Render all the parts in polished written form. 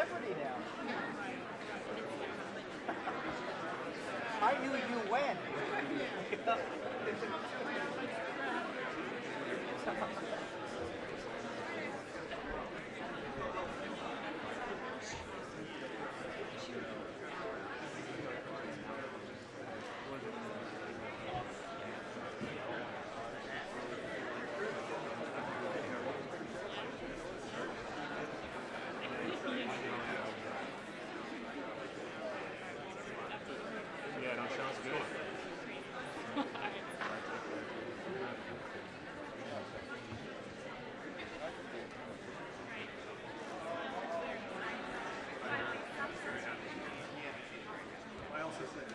celebrity now. I knew you when. Yeah, that sounds good. I also said,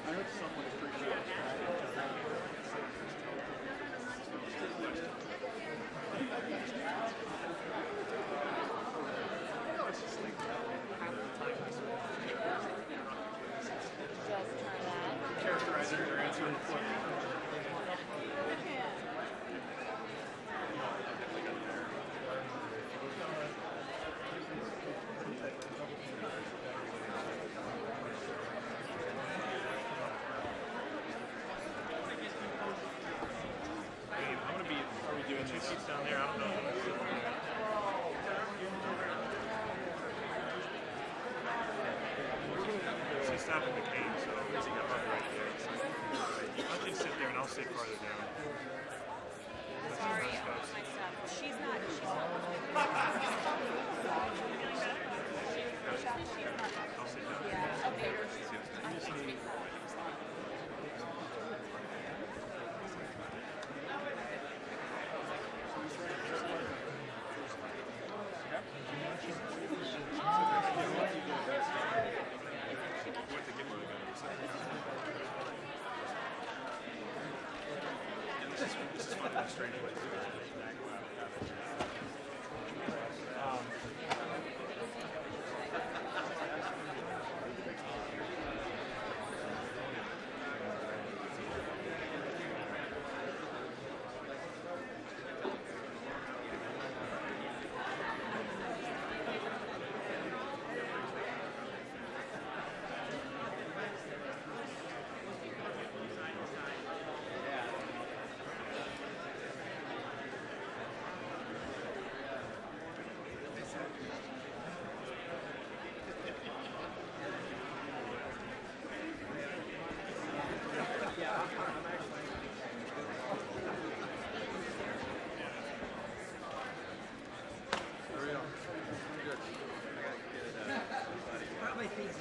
I heard someone appreciate Just turn that. characterizing your answer in the floor. I'm gonna be. Are we doing 2 seats down there? I don't know. She's stopping the cane, so it's got up right there. I can sit there and I'll sit farther down. Sorry about my stuff. She's not. I'll sit down. Yeah. Okay. This is fun, strange way to do it. Probably thinks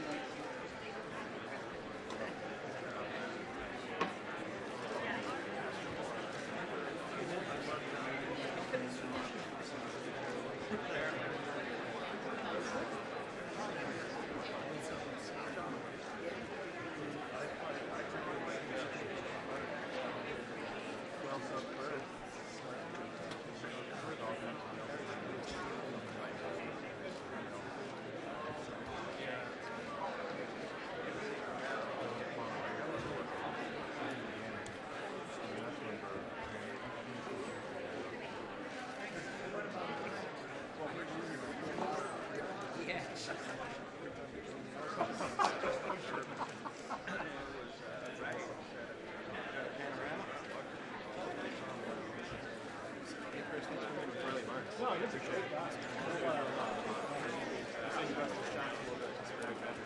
No, it's a great guy. I think that's the shot a little bit. It's very better.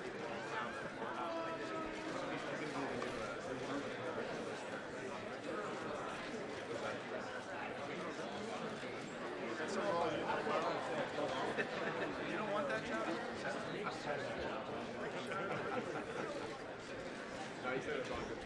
You don't want that job? No, he said it's all good.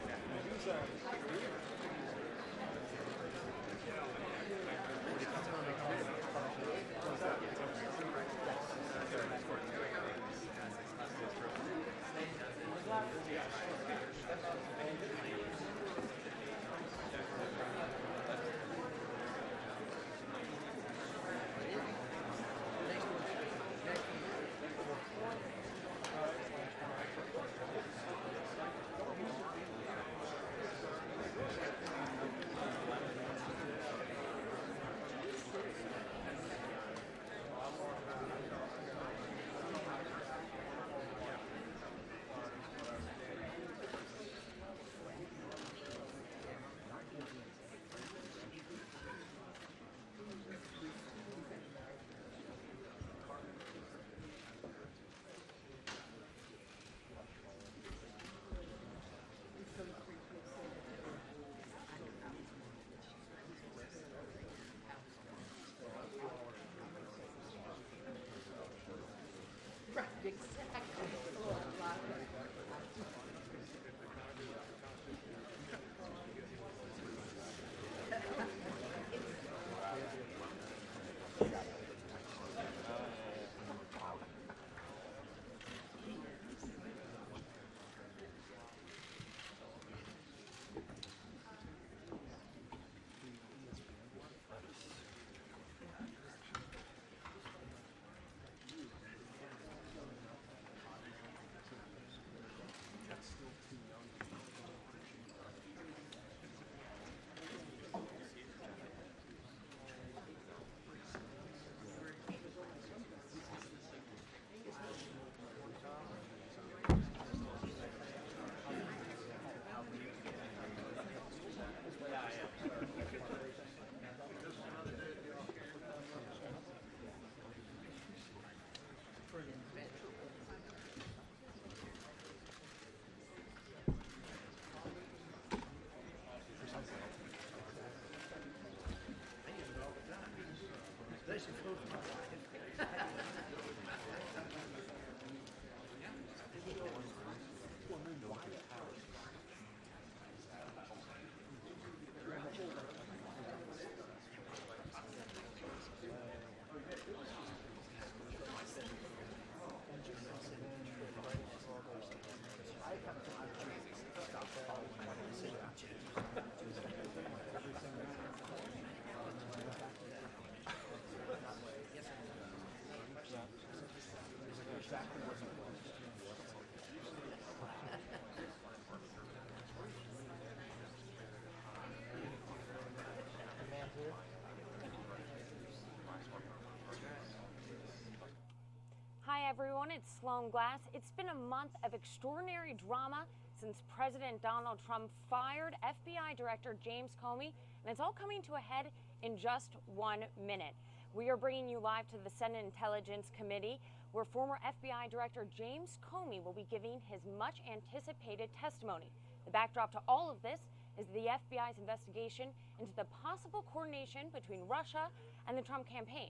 Hi everyone, it's Sloan Glass. It's been a month of extraordinary drama since President Donald Trump fired FBI Director James Comey, and it's all coming to a head in just 1 minute. We are bringing you live to the Senate Intelligence Committee, where former FBI Director James Comey will be giving his much anticipated testimony. The backdrop to all of this is the FBI's investigation into the possible coordination between Russia and the Trump campaign.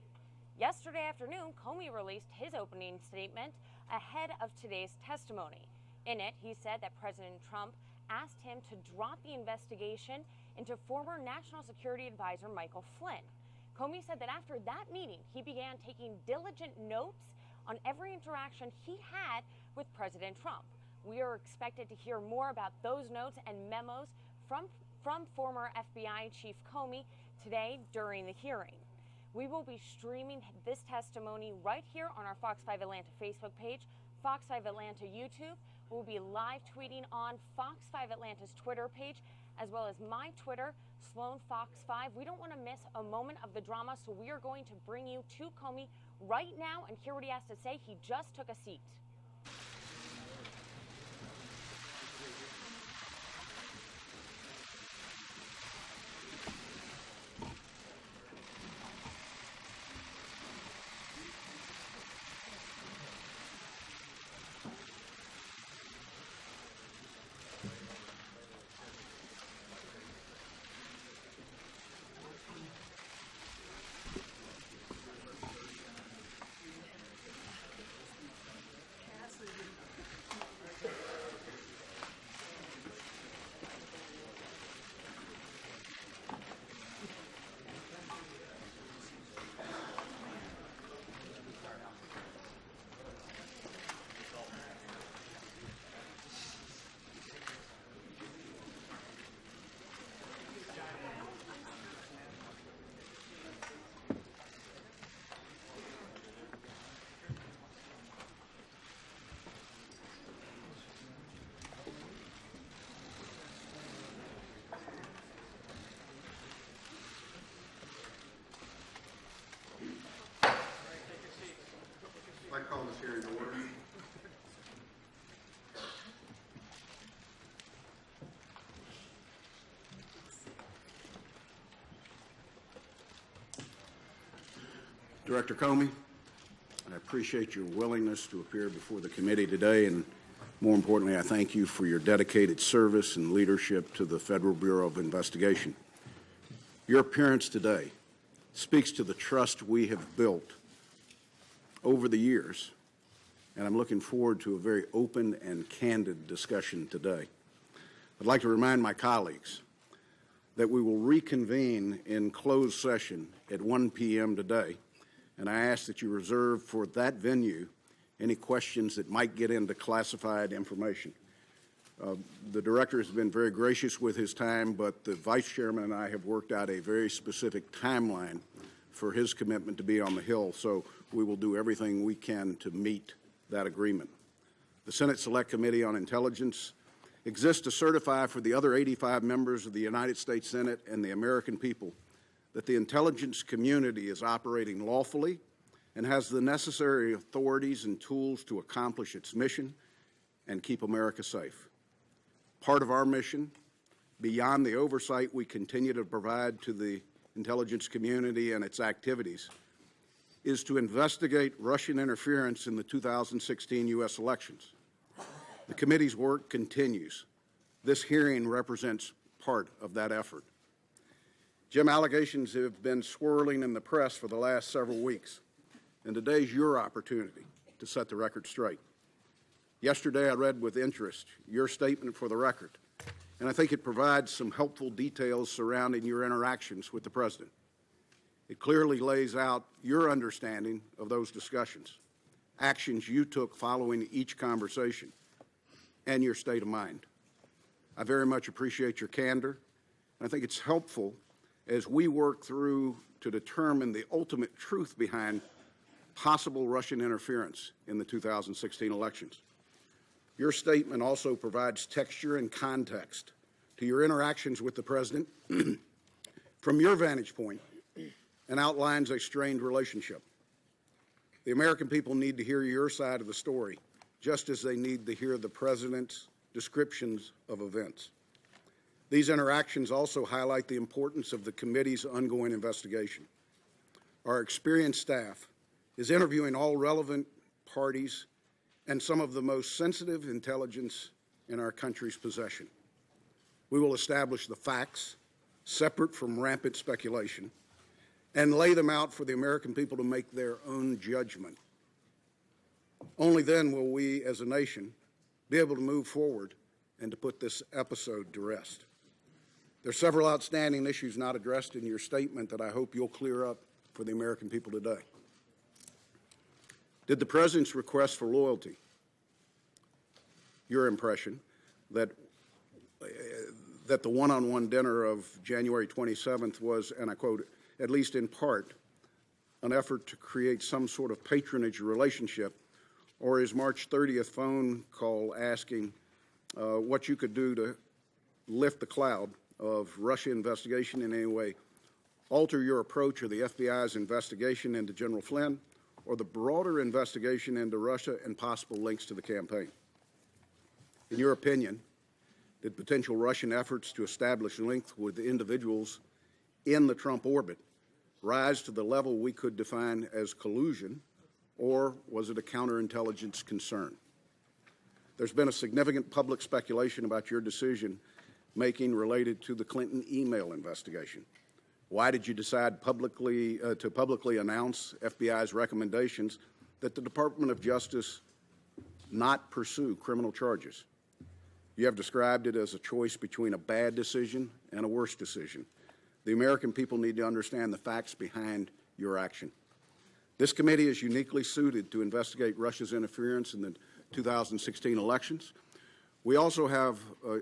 Yesterday afternoon, Comey released his opening statement ahead of today's testimony. In it, he said that President Trump asked him to drop the investigation into former National Security Advisor Michael Flynn. Comey said that after that meeting, he began taking diligent notes on every interaction he had with President Trump. We are expected to hear more about those notes and memos from former FBI Chief Comey today during the hearing. We will be streaming this testimony right here on our Fox 5 Atlanta Facebook page, Fox 5 Atlanta YouTube. We'll be live tweeting on Fox 5 Atlanta's Twitter page, as well as my Twitter, Sloan Fox 5. We don't want to miss a moment of the drama, so we are going to bring you to Comey right now and hear what he has to say. He just took a seat. I call this hearing to order. Director Comey, I appreciate your willingness to appear before the committee today, and more importantly, I thank you for your dedicated service and leadership to the Federal Bureau of Investigation. Your appearance today speaks to the trust we have built over the years and I'm looking forward to a very open and candid discussion today. I'd like to remind my colleagues that we will reconvene in closed session at 1 p.m. today, and I ask that you reserve for that venue any questions that might get into classified information. The Director has been very gracious with his time, but the Vice Chairman and I have worked out a very specific timeline for his commitment to be on the Hill, so we will do everything we can to meet that agreement. The Senate Select Committee on Intelligence exists to certify for the other 85 members of the United States Senate and the American people that the intelligence community is operating lawfully and has the necessary authorities and tools to accomplish its mission and keep America safe. Part of our mission, beyond the oversight we continue to provide to the intelligence community and its activities, is to investigate Russian interference in the 2016 U.S. elections. The committee's work continues. This hearing represents part of that effort. Jim, allegations have been swirling in the press for the last several weeks, and today's your opportunity to set the record straight. Yesterday, I read with interest your statement for the record, and I think it provides some helpful details surrounding your interactions with the President. It clearly lays out your understanding of those discussions, actions you took following each conversation, and your state of mind. I very much appreciate your candor, and I think it's helpful as we work through to determine the ultimate truth behind possible Russian interference in the 2016 elections. Your statement also provides texture and context to your interactions with the President from your vantage point and outlines a strained relationship. The American people need to hear your side of the story, just as they need to hear the President's descriptions of events. These interactions also highlight the importance of the committee's ongoing investigation. Our experienced staff is interviewing all relevant parties and some of the most sensitive intelligence in our country's possession. We will establish the facts, separate from rampant speculation, and lay them out for the American people to make their own judgment. Only then will we, as a nation, be able to move forward and to put this episode to rest. There are several outstanding issues not addressed in your statement that I hope you'll clear up for the American people today. Did the President's request for loyalty, your impression that the one-on-one dinner of January 27th was, and I quote, at least in part, an effort to create some sort of patronage relationship, or his March 30th phone call asking what you could do to lift the cloud of Russia investigation in any way, alter your approach of the FBI's investigation into General Flynn, or the broader investigation into Russia and possible links to the campaign? In your opinion, did potential Russian efforts to establish links with individuals in the Trump orbit rise to the level we could define as collusion, or was it a counterintelligence concern? There's been a significant public speculation about your decision-making related to the Clinton email investigation. Why did you decide to publicly announce FBI's recommendations that the Department of Justice not pursue criminal charges? You have described it as a choice between a bad decision and a worse decision. The American people need to understand the facts behind your action. This committee is uniquely suited to investigate Russia's interference in the 2016 elections. We also have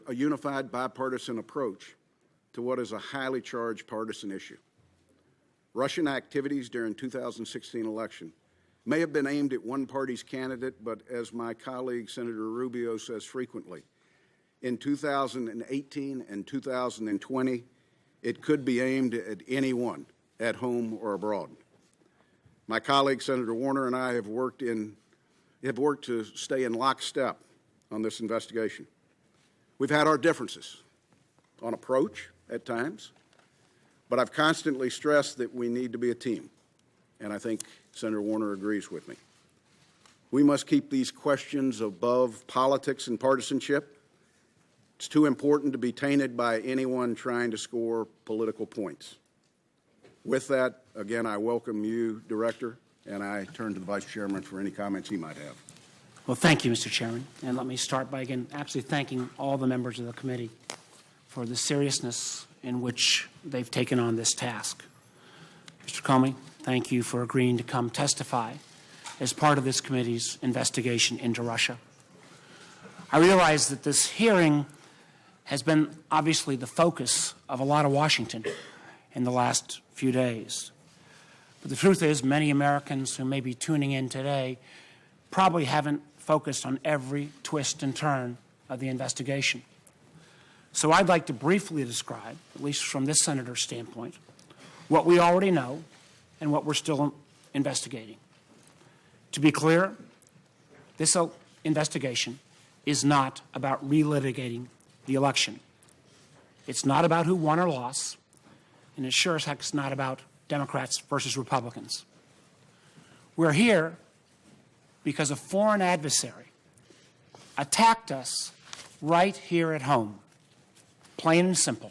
a unified bipartisan approach to what is a highly charged partisan issue. Russian activities during 2016 election may have been aimed at one party's candidate, but as my colleague Senator Rubio says frequently, in 2018 and 2020, it could be aimed at anyone, at home or abroad. My colleague Senator Warner and I have worked to stay in lockstep on this investigation. We've had our differences on approach at times, but I've constantly stressed that we need to be a team, and I think Senator Warner agrees with me. We must keep these questions above politics and partisanship. It's too important to be tainted by anyone trying to score political points. With that, again, I welcome you, Director, and I turn to the Vice Chairman for any comments he might have. Well, thank you, Mr. Chairman. And let me start by, again, absolutely thanking all the members of the committee for the seriousness in which they've taken on this task. Mr. Comey, thank you for agreeing to come testify as part of this committee's investigation into Russia. I realize that this hearing has been obviously the focus of a lot of Washington in the last few days. But the truth is, many Americans who may be tuning in today probably haven't focused on every twist and turn of the investigation. So I'd like to briefly describe, at least from this senator's standpoint, what we already know and what we're still investigating. To be clear, this investigation is not about relitigating the election. It's not about who won or lost, and it sure as heck is not about Democrats versus Republicans. We're here because a foreign adversary attacked us right here at home, plain and simple,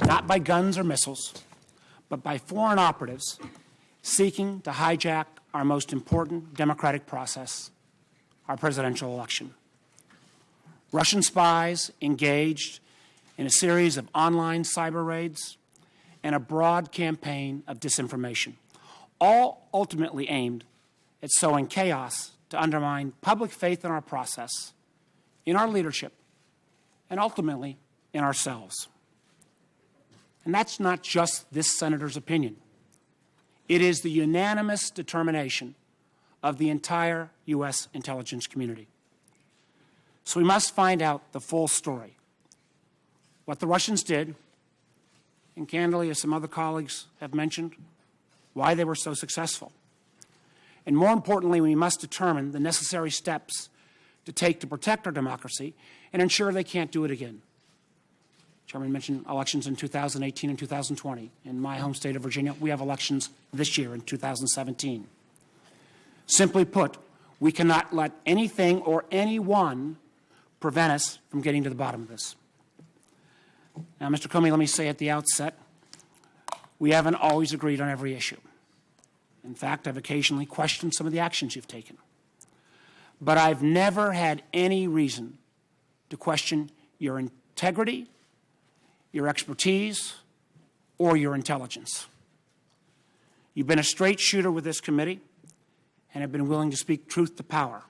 not by guns or missiles, but by foreign operatives seeking to hijack our most important democratic process, our presidential election. Russian spies engaged in a series of online cyber raids and a broad campaign of disinformation, all ultimately aimed at sowing chaos to undermine public faith in our process, in our leadership, and ultimately in ourselves. And that's not just this senator's opinion. It is the unanimous determination of the entire U.S. intelligence community. So we must find out the full story. What the Russians did, and candidly, as some other colleagues have mentioned, why they were so successful. And more importantly, we must determine the necessary steps to take to protect our democracy and ensure they can't do it again. Chairman mentioned elections in 2018 and 2020. In my home state of Virginia, we have elections this year in 2017. Simply put, we cannot let anything or anyone prevent us from getting to the bottom of this. Now, Mr. Comey, let me say at the outset, we haven't always agreed on every issue. In fact, I've occasionally questioned some of the actions you've taken. But I've never had any reason to question your integrity, your expertise, or your intelligence. You've been a straight shooter with this committee and have been willing to speak truth to power,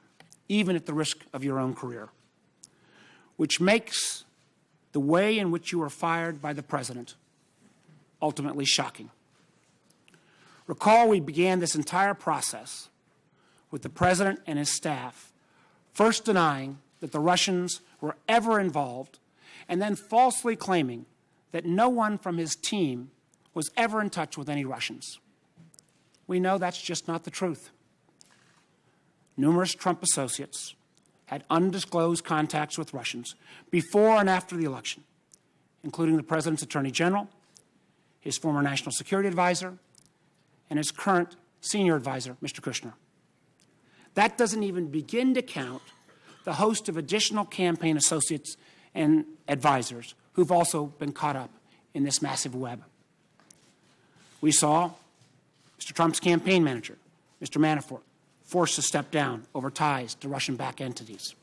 even at the risk of your own career, which makes the way in which you were fired by the president ultimately shocking. Recall, we began this entire process with the president and his staff first denying that the Russians were ever involved and then falsely claiming that no one from his team was ever in touch with any Russians. We know that's just not the truth. Numerous Trump associates had undisclosed contacts with Russians before and after the election, including the president's attorney general, his former national security advisor, and his current senior advisor, Mr. Kushner. That doesn't even begin to count the host of additional campaign associates and advisors who've also been caught up in this massive web. We saw Mr. Trump's campaign manager, Mr. Manafort, forced to step down over ties to Russian-backed entities.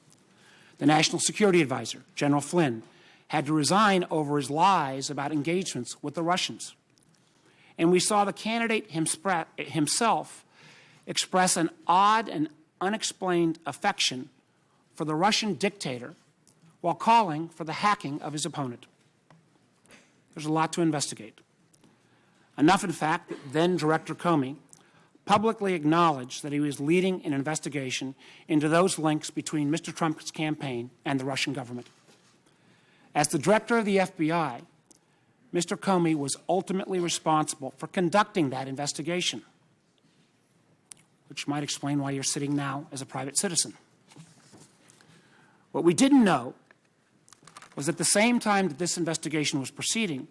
The national security advisor, General Flynn, had to resign over his lies about engagements with the Russians. And we saw the candidate himself express an odd and unexplained affection for the Russian dictator while calling for the hacking of his opponent. There's a lot to investigate. Enough, in fact, that then Director Comey publicly acknowledged that he was leading an investigation into those links between Mr. Trump's campaign and the Russian government. As the director of the FBI, Mr. Comey was ultimately responsible for conducting that investigation, which might explain why you're sitting now as a private citizen. What we didn't know was at the same time that this investigation was proceeding,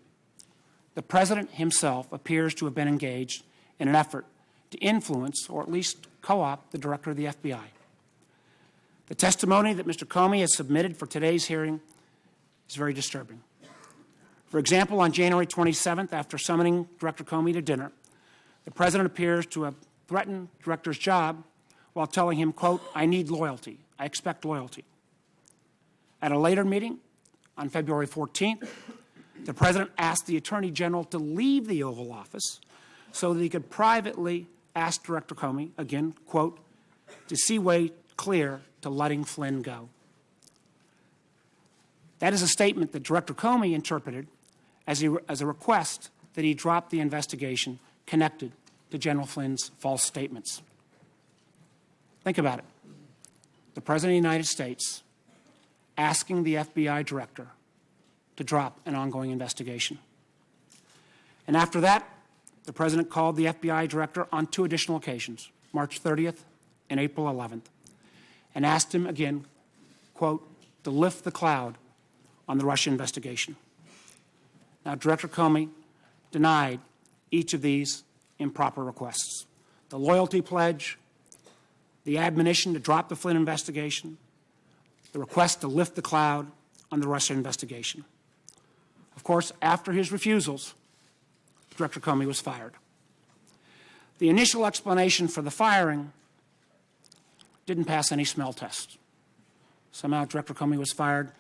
the president himself appears to have been engaged in an effort to influence or at least co-opt the director of the FBI. The testimony that Mr. Comey has submitted for today's hearing is very disturbing. For example, on January 27th, after summoning Director Comey to dinner, the president appears to have threatened the director's job while telling him, quote, "I need loyalty. I expect loyalty." At a later meeting on February 14th, the President asked the Attorney General to leave the Oval Office so that he could privately ask Director Comey, again, quote, "to see way clear to letting Flynn go." That is a statement that Director Comey interpreted as a request that he drop the investigation connected to General Flynn's false statements. Think about it. The President of the United States asking the FBI Director to drop an ongoing investigation. And after that, the President called the FBI Director on 2 additional occasions, March 30th and April 11th, and asked him again, quote, to lift the cloud on the Russia investigation. Now, Director Comey denied each of these improper requests. The loyalty pledge, the admonition to drop the Flynn investigation, the request to lift the cloud on the Russia investigation. Of course, after his refusals, Director Comey was fired. The initial explanation for the firing didn't pass any smell test. Somehow Director Comey was fired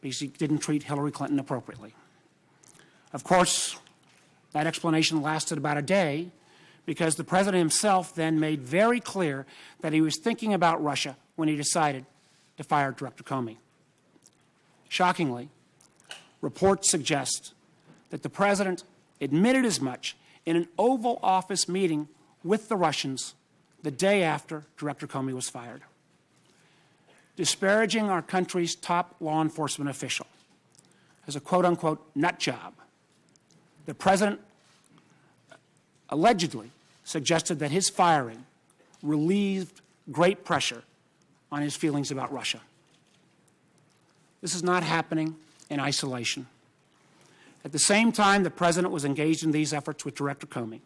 because he didn't treat Hillary Clinton appropriately. Of course, that explanation lasted about a day because the President himself then made very clear that he was thinking about Russia when he decided to fire Director Comey. Shockingly, reports suggest that the President admitted as much in an Oval Office meeting with the Russians the day after Director Comey was fired. Disparaging our country's top law enforcement official as a quote-unquote nut job, the President allegedly suggested that his firing relieved great pressure on his feelings about Russia. This is not happening in isolation. At the same time the President was engaged in these efforts with Director Comey,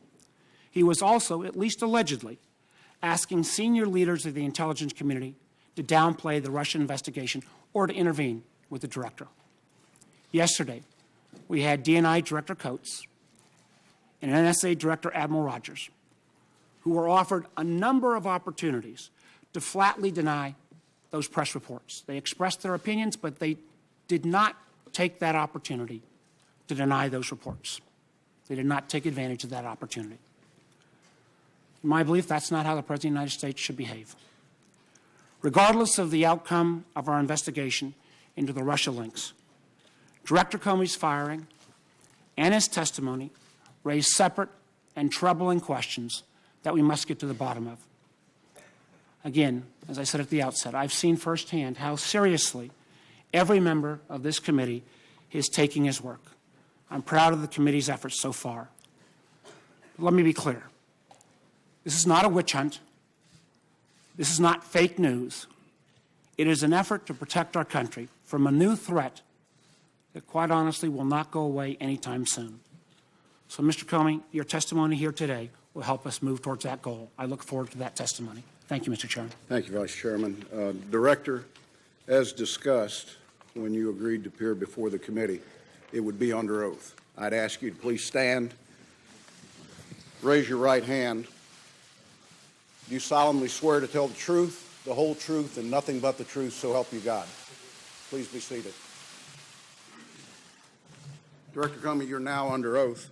he was also, at least allegedly, asking senior leaders of the intelligence community to downplay the Russian investigation or to intervene with the director. Yesterday, we had DNI Director Coates and NSA Director Admiral Rogers, who were offered a number of opportunities to flatly deny those press reports. They expressed their opinions, but they did not take that opportunity to deny those reports. They did not take advantage of that opportunity. In my belief, that's not how the President of the United States should behave. Regardless of the outcome of our investigation into the Russia links, Director Comey's firing and his testimony raise separate and troubling questions that we must get to the bottom of. Again, as I said at the outset, I've seen firsthand how seriously every member of this committee is taking his work. I'm proud of the committee's efforts so far. But let me be clear. This is not a witch hunt. This is not fake news. It is an effort to protect our country from a new threat that, quite honestly, will not go away anytime soon. So, Mr. Comey, your testimony here today will help us move towards that goal. I look forward to that testimony. Thank you, Mr. Chairman. Thank you, Vice Chairman. Director, as discussed when you agreed to appear before the committee, it would be under oath. I'd ask you to please stand, raise your right hand. Do you solemnly swear to tell the truth, the whole truth, and nothing but the truth, so help you God? Please be seated. Director Comey, you're now under oath.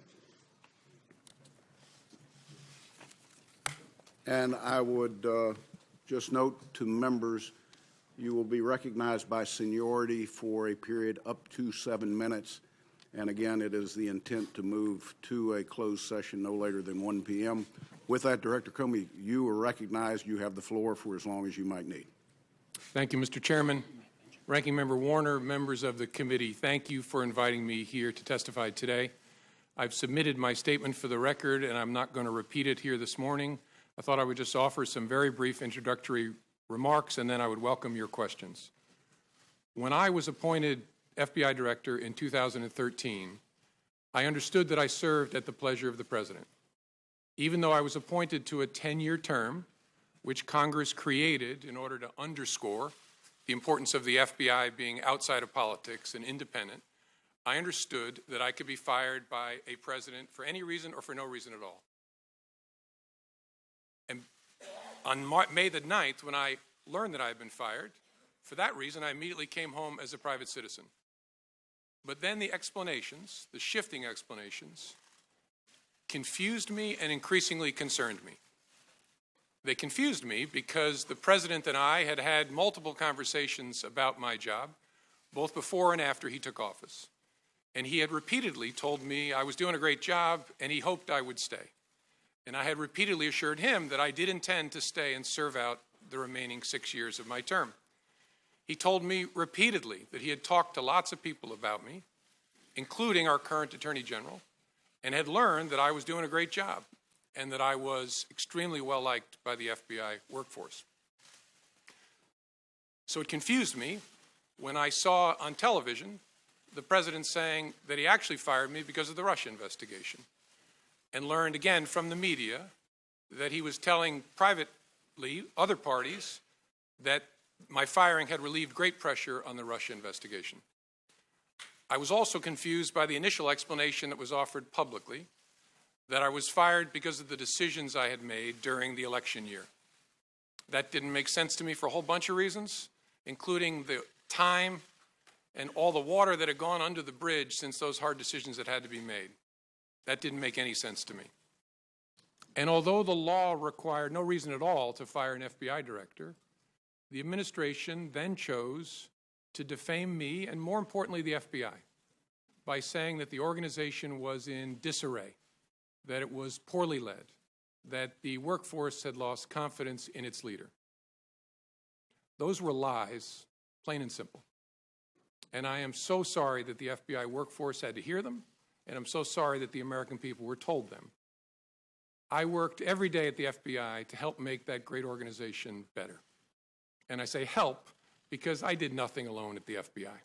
And I would just note to members, you will be recognized by seniority for a period up to 7 minutes. And again, it is the intent to move to a closed session no later than 1 p.m. With that, Director Comey, you are recognized. You have the floor for as long as you might need. Thank you, Mr. Chairman. Ranking Member Warner, members of the committee, thank you for inviting me here to testify today. I've submitted my statement for the record, and I'm not going to repeat it here this morning. I thought I would just offer some very brief introductory remarks, and then I would welcome your questions. When I was appointed FBI Director in 2013, I understood that I served at the pleasure of the President. Even though I was appointed to a 10-year term, which Congress created in order to underscore the importance of the FBI being outside of politics and independent, I understood that I could be fired by a president for any reason or for no reason at all. On May the 9th, when I learned that I had been fired, for that reason, I immediately came home as a private citizen. But then the explanations, the shifting explanations, confused me and increasingly concerned me. They confused me because the president and I had had multiple conversations about my job, both before and after he took office. And he had repeatedly told me I was doing a great job and he hoped I would stay. And I had repeatedly assured him that I did intend to stay and serve out the remaining 6 years of my term. He told me repeatedly that he had talked to lots of people about me, including our current Attorney General, and had learned that I was doing a great job and that I was extremely well liked by the FBI workforce. So it confused me when I saw on television the president saying that he actually fired me because of the Russia investigation, and learned again from the media that he was telling privately other parties that my firing had relieved great pressure on the Russia investigation. I was also confused by the initial explanation that was offered publicly that I was fired because of the decisions I had made during the election year. That didn't make sense to me for a whole bunch of reasons, including the time and all the water that had gone under the bridge since those hard decisions had had to be made. That didn't make any sense to me. And although the law required no reason at all to fire an FBI director, the administration then chose to defame me and, more importantly, the FBI by saying that the organization was in disarray, that it was poorly led, that the workforce had lost confidence in its leader. Those were lies, plain and simple. And I am so sorry that the FBI workforce had to hear them, and I'm so sorry that the American people were told them. I worked every day at the FBI to help make that great organization better. And I say help because I did nothing alone at the FBI.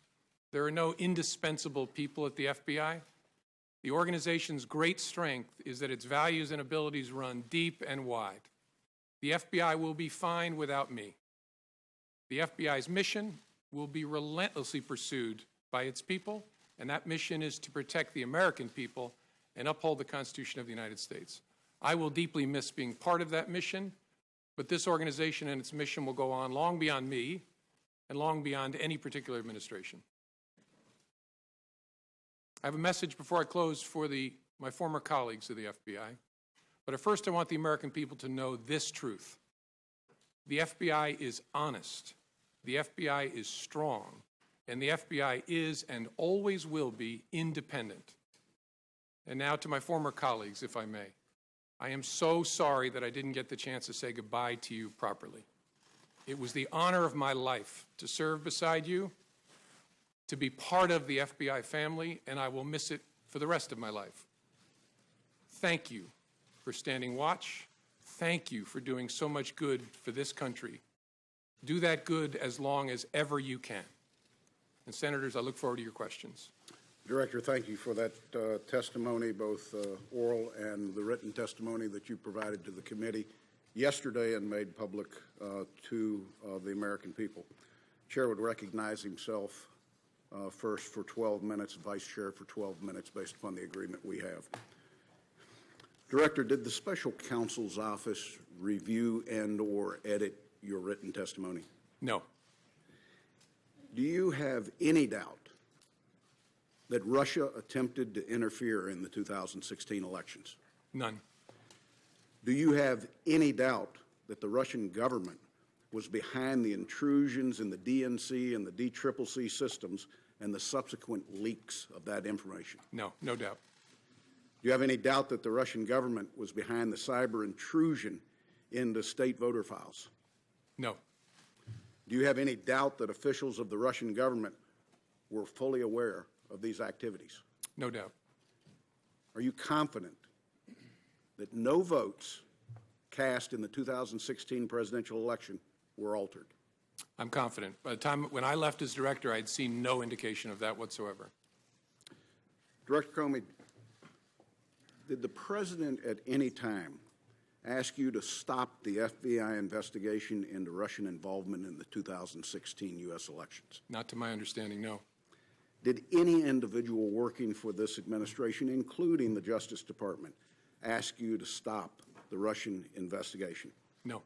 There are no indispensable people at the FBI. The organization's great strength is that its values and abilities run deep and wide. The FBI will be fine without me. The FBI's mission will be relentlessly pursued by its people, and that mission is to protect the American people and uphold the Constitution of the United States. I will deeply miss being part of that mission, but this organization and its mission will go on long beyond me and long beyond any particular administration. I have a message before I close for my former colleagues of the FBI, but at first I want the American people to know this truth. The FBI is honest, the FBI is strong, and the FBI is and always will be independent. And now to my former colleagues, if I may. I am so sorry that I didn't get the chance to say goodbye to you properly. It was the honor of my life to serve beside you, to be part of the FBI family, and I will miss it for the rest of my life. Thank you for standing watch. Thank you for doing so much good for this country. Do that good as long as ever you can. And Senators, I look forward to your questions. Director, thank you for that testimony, both oral and the written testimony that you provided to the committee yesterday and made public to the American people. Chair would recognize himself first for 12 minutes, Vice Chair for 12 minutes based upon the agreement we have. Director, did the Special Counsel's Office review and or edit your written testimony? No. Do you have any doubt that Russia attempted to interfere in the 2016 elections? None. Do you have any doubt that the Russian government was behind the intrusions in the DNC and the DCCC systems and the subsequent leaks of that information? No, no doubt. Do you have any doubt that the Russian government was behind the cyber intrusion into state voter files? No. Do you have any doubt that officials of the Russian government were fully aware of these activities? No doubt. Are you confident that no votes cast in the 2016 presidential election were altered? I'm confident. By the time when I left as director, I'd seen no indication of that whatsoever. Director Comey, did the president at any time ask you to stop the FBI investigation into Russian involvement in the 2016 U.S. elections? Not to my understanding, no. Did any individual working for this administration, including the Justice Department, ask you to stop the Russian investigation? No.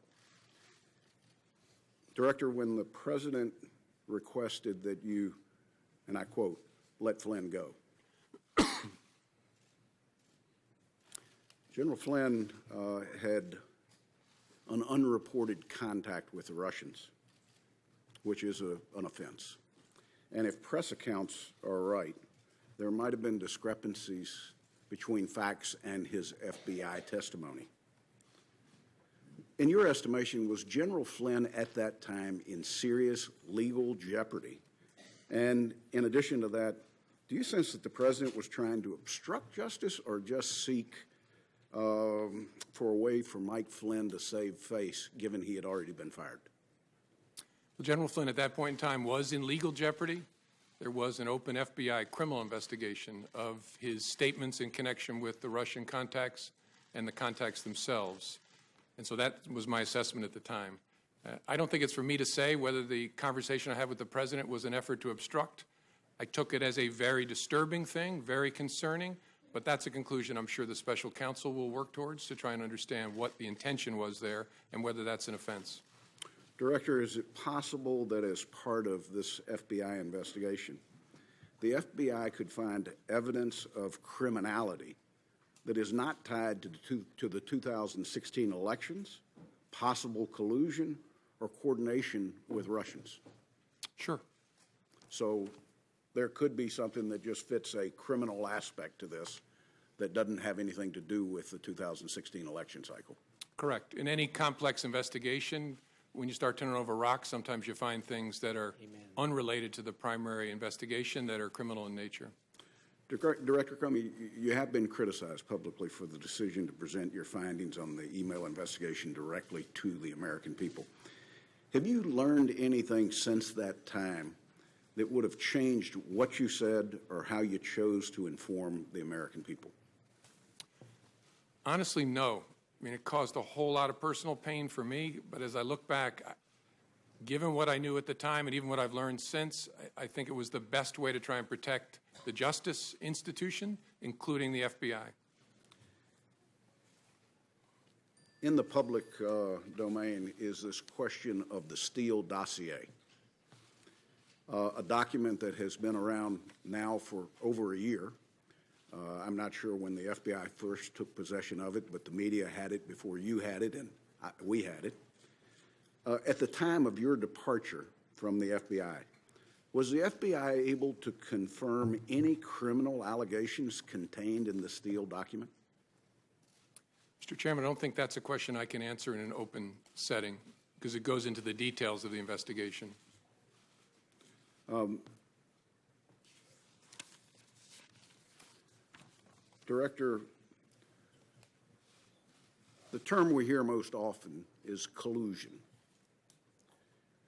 Director, when the President requested that you, and I quote, let Flynn go, General Flynn had an unreported contact with the Russians, which is an offense. And if press accounts are right, there might have been discrepancies between facts and his FBI testimony. In your estimation, was General Flynn at that time in serious legal jeopardy? And in addition to that, do you sense that the President was trying to obstruct justice or just seek for a way for Mike Flynn to save face, given he had already been fired? Well, General Flynn at that point in time was in legal jeopardy. There was an open FBI criminal investigation of his statements in connection with the Russian contacts and the contacts themselves. And so that was my assessment at the time. I don't think it's for me to say whether the conversation I had with the President was an effort to obstruct. I took it as a very disturbing thing, very concerning, but that's a conclusion I'm sure the special counsel will work towards to try and understand what the intention was there and whether that's an offense. Director, is it possible that as part of this FBI investigation, the FBI could find evidence of criminality that is not tied to the 2016 elections, possible collusion, or coordination with Russians? Sure. So there could be something that just fits a criminal aspect to this that doesn't have anything to do with the 2016 election cycle. Correct. In any complex investigation, when you start turning over rocks, sometimes you find things that are unrelated to the primary investigation that are criminal in nature. Director Comey, you have been criticized publicly for the decision to present your findings on the email investigation directly to the American people. Have you learned anything since that time that would have changed what you said or how you chose to inform the American people? Honestly, no. I mean, it caused a whole lot of personal pain for me, but as I look back, given what I knew at the time and even what I've learned since, I think it was the best way to try and protect the justice institution, including the FBI. In the public domain is this question of the Steele dossier, a document that has been around now for over a year. I'm not sure when the FBI first took possession of it, but the media had it before you had it and we had it. At the time of your departure from the FBI, was the FBI able to confirm any criminal allegations contained in the Steele document? Mr. Chairman, I don't think that's a question I can answer in an open setting because it goes into the details of the investigation. Director, the term we hear most often is collusion.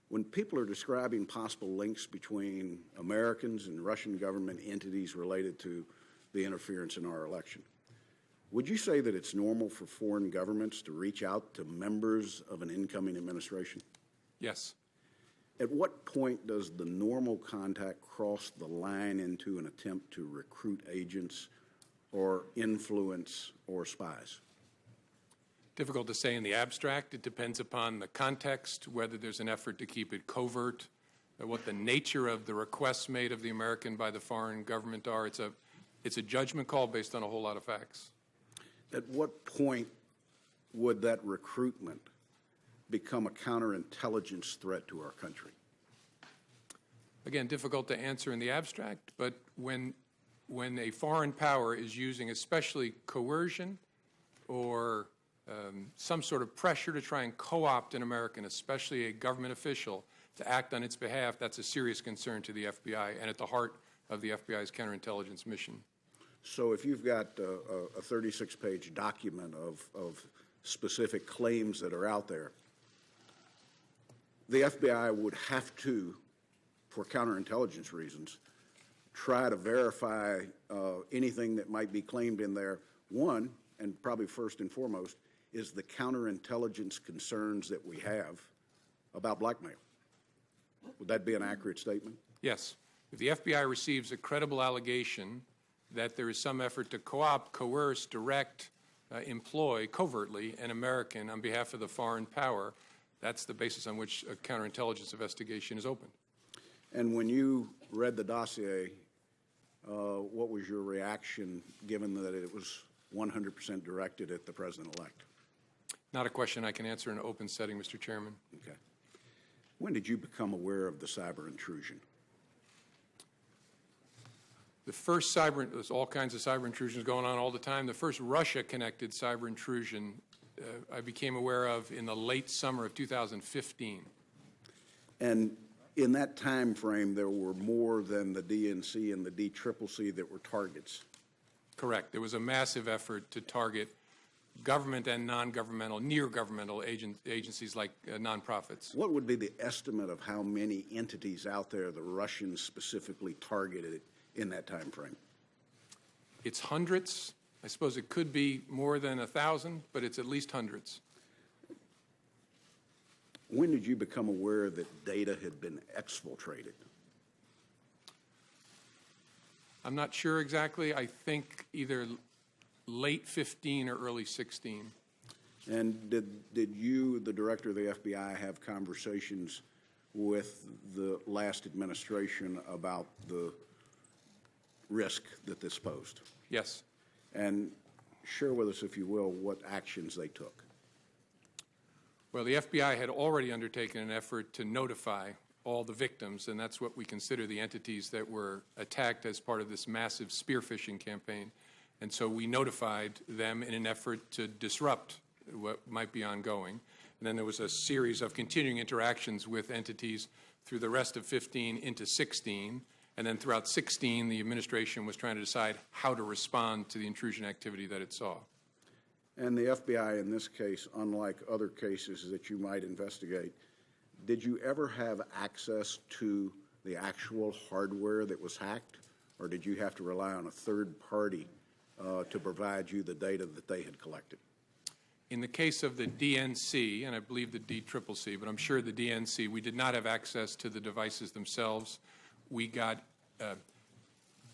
When people are describing possible links between Americans and Russian government entities related to the interference in our election, would you say that it's normal for foreign governments to reach out to members of an incoming administration? Yes. At what point does the normal contact cross the line into an attempt to recruit agents or influence or spies? Difficult to say in the abstract. It depends upon the context, whether there's an effort to keep it covert, what the nature of the requests made of the American by the foreign government are. It's a judgment call based on a whole lot of facts. At what point would that recruitment become a counterintelligence threat to our country? Again, difficult to answer in the abstract, but when a foreign power is using especially coercion or some sort of pressure to try and co-opt an American, especially a government official, to act on its behalf, that's a serious concern to the FBI and at the heart of the FBI's counterintelligence mission. So if you've got a 36-page document of specific claims that are out there, the FBI would have to, for counterintelligence reasons, try to verify anything that might be claimed in there. One, and probably first and foremost, is the counterintelligence concerns that we have about blackmail. Would that be an accurate statement? Yes. If the FBI receives a credible allegation that there is some effort to co-opt, coerce, direct, employ covertly an American on behalf of the foreign power, that's the basis on which a counterintelligence investigation is opened. And when you read the dossier, what was your reaction, given that it was 100% directed at the president-elect? Not a question I can answer in an open setting, Mr. Chairman. Okay. When did you become aware of the cyber intrusion? The first there's all kinds of cyber intrusions going on all the time. The first Russia-connected cyber intrusion I became aware of in the late summer of 2015. And in that time frame, there were more than the DNC and the DCCC that were targets. Correct. There was a massive effort to target government and non-governmental, near-governmental agencies like nonprofits. What would be the estimate of how many entities out there the Russians specifically targeted in that time frame? It's hundreds. I suppose it could be more than 1,000, but it's at least hundreds. When did you become aware that data had been exfiltrated? I'm not sure exactly. I think either late 15 or early 16. And did you, the director of the FBI, have conversations with the last administration about the risk that this posed? Yes. And share with us, if you will, what actions they took. Well, the FBI had already undertaken an effort to notify all the victims, and that's what we consider the entities that were attacked as part of this massive spear phishing campaign. And so we notified them in an effort to disrupt what might be ongoing. And then there was a series of continuing interactions with entities through the rest of 15 into 16. And then throughout 16, the administration was trying to decide how to respond to the intrusion activity that it saw. And the FBI, in this case, unlike other cases that you might investigate, did you ever have access to the actual hardware that was hacked, or did you have to rely on a third party to provide you the data that they had collected? In the case of the DNC, and I believe the DCCC, but I'm sure the DNC, we did not have access to the devices themselves. We got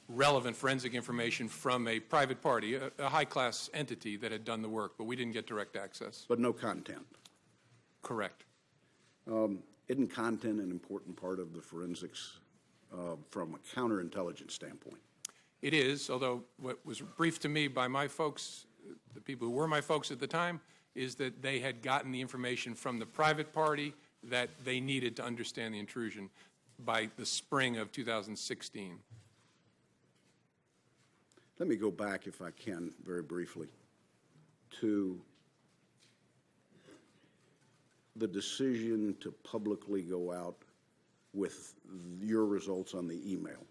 relevant forensic information from a private party, a high-class entity that had done the work, but we didn't get direct access. But no content? Correct. Isn't content an important part of the forensics from a counterintelligence standpoint? It is, although what was briefed to me by my folks, the people who were my folks at the time, is that they had gotten the information from the private party that they needed to understand the intrusion by the spring of 2016. Let me go back, if I can, very briefly, to the decision to publicly go out with your results on the email.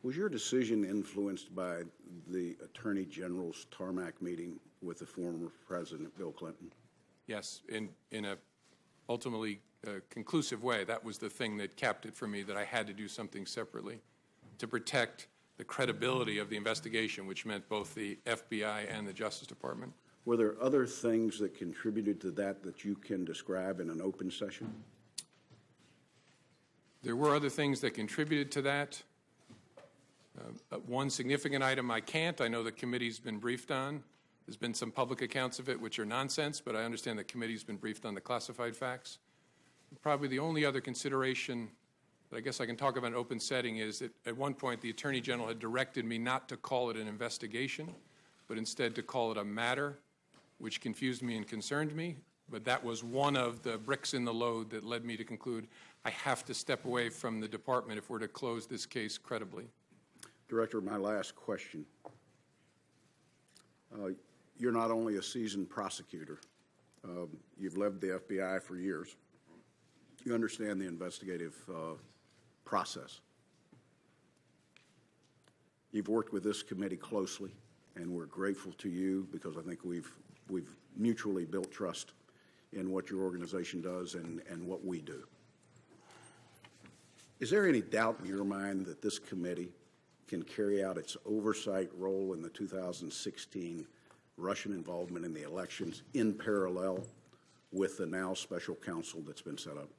Was your decision influenced by the Attorney General's tarmac meeting with the former President Bill Clinton? Yes, in a ultimately conclusive way. That was the thing that capped it for me, that I had to do something separately to protect the credibility of the investigation, which meant both the FBI and the Justice Department. Were there other things that contributed to that you can describe in an open session? There were other things that contributed to that. One significant item I can't. I know the committee's been briefed on. There's been some public accounts of it which are nonsense, but I understand the committee's been briefed on the classified facts. Probably the only other consideration that I guess I can talk about in an open setting is that at one point the Attorney General had directed me not to call it an investigation, but instead to call it a matter, which confused me and concerned me. But that was one of the bricks in the load that led me to conclude I have to step away from the department if we're to close this case credibly. Director, my last question. You're not only a seasoned prosecutor, you've led the FBI for years. You understand the investigative process. You've worked with this committee closely, and we're grateful to you because I think we've mutually built trust in what your organization does and what we do. Is there any doubt in your mind that this committee can carry out its oversight role in the 2016 Russian involvement in the elections in parallel with the now special counsel that's been set up?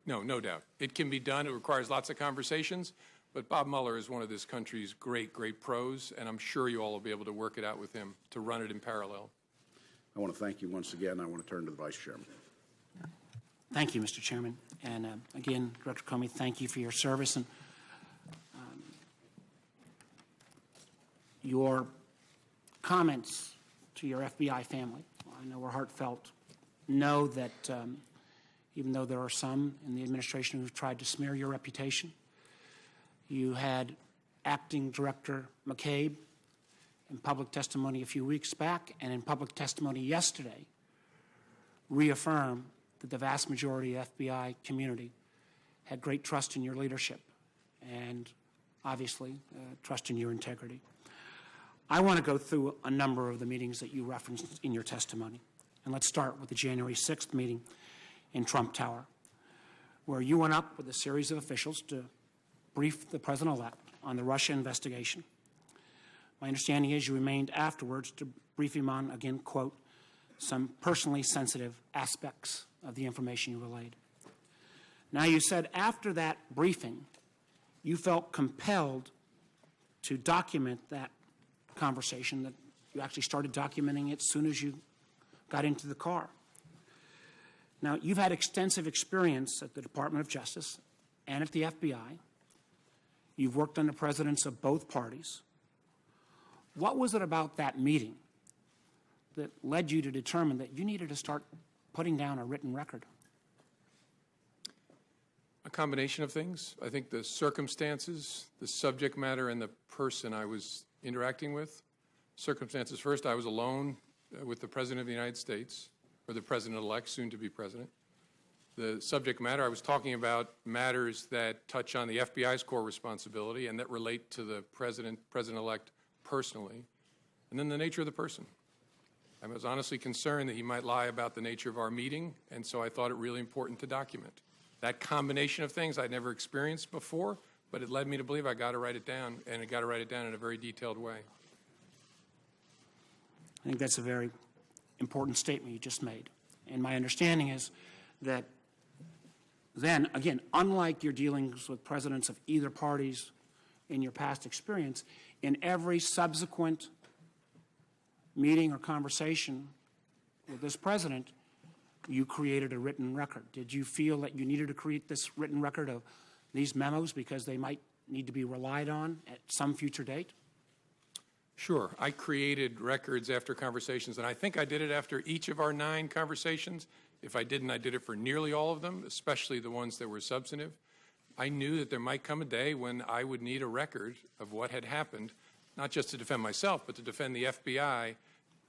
No, no doubt. It can be done. It requires lots of conversations. But Bob Mueller is one of this country's great, great pros, and I'm sure you all will be able to work it out with him to run it in parallel. I want to thank you once again. I want to turn to the Vice Chairman. Thank you, Mr. Chairman. And again, Director Comey, thank you for your service and your comments to your FBI family. I know were heartfelt. Know that even though there are some in the administration who've tried to smear your reputation, you had Acting Director McCabe in public testimony a few weeks back and in public testimony yesterday reaffirm that the vast majority of the FBI community had great trust in your leadership and obviously trust in your integrity. I want to go through a number of the meetings that you referenced in your testimony. And let's start with the January 6th meeting in Trump Tower, where you went up with a series of officials to brief the President-elect on the Russia investigation. My understanding is you remained afterwards to brief him on, again, quote, some personally sensitive aspects of the information you relayed. Now, you said after that briefing, you felt compelled to document that conversation, that you actually started documenting it as soon as you got into the car. Now, you've had extensive experience at the Department of Justice and at the FBI. You've worked under presidents of both parties. What was it about that meeting that led you to determine that you needed to start putting down a written record? A combination of things. I think the circumstances, the subject matter, and the person I was interacting with. Circumstances first, I was alone with the President of the United States, or the President-elect, soon to be President. The subject matter, I was talking about matters that touch on the FBI's core responsibility and that relate to the President-elect personally. And then the nature of the person. I was honestly concerned that he might lie about the nature of our meeting, and so I thought it really important to document. That combination of things I'd never experienced before, but it led me to believe I got to write it down, and I got to write it down in a very detailed way. I think that's a very important statement you just made. And my understanding is that then, again, unlike your dealings with presidents of either parties in your past experience, in every subsequent meeting or conversation with this president, you created a written record. Did you feel that you needed to create this written record of these memos because they might need to be relied on at some future date? Sure. I created records after conversations, and I think I did it after each of our 9 conversations. If I didn't, I did it for nearly all of them, especially the ones that were substantive. I knew that there might come a day when I would need a record of what had happened, not just to defend myself, but to defend the FBI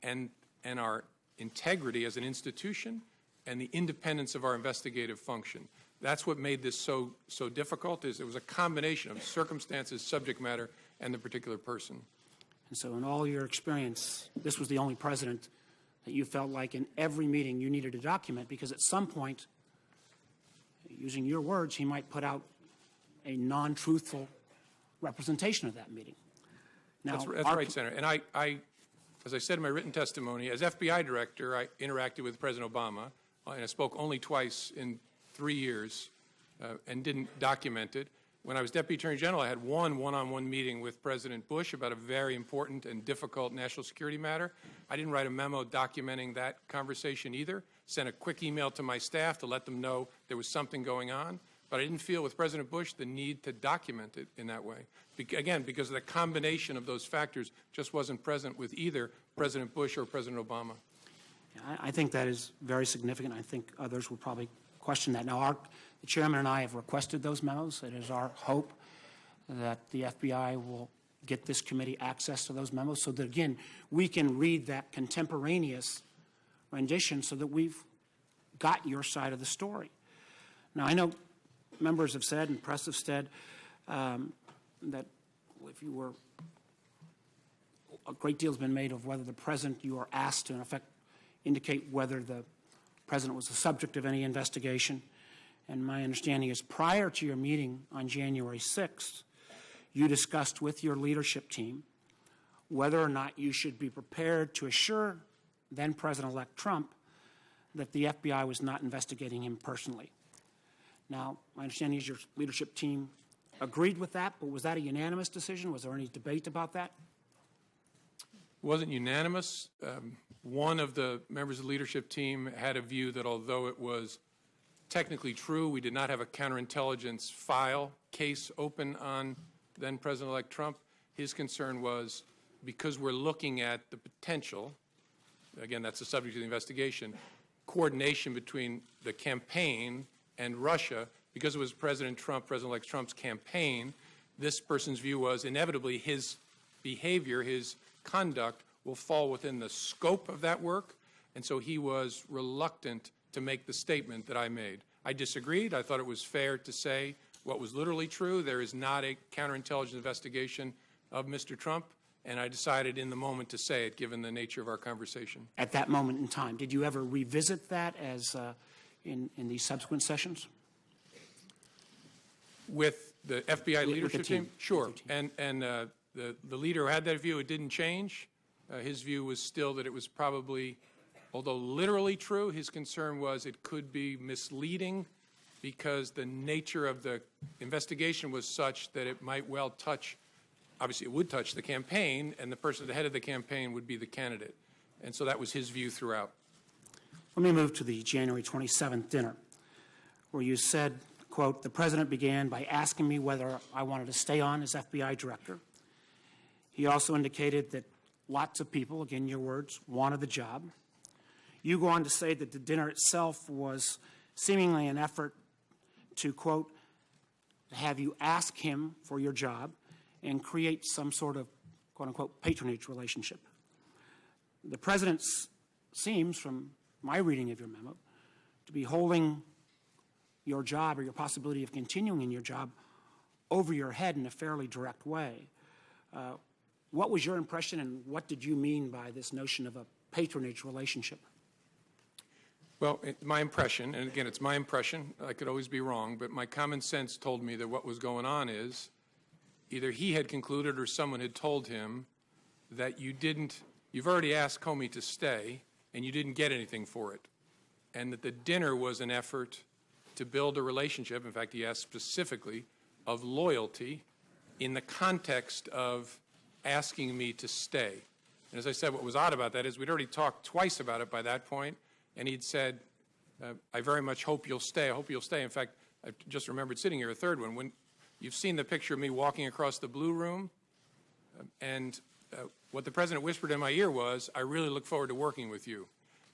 and our integrity as an institution and the independence of our investigative function. That's what made this so difficult, is it was a combination of circumstances, subject matter, and the particular person. And so in all your experience, this was the only president that you felt like in every meeting you needed to document, because at some point, using your words, he might put out a non-truthful representation of that meeting. Now, that's right, Senator. And I, as I said in my written testimony, as FBI director, I interacted with President Obama, and I spoke only twice in 3 years and didn't document it. When I was Deputy Attorney General, I had one-on-one meeting with President Bush about a very important and difficult national security matter. I didn't write a memo documenting that conversation either. Sent a quick email to my staff to let them know there was something going on. But I didn't feel with President Bush the need to document it in that way. Again, because the combination of those factors just wasn't present with either President Bush or President Obama. I think that is very significant. I think others will probably question that. Now, the chairman and I have requested those memos. It is our hope that the FBI will get this committee access to those memos so that, again, we can read that contemporaneous rendition so that we've got your side of the story. Now, I know members have said and press have said that if you were, a great deal has been made of whether the president, you are asked to, in effect, indicate whether the president was the subject of any investigation. And my understanding is prior to your meeting on January 6th, you discussed with your leadership team whether or not you should be prepared to assure then President-elect Trump that the FBI was not investigating him personally. Now, my understanding is your leadership team agreed with that, but was that a unanimous decision? Was there any debate about that? It wasn't unanimous. One of the members of the leadership team had a view that although it was technically true, we did not have a counterintelligence file case open on then President-elect Trump. His concern was because we're looking at the potential, again, that's the subject of the investigation, coordination between the campaign and Russia, because it was President Trump, President-elect Trump's campaign, this person's view was inevitably his behavior, his conduct will fall within the scope of that work, and so he was reluctant to make the statement that I made. I disagreed. I thought it was fair to say what was literally true. There is not a counterintelligence investigation of Mr. Trump, and I decided in the moment to say it, given the nature of our conversation. At that moment in time, did you ever revisit that as in these subsequent sessions? With the FBI leadership team? Sure. And the leader had that view. It didn't change. His view was still that it was probably, although literally true, his concern was it could be misleading because the nature of the investigation was such that it might well touch, obviously it would touch the campaign, and the person at the head of the campaign would be the candidate. And so that was his view throughout. Let me move to the January 27th dinner, where you said, quote, "The president began by asking me whether I wanted to stay on as FBI director. He also indicated that lots of people, again your words, wanted the job. You go on to say that the dinner itself was seemingly an effort to, quote, have you ask him for your job and create some sort of, quote unquote, patronage relationship. The president seems, from my reading of your memo, to be holding your job or your possibility of continuing in your job over your head in a fairly direct way. What was your impression, and what did you mean by this notion of a patronage relationship? Well, my impression, and again, it's my impression, I could always be wrong, but my common sense told me that what was going on is either he had concluded or someone had told him that you've already asked Comey to stay and you didn't get anything for it, and that the dinner was an effort to build a relationship, in fact, he asked specifically, of loyalty in the context of asking me to stay. And as I said, what was odd about that is we'd already talked twice about it by that point, and he'd said, I very much hope you'll stay. I hope you'll stay. In fact, I just remembered sitting here, a third one, when you've seen the picture of me walking across the blue room, and what the president whispered in my ear was, I really look forward to working with you.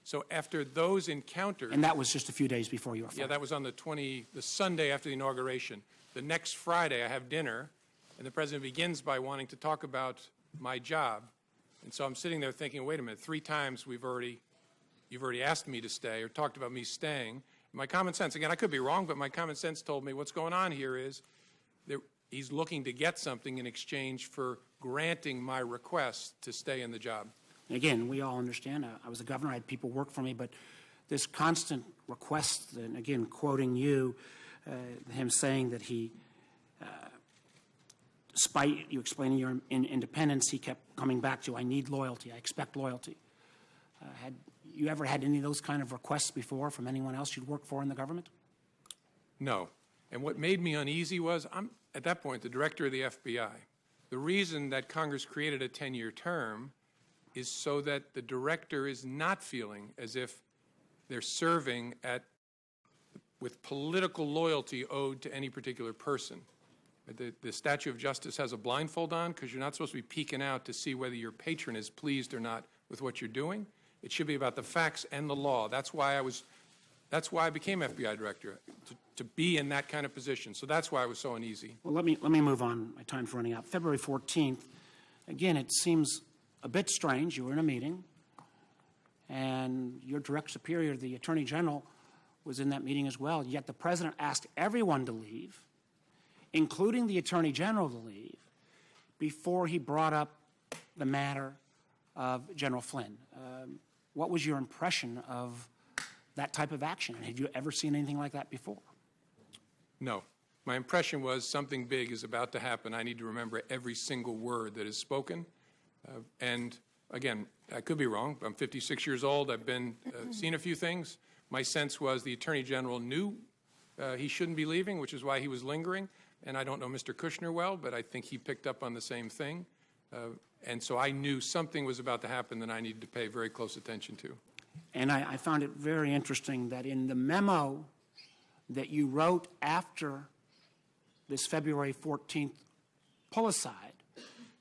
So after those encounters... And that was just a few days before you were fired. Yeah, that was on the Sunday after the inauguration. The next Friday, I have dinner, and the president begins by wanting to talk about my job. And so I'm sitting there thinking, wait a minute, 3 times you've already asked me to stay or talked about me staying. My common sense, again, I could be wrong, but my common sense told me what's going on here is that he's looking to get something in exchange for granting my request to stay in the job. Again, we all understand. I was a governor. I had people work for me. But this constant request, and again, quoting you, him saying that he, despite you explaining your independence, he kept coming back to, I need loyalty. I expect loyalty. Had you ever had any of those kind of requests before from anyone else you'd worked for in the government? No. And what made me uneasy was I'm, at that point, the director of the FBI. The reason that Congress created a 10-year term is so that the director is not feeling as if they're serving with political loyalty owed to any particular person. The statue of justice has a blindfold on because you're not supposed to be peeking out to see whether your patron is pleased or not with what you're doing. It should be about the facts and the law. That's why I became FBI director, to be in that kind of position. So that's why I was so uneasy. Well, let me move on. My time's running out. February 14th, again, it seems a bit strange. You were in a meeting, and your direct superior, the Attorney General, was in that meeting as well, yet the President asked everyone to leave, including the Attorney General to leave, before he brought up the matter of General Flynn. What was your impression of that type of action? Had you ever seen anything like that before? No. My impression was something big is about to happen. I need to remember every single word that is spoken. And again, I could be wrong. I'm 56 years old. I've been seen a few things. My sense was the Attorney General knew he shouldn't be leaving, which is why he was lingering. And I don't know Mr. Kushner well, but I think he picked up on the same thing. And so I knew something was about to happen that I needed to pay very close attention to. And I found it very interesting that in the memo that you wrote after this February 14th pull-aside,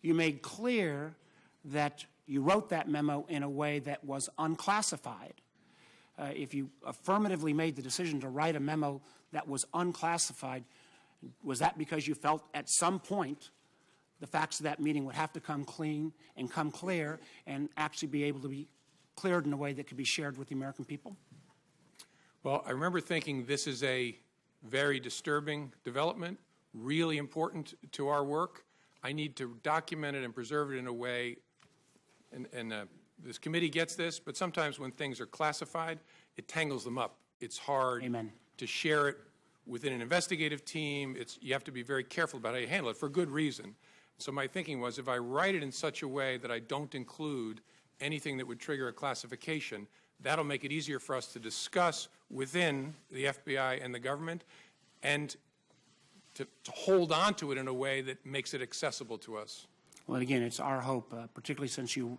you made clear that you wrote that memo in a way that was unclassified. If you affirmatively made the decision to write a memo that was unclassified, was that because you felt at some point the facts of that meeting would have to come clean and come clear and actually be able to be cleared in a way that could be shared with the American people? Well, I remember thinking this is a very disturbing development, really important to our work. I need to document it and preserve it in a way, and this committee gets this, but sometimes when things are classified, it tangles them up. It's hard Amen. to share it within an investigative team. You have to be very careful about how you handle it for good reason. So my thinking was, if I write it in such a way that I don't include anything that would trigger a classification, that'll make it easier for us to discuss within the FBI and the government, and to hold on to it in a way that makes it accessible to us. Well, again, it's our hope, particularly since you're a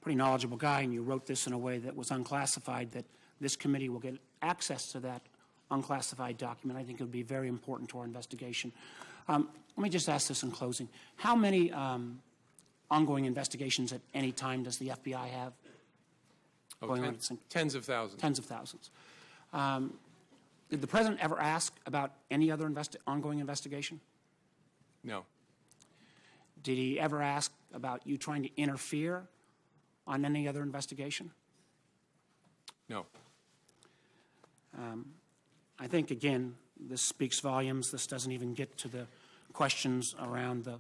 pretty knowledgeable guy and you wrote this in a way that was unclassified, that this committee will get access to that unclassified document. I think it would be very important to our investigation. Let me just ask this in closing. How many ongoing investigations at any time does the FBI have? Tens of thousands. Tens of thousands. Did the President ever ask about any other ongoing investigation? No. Did he ever ask about you trying to interfere on any other investigation? No. I think, again, this speaks volumes. This doesn't even get to the questions around the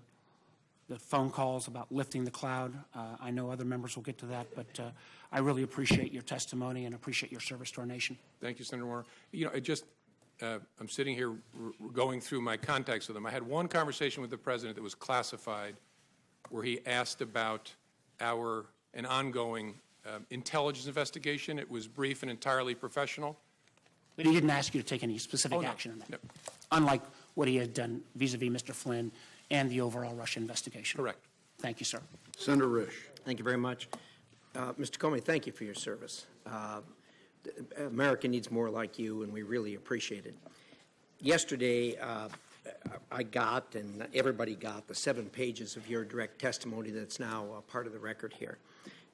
phone calls about lifting the cloud. I know other members will get to that, but I really appreciate your testimony and appreciate your service to our nation. Thank you, Senator Warner. You know, I'm sitting here going through my contacts with him. I had one conversation with the President that was classified, where he asked about an ongoing intelligence investigation. It was brief and entirely professional. But he didn't ask you to take any specific no. action on that, No. unlike what he had done vis-a-vis Mr. Flynn and the overall Russia investigation. Correct. Thank you, sir. Senator Risch. Thank you very much. Mr. Comey, thank you for your service. America needs more like you, and we really appreciate it. Yesterday, I got, and everybody got, the 7 pages of your direct testimony that's now part of the record here.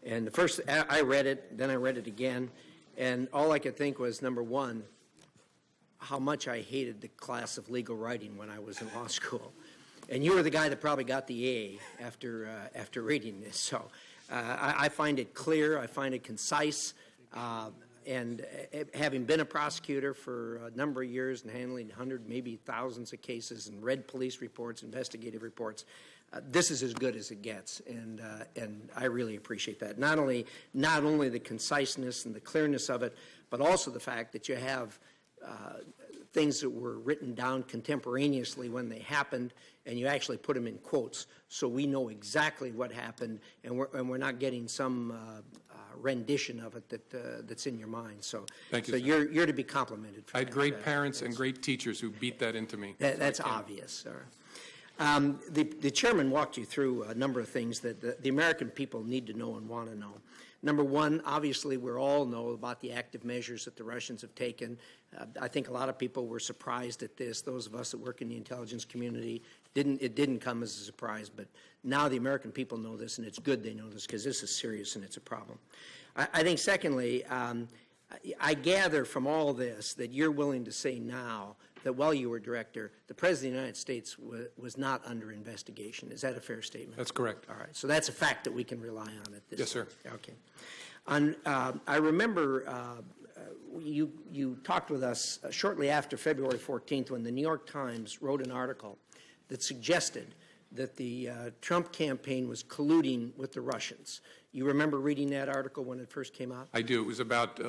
And the first, I read it, then I read it again, and all I could think was, number one, how much I hated the class of legal writing when I was in law school. And you were the guy that probably got the A after reading this. So I find it clear, I find it concise, and having been a prosecutor for a number of years and handling hundreds, maybe thousands of cases and read police reports, investigative reports, this is as good as it gets, and I really appreciate that. Not only the conciseness and the clearness of it, but also the fact that you have things that were written down contemporaneously when they happened, and you actually put them in quotes, so we know exactly what happened, and we're not getting some rendition of it that's in your mind. So, Thank you, so you're to be complimented. For I had that. great parents and great teachers who beat that into me. That's obvious, sir. The chairman walked you through a number of things that the American people need to know and want to know. Number one, obviously, we all know about the active measures that the Russians have taken. I think a lot of people were surprised at this. Those of us that work in the intelligence community, it didn't come as a surprise, but now the American people know this, and it's good they know this because this is serious and it's a problem. I think, secondly, I gather from all this that you're willing to say now that while you were director, the President of the United States was not under investigation. Is that a fair statement? That's correct. All right. So that's a fact that we can rely on at this Yes, sir. Okay. I remember you talked with us shortly after February 14th when the New York Times wrote an article that suggested that the Trump campaign was colluding with the Russians. You remember reading that article when it first came out? I do. It was about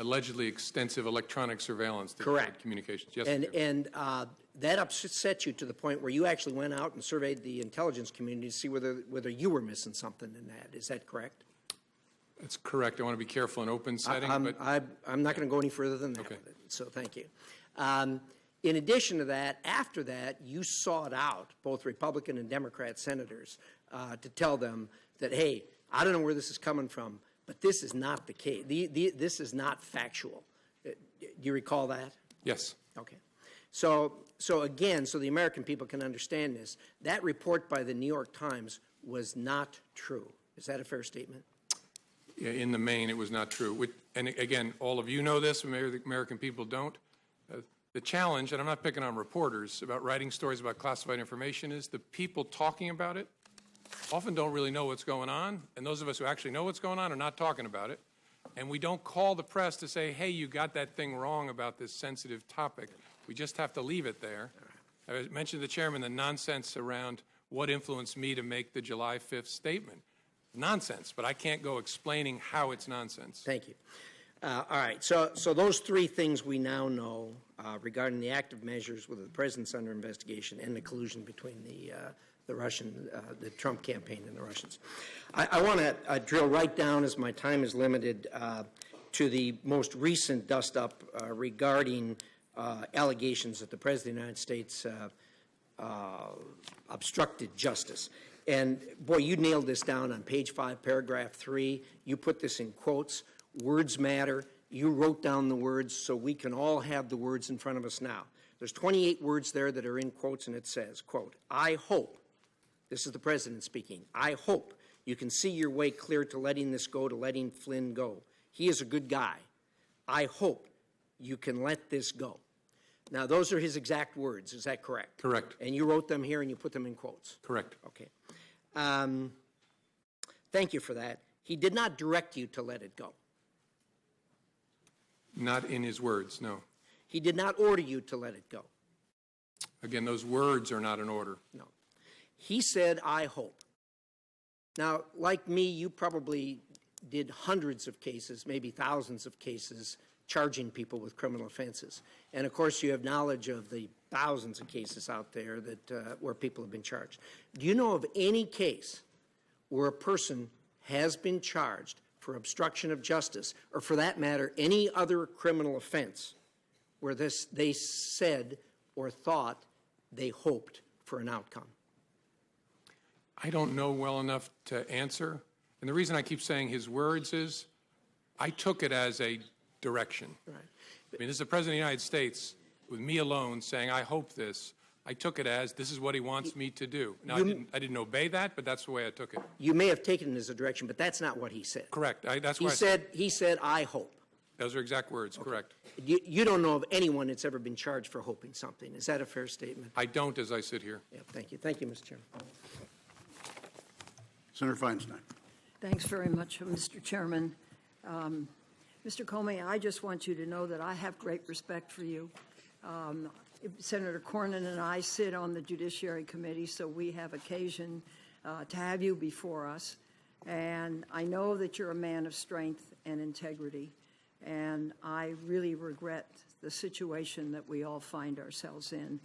allegedly extensive electronic surveillance. Correct. Communications. Yes, and that upset you to the point where you actually went out and surveyed the intelligence community to see whether you were missing something in that. Is that correct? That's correct. I want to be careful in open setting. I'm not going to go any further than that Okay. with it, so thank you. In addition to that, after that, you sought out both Republican and Democrat senators to tell them that, hey, I don't know where this is coming from, but this is not the case. This is not factual. Do you recall that? Yes. Okay. So again, so the American people can understand this, that report by the New York Times was not true. Is that a fair statement? Yeah, in the main, it was not true. And again, all of you know this, maybe the American people don't. The challenge, and I'm not picking on reporters about writing stories about classified information, is the people talking about it often don't really know what's going on, and those of us who actually know what's going on are not talking about it. And we don't call the press to say, hey, you got that thing wrong about this sensitive topic. We just have to leave it there. I mentioned to the chairman the nonsense around what influenced me to make the July 5th statement. Nonsense, but I can't go explaining how it's nonsense. Thank you. All right, so those three things we now know regarding the active measures with the president's under investigation and the collusion between the Russian, the Trump campaign and the Russians. I want to drill right down, as my time is limited, to the most recent dust-up regarding allegations that the President of the United States obstructed justice. And, boy, you nailed this down on page 5, paragraph 3. You put this in quotes. Words matter. You wrote down the words so we can all have the words in front of us now. There's 28 words there that are in quotes, and it says, quote, I hope, this is the president speaking, I hope you can see your way clear to letting this go, to letting Flynn go. He is a good guy. I hope you can let this go. Now, those are his exact words. Is that correct? Correct. And you wrote them here and you put them in quotes? Correct. Okay. Thank you for that. He did not direct you to let it go. Not in his words, no. He did not order you to let it go. Again, those words are not an order. No. He said, I hope. Now, like me, you probably did hundreds of cases, maybe thousands of cases, charging people with criminal offenses. And, of course, you have knowledge of the thousands of cases out there that where people have been charged. Do you know of any case where a person has been charged for obstruction of justice, or for that matter, any other criminal offense, where they said or thought they hoped for an outcome? I don't know well enough to answer. And the reason I keep saying his words is I took it as a direction. Right. I mean, this is the President of the United States with me alone saying, I hope this. I took it as this is what he wants me to do. Now, I didn't obey that, but that's the way I took it. You may have taken it as a direction, but that's not what he said. Correct. That's He why said, I hope. those are exact words. Okay. Correct. You don't know of anyone that's ever been charged for hoping something. Is that a fair statement? I don't as I sit here. Yeah, thank you. Thank you, Mr. Chairman. Senator Feinstein. Thanks very much, Mr. Chairman. Mr. Comey, I just want you to know that I have great respect for you. Senator Cornyn and I sit on the Judiciary Committee, so we have occasion to have you before us. And I know that you're a man of strength and integrity, and I really regret the situation that we all find ourselves in.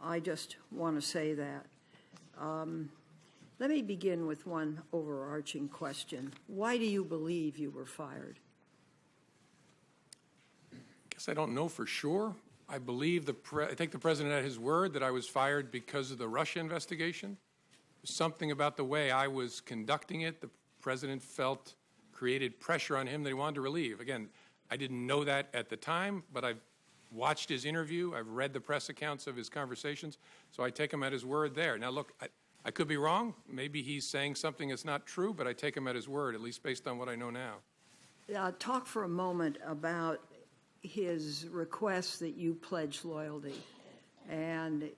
I just want to say that. Let me begin with one overarching question. Why do you believe you were fired? I guess I don't know for sure. I believe I take the president at his word that I was fired because of the Russia investigation. Something about the way I was conducting it, the president felt created pressure on him that he wanted to relieve. Again, I didn't know that at the time, but I've watched his interview. I've read the press accounts of his conversations, so I take him at his word there. Now, look, I could be wrong. Maybe he's saying something that's not true, but I take him at his word, at least based on what I know now. Talk for a moment about his request that you pledge loyalty and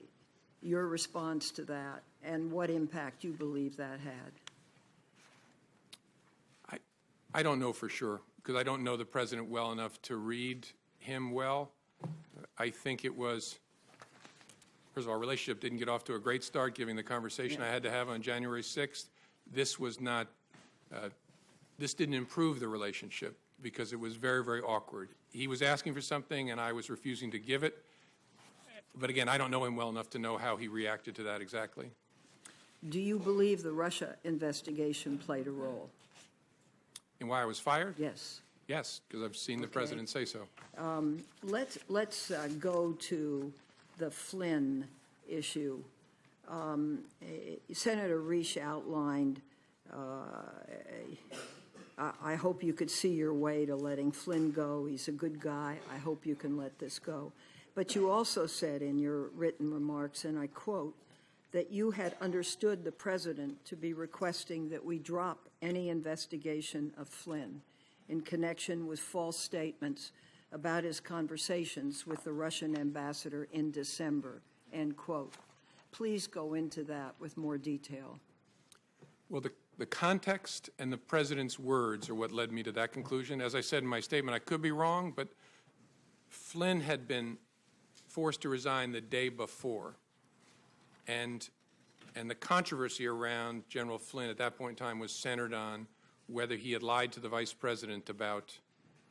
your response to that and what impact you believe that had. I don't know for sure because I don't know the president well enough to read him well. I think it was, first of all, our relationship didn't get off to a great start given the conversation I had to have on January 6th. This was not, this didn't improve the relationship because it was very, very awkward. He was asking for something and I was refusing to give it. But again, I don't know him well enough to know how he reacted to that exactly. Do you believe the Russia investigation played a role? And why I was fired? Yes. Yes, because I've seen the president say so. Let's go to the Flynn issue. Senator Reich outlined, I hope you could see your way to letting Flynn go. He's a good guy. I hope you can let this go. But you also said in your written remarks, and I quote, that you had understood the president to be requesting that we drop any investigation of Flynn in connection with false statements about his conversations with the Russian ambassador in December, end quote. Please go into that with more detail. Well, the context and the president's words are what led me to that conclusion. As I said in my statement, I could be wrong, but Flynn had been forced to resign the day before. And the controversy around General Flynn at that point in time was centered on whether he had lied to the vice president about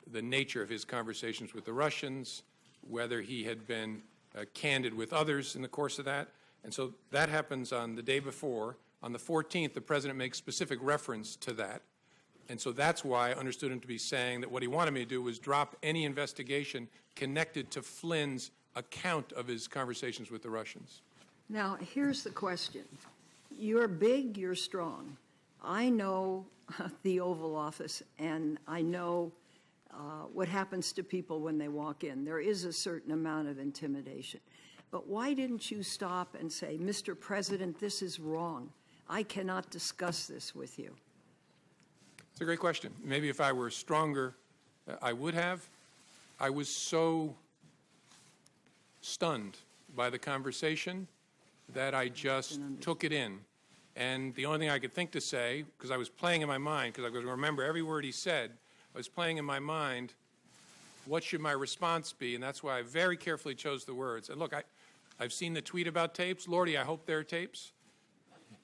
the nature of his conversations with the Russians, whether he had been candid with others in the course of that. And so that happens on the day before. On the 14th, the president makes specific reference to that. And so that's why I understood him to be saying that what he wanted me to do was drop any investigation connected to Flynn's account of his conversations with the Russians. Now, here's the question. You're big, you're strong. I know the Oval Office, and I know what happens to people when they walk in. There is a certain amount of intimidation. But why didn't you stop and say, Mr. President, this is wrong. I cannot discuss this with you? It's a great question. Maybe if I were stronger, I would have. I was so stunned by the conversation that I just took it in. And the only thing I could think to say, because I was playing in my mind, because I was going to remember every word he said, I was playing in my mind, what should my response be? And that's why I very carefully chose the words. And look, I've seen the tweet about tapes. Lordy, I hope there are tapes.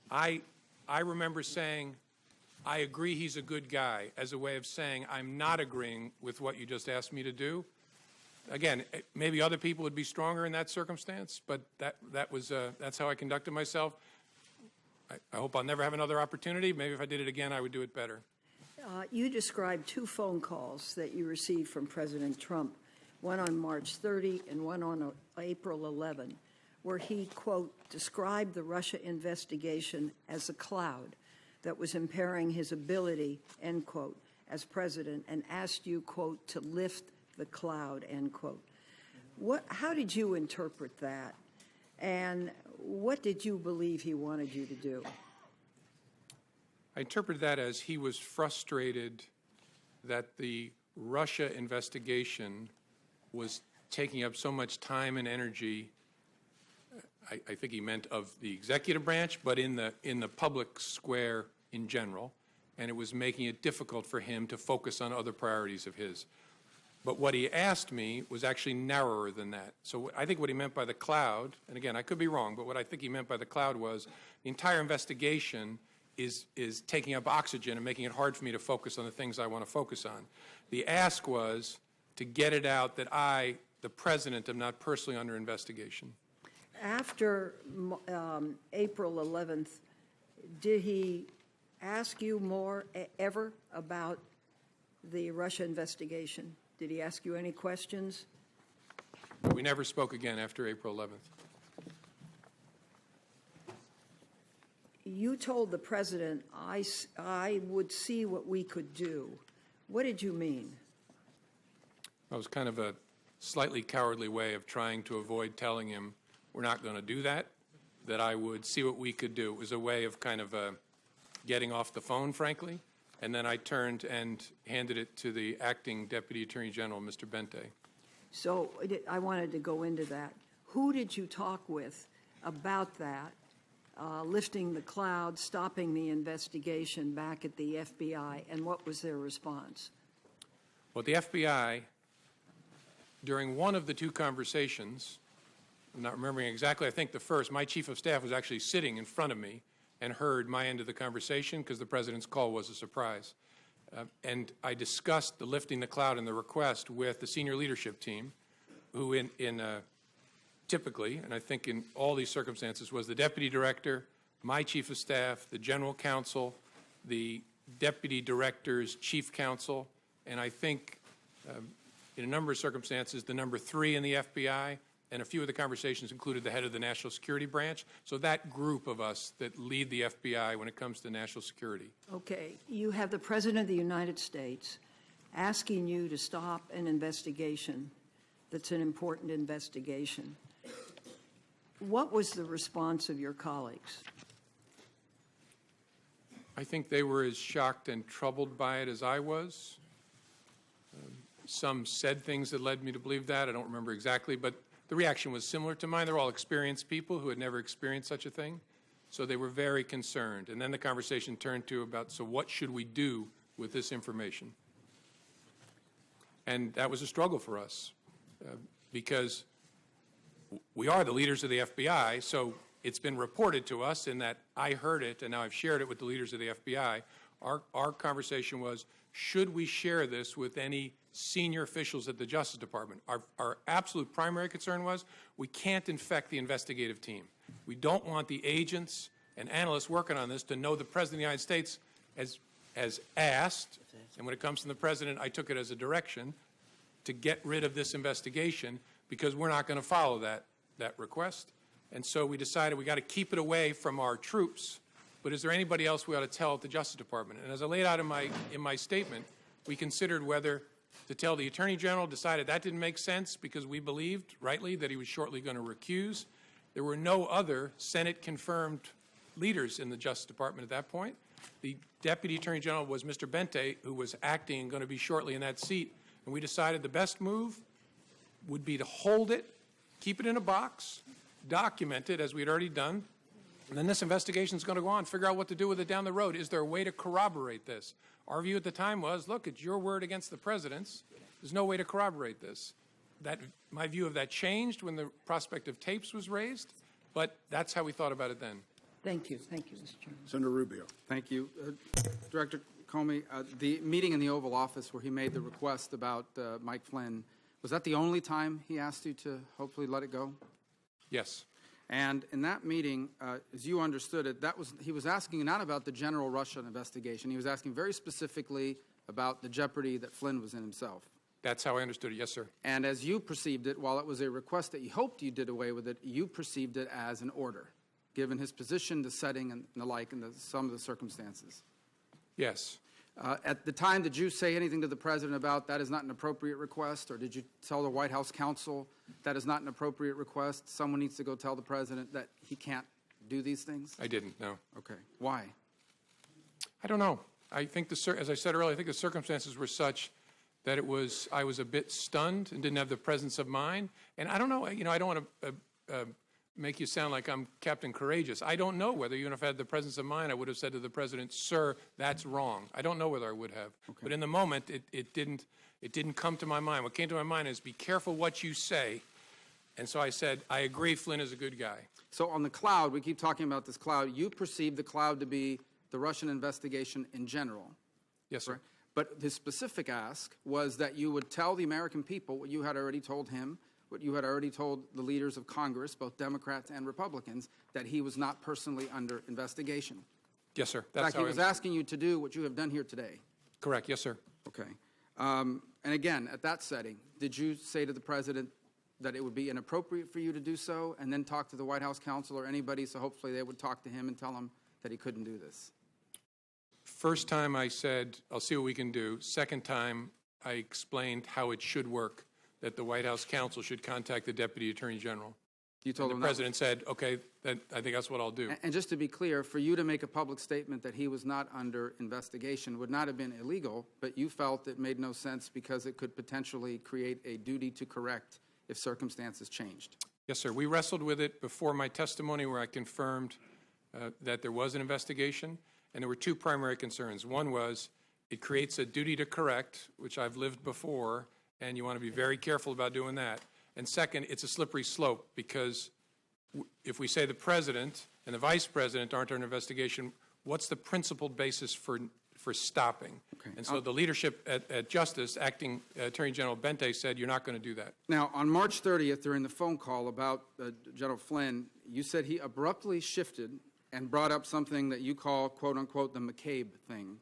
I remember saying, I agree he's a good guy, as a way of saying I'm not agreeing with what you just asked me to do. Again, maybe other people would be stronger in that circumstance, but that's how I conducted myself. I hope I'll never have another opportunity. Maybe if I did it again, I would do it better. You described 2 phone calls that you received from President Trump, one on March 30 and one on April 11, where he, quote, described the Russia investigation as a cloud that was impairing his ability, end quote, as president, and asked you, quote, to lift the cloud, end quote. How did you interpret that? And what did you believe he wanted you to do? I interpreted that as he was frustrated that the Russia investigation was taking up so much time and energy. I think he meant of the executive branch, but in the public square in general, and it was making it difficult for him to focus on other priorities of his. But what he asked me was actually narrower than that. So I think what he meant by the cloud, and again, I could be wrong, but what I think he meant by the cloud was the entire investigation is taking up oxygen and making it hard for me to focus on the things I want to focus on. The ask was to get it out that I, the president, am not personally under investigation. After April 11th, did he ask you more ever about the Russia investigation? Did he ask you any questions? We never spoke again after April 11th. You told the president, I would see what we could do. What did you mean? It was kind of a slightly cowardly way of trying to avoid telling him we're not going to do that, that I would see what we could do. It was a way of kind of getting off the phone, frankly. And then I turned and handed it to the acting Deputy Attorney General, Mr. Bente. So I wanted to go into that. Who did you talk with about that, lifting the cloud, stopping the investigation back at the FBI, and what was their response? Well, the FBI, during one of the 2 conversations, I'm not remembering exactly, I think the first, my chief of staff was actually sitting in front of me and heard my end of the conversation because the president's call was a surprise. And I discussed the lifting the cloud and the request with the senior leadership team, who typically, and I think in all these circumstances, was the deputy director, my chief of staff, the general counsel, the deputy director's chief counsel, and I think in a number of circumstances, the number 3 in the FBI, and a few of the conversations included the head of the National Security Branch. So that group of us that lead the FBI when it comes to national security. Okay, you have the President of the United States asking you to stop an investigation that's an important investigation. What was the response of your colleagues? I think they were as shocked and troubled by it as I was. Some said things that led me to believe that. I don't remember exactly, but the reaction was similar to mine. They're all experienced people who had never experienced such a thing. So they were very concerned. And then the conversation turned to about, so what should we do with this information? And that was a struggle for us because we are the leaders of the FBI, so it's been reported to us in that I heard it, and now I've shared it with the leaders of the FBI. Our conversation was, should we share this with any senior officials at the Justice Department? Our absolute primary concern was we can't infect the investigative team. We don't want the agents and analysts working on this to know the President of the United States has asked, and when it comes from the President, I took it as a direction, to get rid of this investigation because we're not going to follow that request. And so we decided we got to keep it away from our troops. But is there anybody else we ought to tell at the Justice Department? And as I laid out in my statement, we considered whether to tell the Attorney General, decided that didn't make sense because we believed, rightly, that he was shortly going to recuse. There were no other Senate-confirmed leaders in the Justice Department at that point. The Deputy Attorney General was Mr. Bente, who was acting and going to be shortly in that seat. And we decided the best move would be to hold it, keep it in a box, document it, as we had already done, and then this investigation is going to go on, figure out what to do with it down the road. Is there a way to corroborate this? Our view at the time was, look, it's your word against the President's. There's no way to corroborate this. My view of that changed when the prospect of tapes was raised, but that's how we thought about it then. Thank you. Thank you, Mr. Chairman. Senator Rubio. Thank you. Director Comey, the meeting in the Oval Office where he made the request about Mike Flynn, was that the only time he asked you to hopefully let it go? Yes. And in that meeting, as you understood it, he was asking not about the general Russia investigation. He was asking very specifically about the jeopardy that Flynn was in himself. That's how I understood it. Yes, sir. And as you perceived it, while it was a request that you hoped you did away with it, you perceived it as an order, given his position, the setting, and the like, and some of the circumstances. Yes. At the time, did you say anything to the President about that is not an appropriate request, or did you tell the White House counsel that is not an appropriate request? Someone needs to go tell the President that he can't do these things? I didn't, no. Okay. Why? I don't know. I think, as I said earlier, I think the circumstances were such that I was a bit stunned and didn't have the presence of mind. And I don't know, I don't want to make you sound like I'm Captain Courageous. I don't know whether, even if I had the presence of mind, I would have said to the President, sir, that's wrong. I don't know whether I would have. Okay. But in the moment, it didn't come to my mind. What came to my mind is be careful what you say. And so I said, I agree Flynn is a good guy. So on the cloud, we keep talking about this cloud. You perceive the cloud to be the Russian investigation in general. Yes, sir. Right? But his specific ask was that you would tell the American people what you had already told him, what you had already told the leaders of Congress, both Democrats and Republicans, that he was not personally under investigation. Yes, sir. In fact, he was asking you to do what you have done here today. Correct. Yes, sir. Okay. And again, at that setting, did you say to the President that it would be inappropriate for you to do so and then talk to the White House counsel or anybody so hopefully they would talk to him and tell him that he couldn't do this? First time I said, I'll see what we can do. Second time, I explained how it should work, that the White House counsel should contact the Deputy Attorney General. You told him the President said, okay, I think that's what I'll do. And just to be clear, for you to make a public statement that he was not under investigation would not have been illegal, but you felt it made no sense because it could potentially create a duty to correct if circumstances changed. Yes, sir. We wrestled with it before my testimony where I confirmed that there was an investigation, and there were two primary concerns. One was it creates a duty to correct, which I've lived before, and you want to be very careful about doing that. And second, it's a slippery slope because if we say the President and the Vice President aren't under investigation, what's the principled basis for stopping? Okay. And so the leadership at Justice, Acting Attorney General Bente, said you're not going to do that. Now, on March 30th, during the phone call about General Flynn, you said he abruptly shifted and brought up something that you call, quote unquote, the McCabe thing.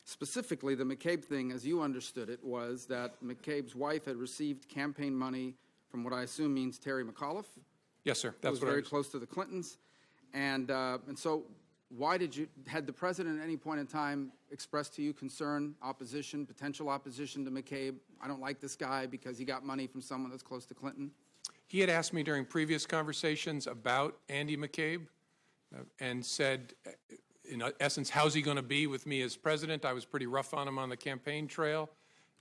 Specifically, the McCabe thing, as you understood it, was that McCabe's wife had received campaign money from what I assume means Terry McAuliffe. Yes, sir. Who That's was what I very understand. close to the Clintons. And so why had the president at any point in time expressed to you concern, opposition, potential opposition to McCabe? I don't like this guy because he got money from someone that's close to Clinton. He had asked me during previous conversations about Andy McCabe and said, in essence, how's he going to be with me as president? I was pretty rough on him on the campaign trail.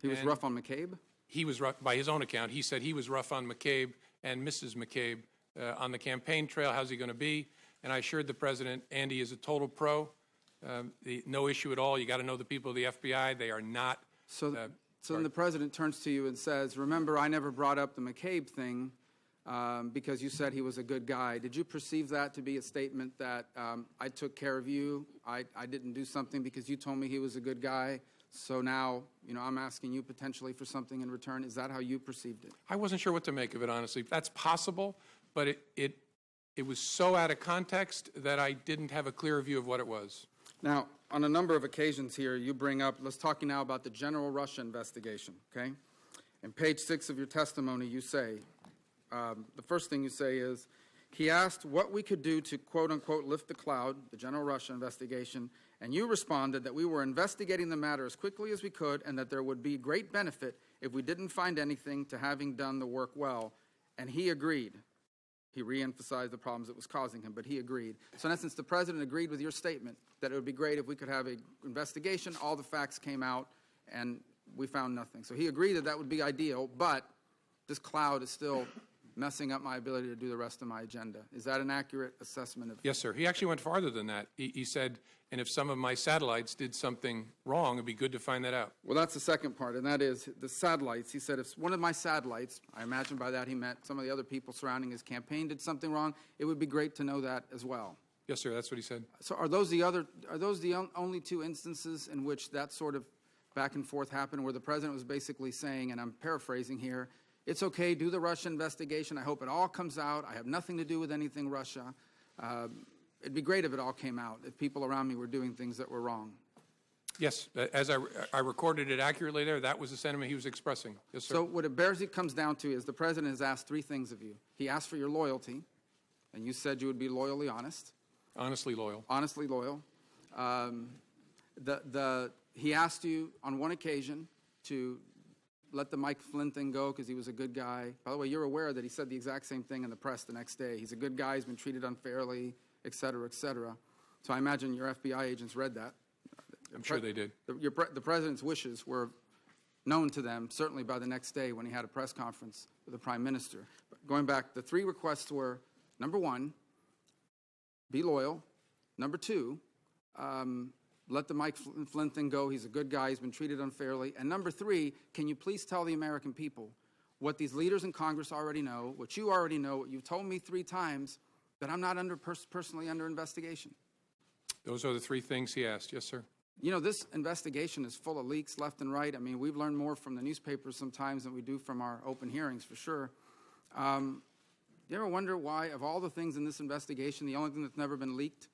He was rough on McCabe? He was rough, by his own account. He said he was rough on McCabe and Mrs. McCabe on the campaign trail. How's he going to be? And I assured the president, Andy is a total pro. No issue at all. You got to know the people of the FBI. They are not. So then the president turns to you and says, remember, I never brought up the McCabe thing because you said he was a good guy. Did you perceive that to be a statement that I took care of you, I didn't do something because you told me he was a good guy, so now, I'm asking you potentially for something in return? Is that how you perceived it? I wasn't sure what to make of it, honestly. That's possible, but it was so out of context that I didn't have a clear view of what it was. Now, on a number of occasions here, you bring up, let's talk now about the general Russia investigation, okay? In page 6 of your testimony, you say, the first thing you say is, he asked what we could do to, quote unquote, lift the cloud, the general Russia investigation, and you responded that we were investigating the matter as quickly as we could and that there would be great benefit if we didn't find anything to having done the work well, and he agreed. He reemphasized the problems it was causing him, but he agreed. So in essence, the president agreed with your statement that it would be great if we could have an investigation, all the facts came out, and we found nothing. So he agreed that that would be ideal, but this cloud is still messing up my ability to do the rest of my agenda. Is that an accurate assessment of? Yes, sir. He actually went farther than that. He said, and if some of my satellites did something wrong, it'd be good to find that out. Well, that's the second part, and that is the satellites. He said if one of my satellites, I imagine by that he meant some of the other people surrounding his campaign did something wrong, it would be great to know that as well. Yes, sir. That's what he said. So are those the only two instances in which that sort of back and forth happened, where the president was basically saying, and I'm paraphrasing here, it's okay, do the Russia investigation. I hope it all comes out. I have nothing to do with anything Russia. It'd be great if it all came out, if people around me were doing things that were wrong. Yes, as I recorded it accurately there, that was the sentiment he was expressing. Yes, sir. So what it comes down to is the president has asked three things of you. He asked for your loyalty, and you said you would be loyally honest. Honestly loyal. Honestly loyal. He asked you on one occasion to let the Mike Flynn thing go because he was a good guy. By the way, you're aware that he said the exact same thing in the press the next day. He's a good guy, he's been treated unfairly, et cetera, et cetera. So I imagine your FBI agents read that. I'm sure they did. The president's wishes were known to them, certainly by the next day when he had a press conference with the prime minister. But going back, the three requests were, number one, be loyal. Number two, let the Mike Flynn thing go. He's a good guy. He's been treated unfairly. And number three, can you please tell the American people what these leaders in Congress already know, what you already know, what you've told me 3 times, that I'm not personally under investigation? Those are the 3 things he asked. Yes, sir. You know, this investigation is full of leaks left and right. I mean, we've learned more from the newspapers sometimes than we do from our open hearings, for sure. You ever wonder why, of all the things in this investigation, the only thing that's never been leaked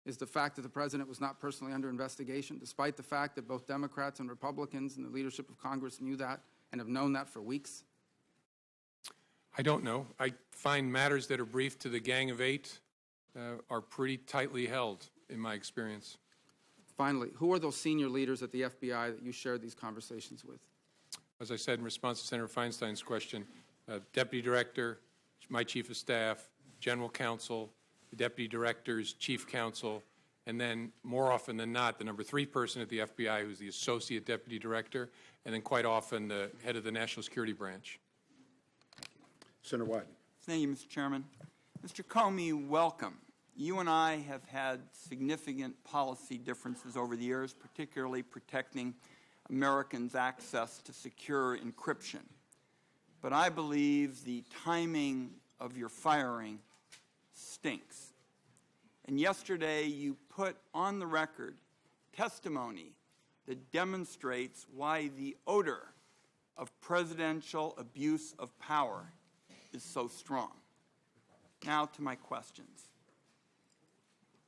is the fact that the president was not personally under investigation, despite the fact that both Democrats and Republicans in the leadership of Congress knew that and have known that for weeks? I don't know. I find matters that are briefed to the Gang of 8 are pretty tightly held, in my experience. Finally, who are those senior leaders at the FBI that you shared these conversations with? As I said in response to Senator Feinstein's question, Deputy Director, my Chief of Staff, General Counsel, the Deputy Director's Chief Counsel, and then more often than not, the number 3 person at the FBI, who's the Associate Deputy Director, and then quite often the head of the National Security Branch. Senator Wyden. Thank you, Mr. Chairman. Mr. Comey, welcome. You and I have had significant policy differences over the years, particularly protecting Americans' access to secure encryption. But I believe the timing of your firing stinks. And yesterday you put on the record testimony that demonstrates why the odor of presidential abuse of power is so strong. Now to my questions.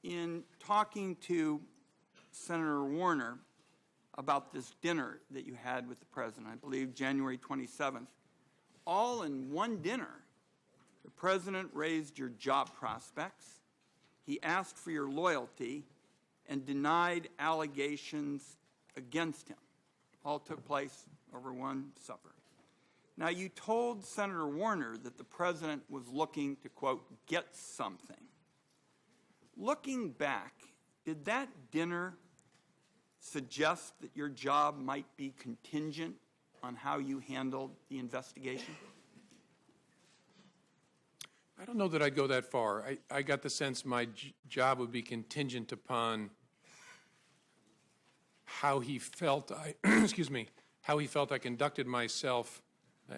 In talking to Senator Warner about this dinner that you had with the president, I believe January 27th, all in one dinner, the president raised your job prospects, he asked for your loyalty, and denied allegations against him. All took place over one supper. Now, you told Senator Warner that the president was looking to, quote, get something. Looking back, did that dinner suggest that your job might be contingent on how you handled the investigation? I don't know that I'd go that far. I got the sense my job would be contingent upon how he felt excuse me, how he felt I conducted myself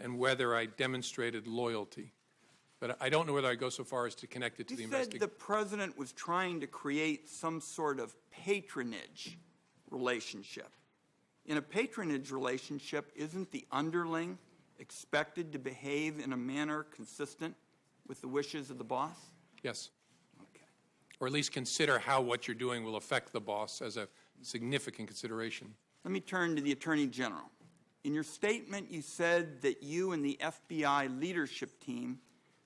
and whether I demonstrated loyalty. But I don't know whether I go so far as to connect it to the investigation. You said the president was trying to create some sort of patronage relationship. In a patronage relationship, isn't the underling expected to behave in a manner consistent with the wishes of the boss? Yes. Okay. Or at least consider how what you're doing will affect the boss as a significant consideration. Let me turn to the Attorney General. In your statement, you said that you and the FBI leadership team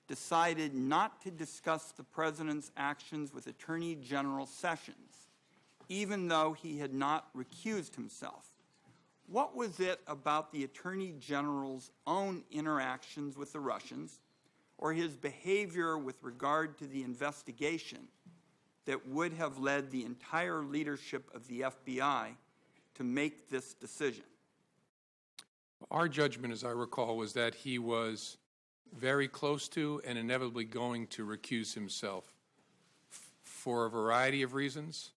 decided not to discuss the president's actions with Attorney General Sessions, even though he had not recused himself. What was it about the Attorney General's own interactions with the Russians or his behavior with regard to the investigation that would have led the entire leadership of the FBI to make this decision? Our judgment, as I recall, was that he was very close to and inevitably going to recuse himself for a variety of reasons.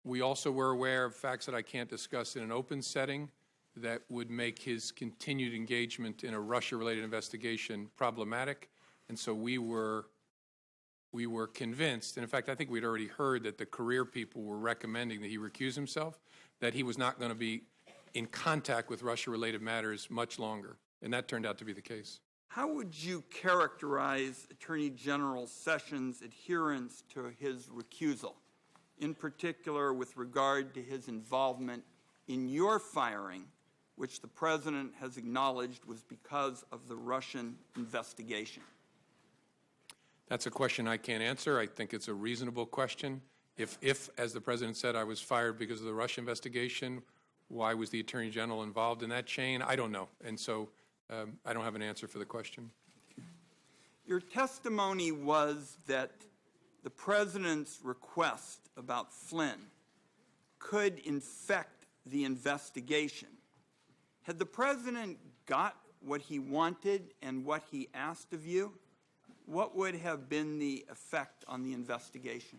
We also were aware of facts that I can't discuss in an open setting that would make his continued engagement in a Russia-related investigation problematic. And so we were convinced, and in fact, I think we'd already heard that the career people were recommending that he recuse himself, that he was not going to be in contact with Russia-related matters much longer. And that turned out to be the case. How would you characterize Attorney General Sessions' adherence to his recusal, in particular with regard to his involvement in your firing, which the president has acknowledged was because of the Russian investigation? That's a question I can't answer. I think it's a reasonable question. If, as the president said, I was fired because of the Russia investigation, why was the Attorney General involved in that chain? I don't know. And so I don't have an answer for the question. Your testimony was that the president's request about Flynn could infect the investigation. Had the president got what he wanted and what he asked of you, what would have been the effect on the investigation?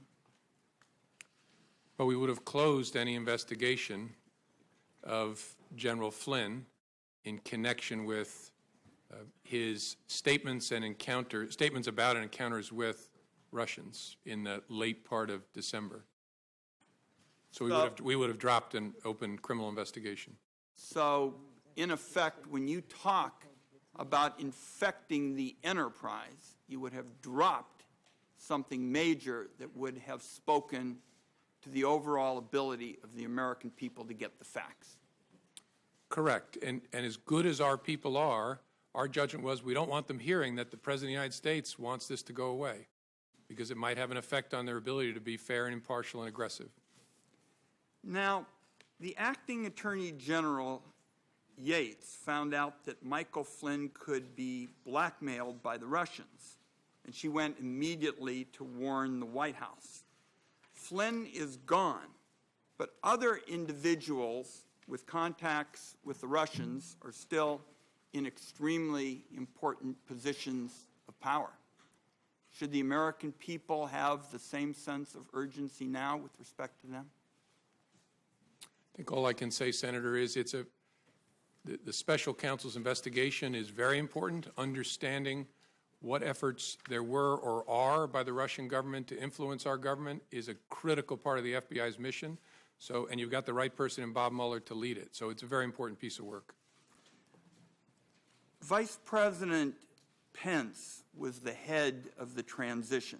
Well, we would have closed any investigation of General Flynn in connection with his statements about and encounters with Russians in the late part of December. So we would have dropped an open criminal investigation. So, in effect, when you talk about infecting the enterprise, you would have dropped something major that would have spoken to the overall ability of the American people to get the facts. Correct. And as good as our people are, our judgment was we don't want them hearing that the President of the United States wants this to go away because it might have an effect on their ability to be fair and impartial and aggressive. Now, the acting Attorney General Yates found out that Michael Flynn could be blackmailed by the Russians, and she went immediately to warn the White House. Flynn is gone, but other individuals with contacts with the Russians are still in extremely important positions of power. Should the American people have the same sense of urgency now with respect to them? I think all I can say, Senator, is the special counsel's investigation is very important. Understanding what efforts there were or are by the Russian government to influence our government is a critical part of the FBI's mission. So, and you've got the right person in Bob Mueller to lead it. So it's a very important piece of work. Vice President Pence was the head of the transition.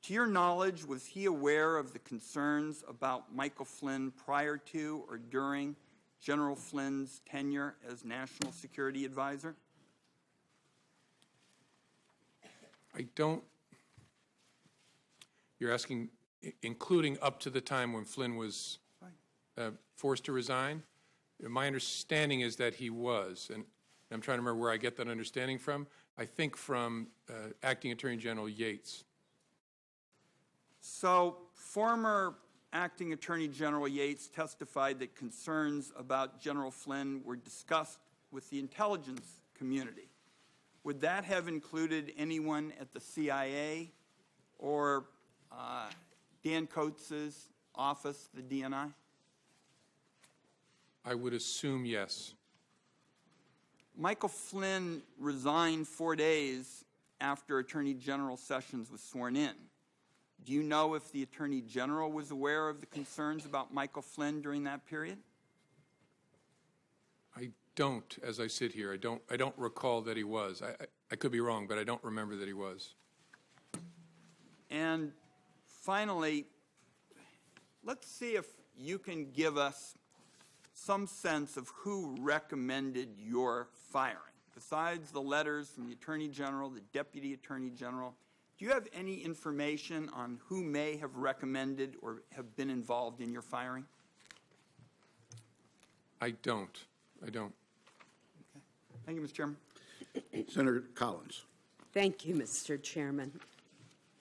To your knowledge, was he aware of the concerns about Michael Flynn prior to or during General Flynn's tenure as National Security Advisor? I don't, you're asking, including up to the time when Flynn was forced to resign? My understanding is that he was, and I'm trying to remember where I get that understanding from. I think from Acting Attorney General Yates. So, former Acting Attorney General Yates testified that concerns about General Flynn were discussed with the intelligence community. Would that have included anyone at the CIA or Dan Coates' office, the DNI? I would assume yes. Michael Flynn resigned 4 days after Attorney General Sessions was sworn in. Do you know if the Attorney General was aware of the concerns about Michael Flynn during that period? I don't, as I sit here. I don't recall that he was. I could be wrong, but I don't remember that he was. And finally, let's see if you can give us some sense of who recommended your firing. Besides the letters from the Attorney General, the Deputy Attorney General, do you have any information on who may have recommended or have been involved in your firing? I don't. Okay. Thank you, Mr. Chairman. Senator Collins. Thank you, Mr. Chairman.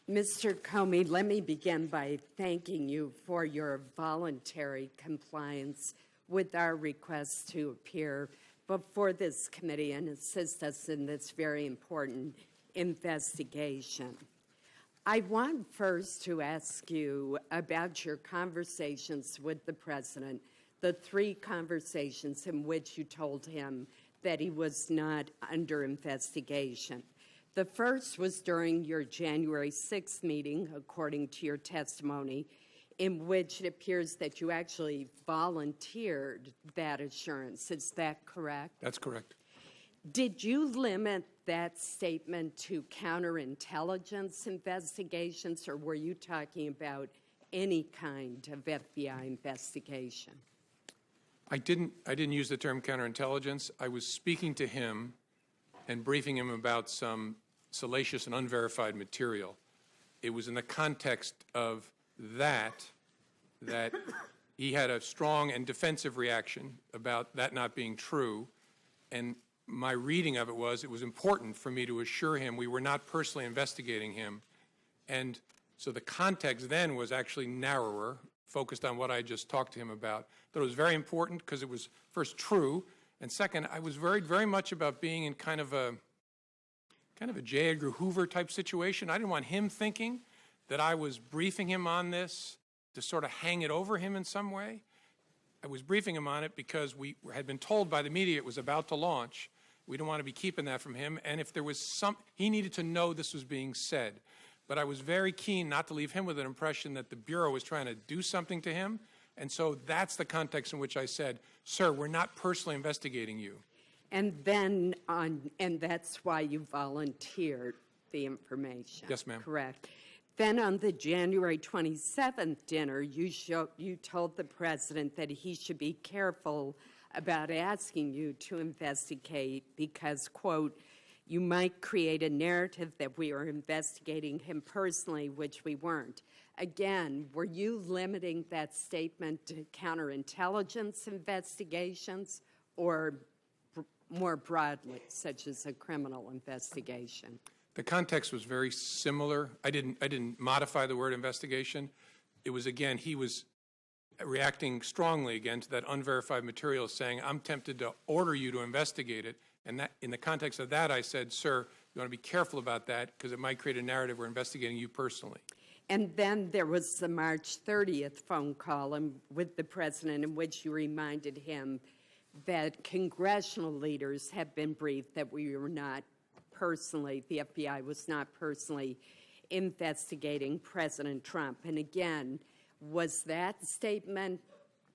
Mr. Comey, let me begin by thanking you for your voluntary compliance with our request to appear before this committee and assist us in this very important investigation. I want first to ask you about your conversations with the President, the 3 conversations in which you told him that he was not under investigation. The first was during your January 6th meeting, according to your testimony, in which it appears that you actually volunteered that assurance. Is that correct? That's correct. Did you limit that statement to counterintelligence investigations, or were you talking about any kind of FBI investigation? I didn't use the term counterintelligence. I was speaking to him and briefing him about some salacious and unverified material. It was in the context of that he had a strong and defensive reaction about that not being true. And my reading of it was important for me to assure him we were not personally investigating him. And so the context then was actually narrower, focused on what I just talked to him about. But it was very important because it was, first, true, and second, I was worried very much about being in kind of a J. Edgar Hoover type situation. I didn't want him thinking that I was briefing him on this to sort of hang it over him in some way. I was briefing him on it because we had been told by the media it was about to launch. We didn't want to be keeping that from him. And if there was he needed to know this was being said. But I was very keen not to leave him with an impression that the Bureau was trying to do something to him. And so that's the context in which I said, sir, we're not personally investigating you. And then and that's why you volunteered the information. Yes, ma'am. Correct. Then on the January 27th dinner, you told the President that he should be careful about asking you to investigate because, quote, you might create a narrative that we are investigating him personally, which we weren't. Again, were you limiting that statement to counterintelligence investigations or more broadly, such as a criminal investigation? The context was very similar. I didn't modify the word investigation. It was, again, he was reacting strongly again to that unverified material, saying, I'm tempted to order you to investigate it. And that, in the context of that, I said, sir, you want to be careful about that because it might create a narrative we're investigating you personally. And then there was the March 30th phone call with the President in which you reminded him that congressional leaders have been briefed that we were not personally, the FBI was not personally investigating President Trump. And again, was that statement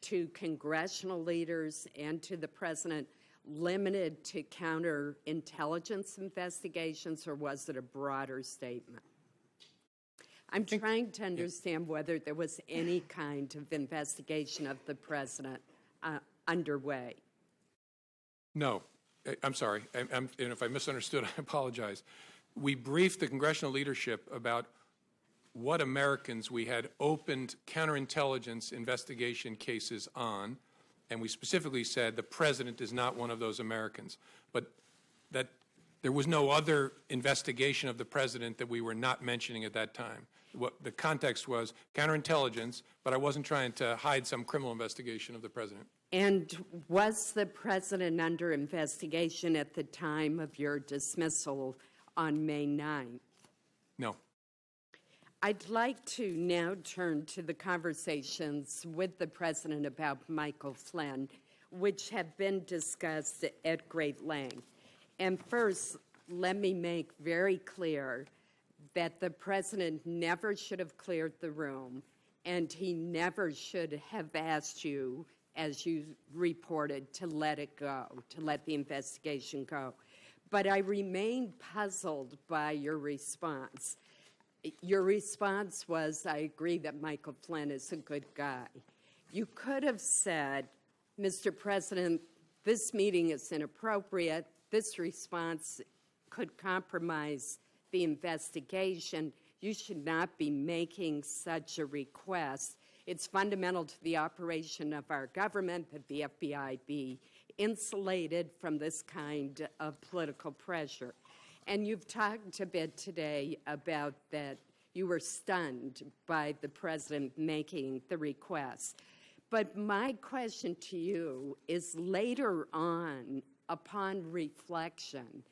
to congressional leaders and to the President limited to counterintelligence investigations, or was it a broader statement? I'm trying to understand whether there was any kind of investigation of the President underway. No. I'm sorry. And if I misunderstood, I apologize. We briefed the congressional leadership about what Americans we had opened counterintelligence investigation cases on, and we specifically said the president is not one of those Americans, but that there was no other investigation of the president that we were not mentioning at that time. What the context was counterintelligence, but I wasn't trying to hide some criminal investigation of the president. And was the president under investigation at the time of your dismissal on May 9th? No. I'd like to now turn to the conversations with the president about Michael Flynn, which have been discussed at great length. And first, let me make very clear that the president never should have cleared the room, and he never should have asked you, as you reported, to let it go, to let the investigation go. But I remain puzzled by your response. Your response was, I agree that Michael Flynn is a good guy. You could have said, Mr. President, this meeting is inappropriate. This response could compromise the investigation. You should not be making such a request. It's fundamental to the operation of our government that the FBI be insulated from this kind of political pressure. And you've talked a bit today about that you were stunned by the president making the request. But my question to you is, later on, upon reflection,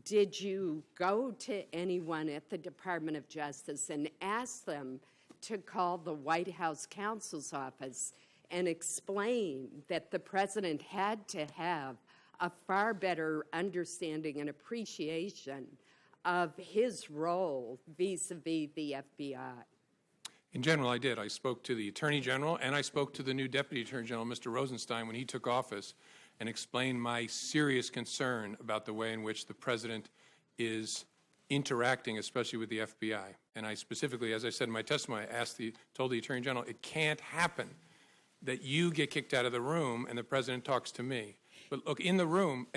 did you go to anyone at the Department of Justice and ask them to call the White House counsel's office and explain that the president had to have a far better understanding and appreciation of his role vis-a-vis the FBI? In general, I did. I spoke to the Attorney General, and I spoke to the new Deputy Attorney General, Mr. Rosenstein, when he took office, and explained my serious concern about the way in which the president is interacting, especially with the FBI. And I specifically, as I said in my testimony, told the Attorney General, it can't happen that you get kicked out of the room and the president talks to me. But look, in the room,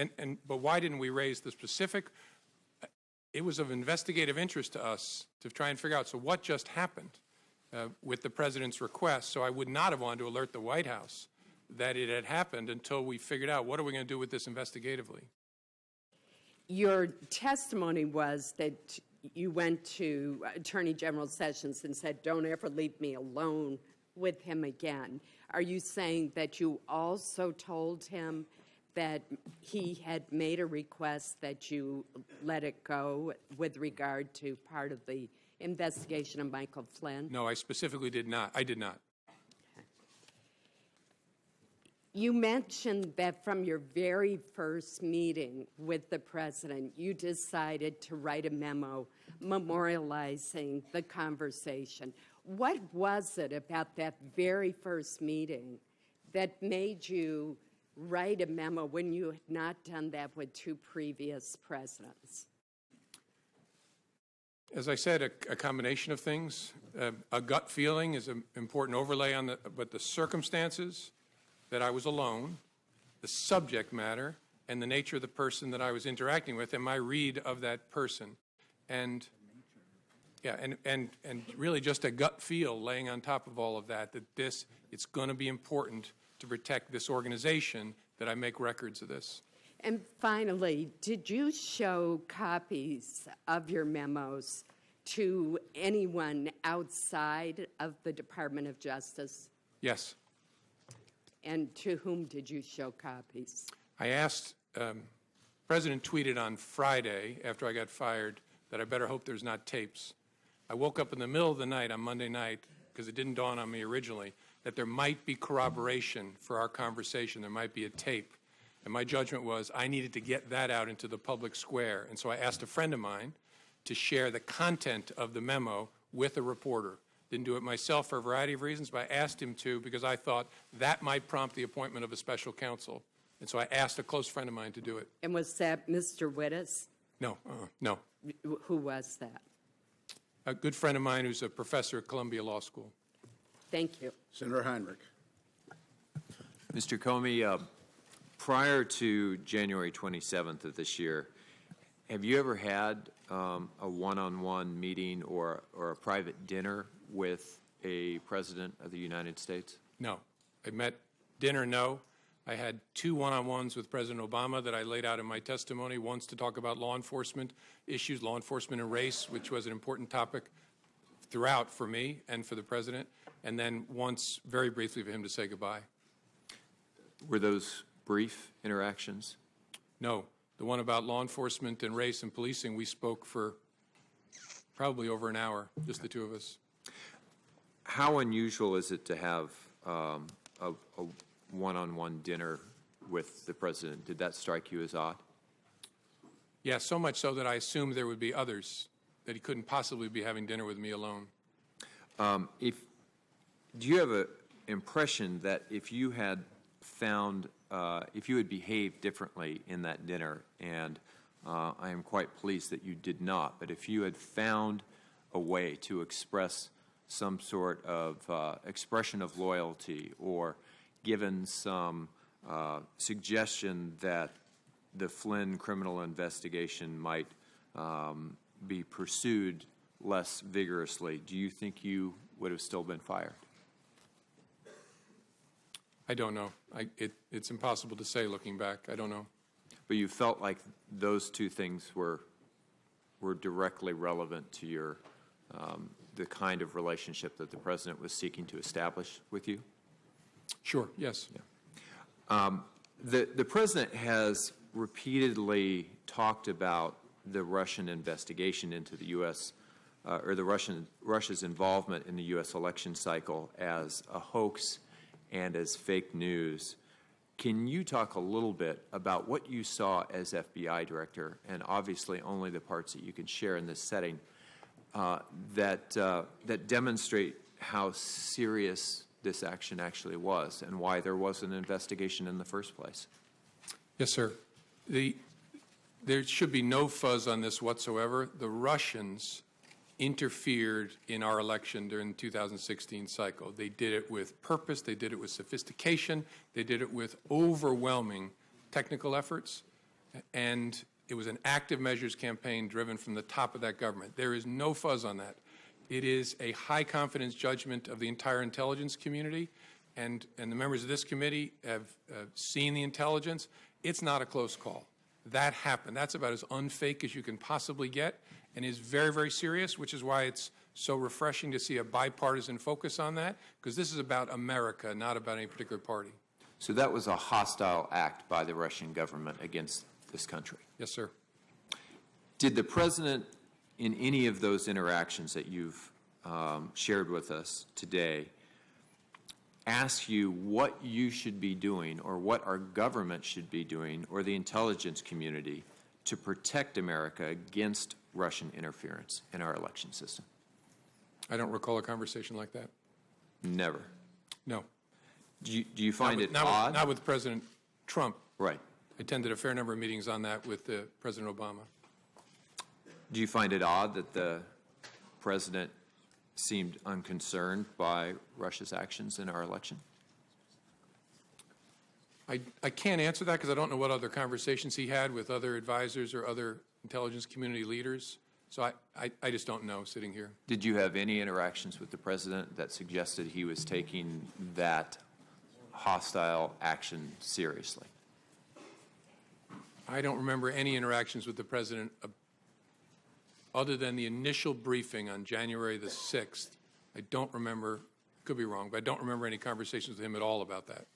but why didn't we raise the specific? It was of investigative interest to us to try and figure out, so what just happened with the president's request? So I would not have wanted to alert the White House that it had happened until we figured out what are we going to do with this investigatively. Your testimony was that you went to Attorney General Sessions and said, don't ever leave me alone with him again. Are you saying that you also told him that he had made a request that you let it go with regard to part of the investigation of Michael Flynn? No, I specifically did not. I did not. You mentioned that from your very first meeting with the president, you decided to write a memo memorializing the conversation. What was it about that very first meeting that made you write a memo when you had not done that with two previous presidents? As I said, a combination of things. A gut feeling is an important overlay on but the circumstances, that I was alone, the subject matter, and the nature of the person that I was interacting with, and my read of that person. And yeah, and really just a gut feel laying on top of all of that, it's going to be important to protect this organization that I make records of this. And finally, did you show copies of your memos to anyone outside of the Department of Justice? Yes. And to whom did you show copies? I asked, President tweeted on Friday after I got fired that I better hope there's not tapes. I woke up in the middle of the night on Monday night, because it didn't dawn on me originally, that there might be corroboration for our conversation. There might be a tape. And my judgment was I needed to get that out into the public square. And so I asked a friend of mine to share the content of the memo with a reporter. Didn't do it myself for a variety of reasons, but I asked him to because I thought that might prompt the appointment of a special counsel. And so I asked a close friend of mine to do it. And was that Mr. Wittes? No, no. Who was that? A good friend of mine who's a professor at Columbia Law School. Thank you. Senator Heinrich. Mr. Comey, prior to January 27th of this year, Have you ever had a one-on-one meeting or a private dinner with a president of the United States? No. I met dinner, no. I had 2 one-on-ones with President Obama that I laid out in my testimony, once to talk about law enforcement issues, law enforcement and race, which was an important topic throughout for me and for the president, and then once very briefly for him to say goodbye. Were those brief interactions? No. The one about law enforcement and race and policing, we spoke for probably over an hour, just the 2 of us. How unusual is it to have a one-on-one dinner with the president? Did that strike you as odd? Yeah, so much so that I assumed there would be others, that he couldn't possibly be having dinner with me alone. Do you have an impression that if you had found, if you had behaved differently in that dinner, and I am quite pleased that you did not, but if you had found a way to express some sort of expression of loyalty, or given some suggestion that the Flynn criminal investigation might be pursued less vigorously, do you think you would have still been fired? I don't know. It's impossible to say looking back. I don't know. But you felt like those 2 things were directly relevant to your the kind of relationship that the president was seeking to establish with you? Sure, yes. Yeah. The president has repeatedly talked about the Russian investigation into the U.S. Or Russia's involvement in the U.S. election cycle as a hoax and as fake news. Can you talk a little bit about what you saw as FBI director, and obviously only the parts that you can share in this setting, that demonstrate how serious this action actually was and why there was an investigation in the first place? Yes, sir. There should be no fuzz on this whatsoever. The Russians interfered in our election during the 2016 cycle. They did it with purpose. They did it with sophistication. They did it with overwhelming technical efforts. And it was an active measures campaign driven from the top of that government. There is no fuzz on that. It is a high confidence judgment of the entire intelligence community, and the members of this committee have seen the intelligence. It's not a close call. That happened. That's about as unfake as you can possibly get, and is very, very serious, which is why it's so refreshing to see a bipartisan focus on that, because this is about America, not about any particular party. So that was a hostile act by the Russian government against this country? Yes, sir. Did the president, in any of those interactions that you've shared with us today, ask you what you should be doing, or what our government should be doing, or the intelligence community, to protect America against Russian interference in our election system? I don't recall a conversation like that. Never? No. Do you find it odd? Not with President Trump. Right. I attended a fair number of meetings on that with President Obama. Do you find it odd that the president seemed unconcerned by Russia's actions in our election? I can't answer that because I don't know what other conversations he had with other advisors or other intelligence community leaders. So I just don't know sitting here. Did you have any interactions with the president that suggested he was taking that hostile action seriously? I don't remember any interactions with the president other than the initial briefing on January the 6th. I don't remember, could be wrong, but I don't remember any conversations with him at all about that.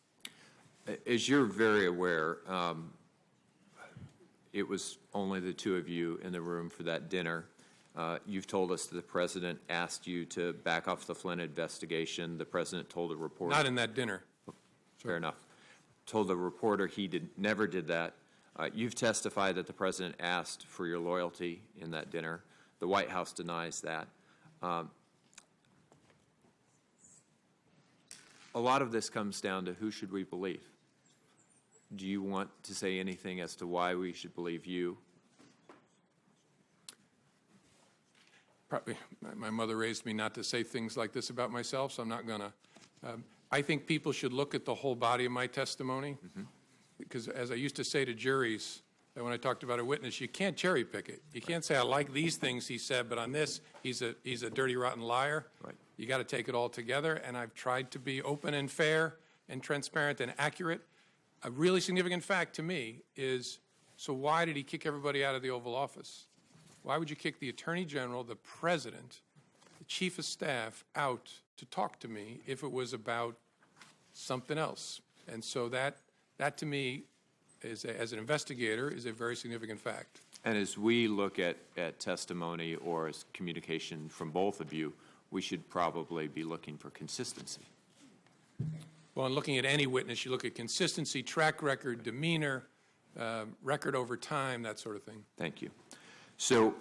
As you're very aware, it was only the 2 of you in the room for that dinner. You've told us that the president asked you to back off the Flynn investigation. The president told a reporter. Not in that dinner. Fair enough. Told the reporter he never did that. You've testified that the president asked for your loyalty in that dinner. The White House denies that. A lot of this comes down to who should we believe. Do you want to say anything as to why we should believe you? Probably. My mother raised me not to say things like this about myself, so I'm not going to. I think people should look at the whole body of my testimony, because as I used to say to juries, that when I talked about a witness, you can't cherry pick it. You can't say, I like these things he said, but on this, he's a dirty, rotten liar. Right. You got to take it all together, and I've tried to be open and fair and transparent and accurate. A really significant fact to me is, so why did he kick everybody out of the Oval Office? Why would you kick the Attorney General, the President, the Chief of Staff out to talk to me if it was about something else? And so that to me, as an investigator, is a very significant fact. And as we look at testimony or as communication from both of you, we should probably be looking for consistency. Well, in looking at any witness, you look at consistency, track record, demeanor, record over time, that sort of thing. Thank you. So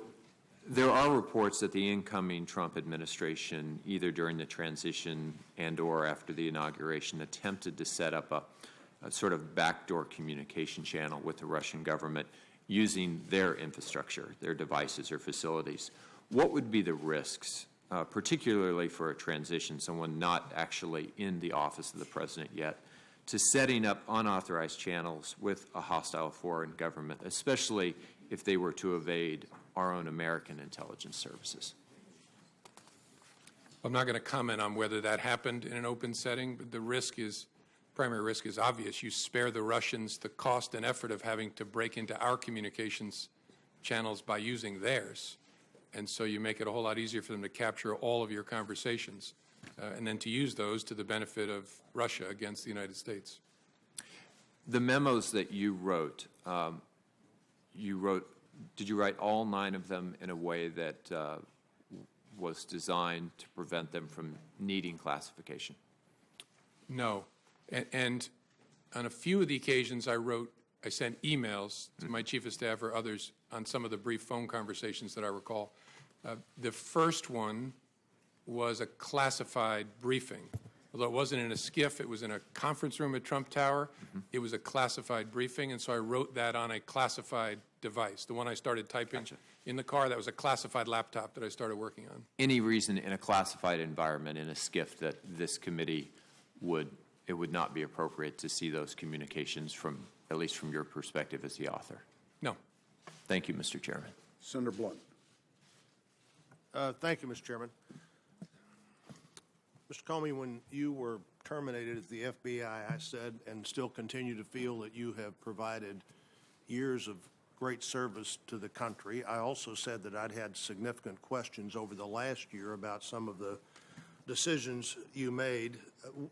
there are reports that the incoming Trump administration, either during the transition and or after the inauguration, attempted to set up a sort of backdoor communication channel with the Russian government using their infrastructure, their devices or facilities. What would be the risks, particularly for a transition, someone not actually in the office of the president yet, to setting up unauthorized channels with a hostile foreign government, especially if they were to evade our own American intelligence services? I'm not going to comment on whether that happened in an open setting, but the primary risk is obvious. You spare the Russians the cost and effort of having to break into our communications channels by using theirs. And so you make it a whole lot easier for them to capture all of your conversations and then to use those to the benefit of Russia against the United States. The memos that you wrote, did you write all 9 of them in a way that was designed to prevent them from needing classification? No. And on a few of the occasions I sent emails to my chief of staff or others on some of the brief phone conversations that I recall. The first one was a classified briefing. Although it wasn't in a SCIF, it was in a conference room at Trump Tower. It was a classified briefing, and so I wrote that on a classified device. The one I started typing in the car, that was a classified laptop that I started working on. Any reason in a classified environment, in a SCIF, that this committee would not be appropriate to see those communications from, at least from your perspective as the author? No. Thank you, Mr. Chairman. Senator Blunt. Thank you, Mr. Chairman. Mr. Comey, when you were terminated at the FBI, I said and still continue to feel that you have provided years of great service to the country. I also said that I'd had significant questions over the last year about some of the decisions you made.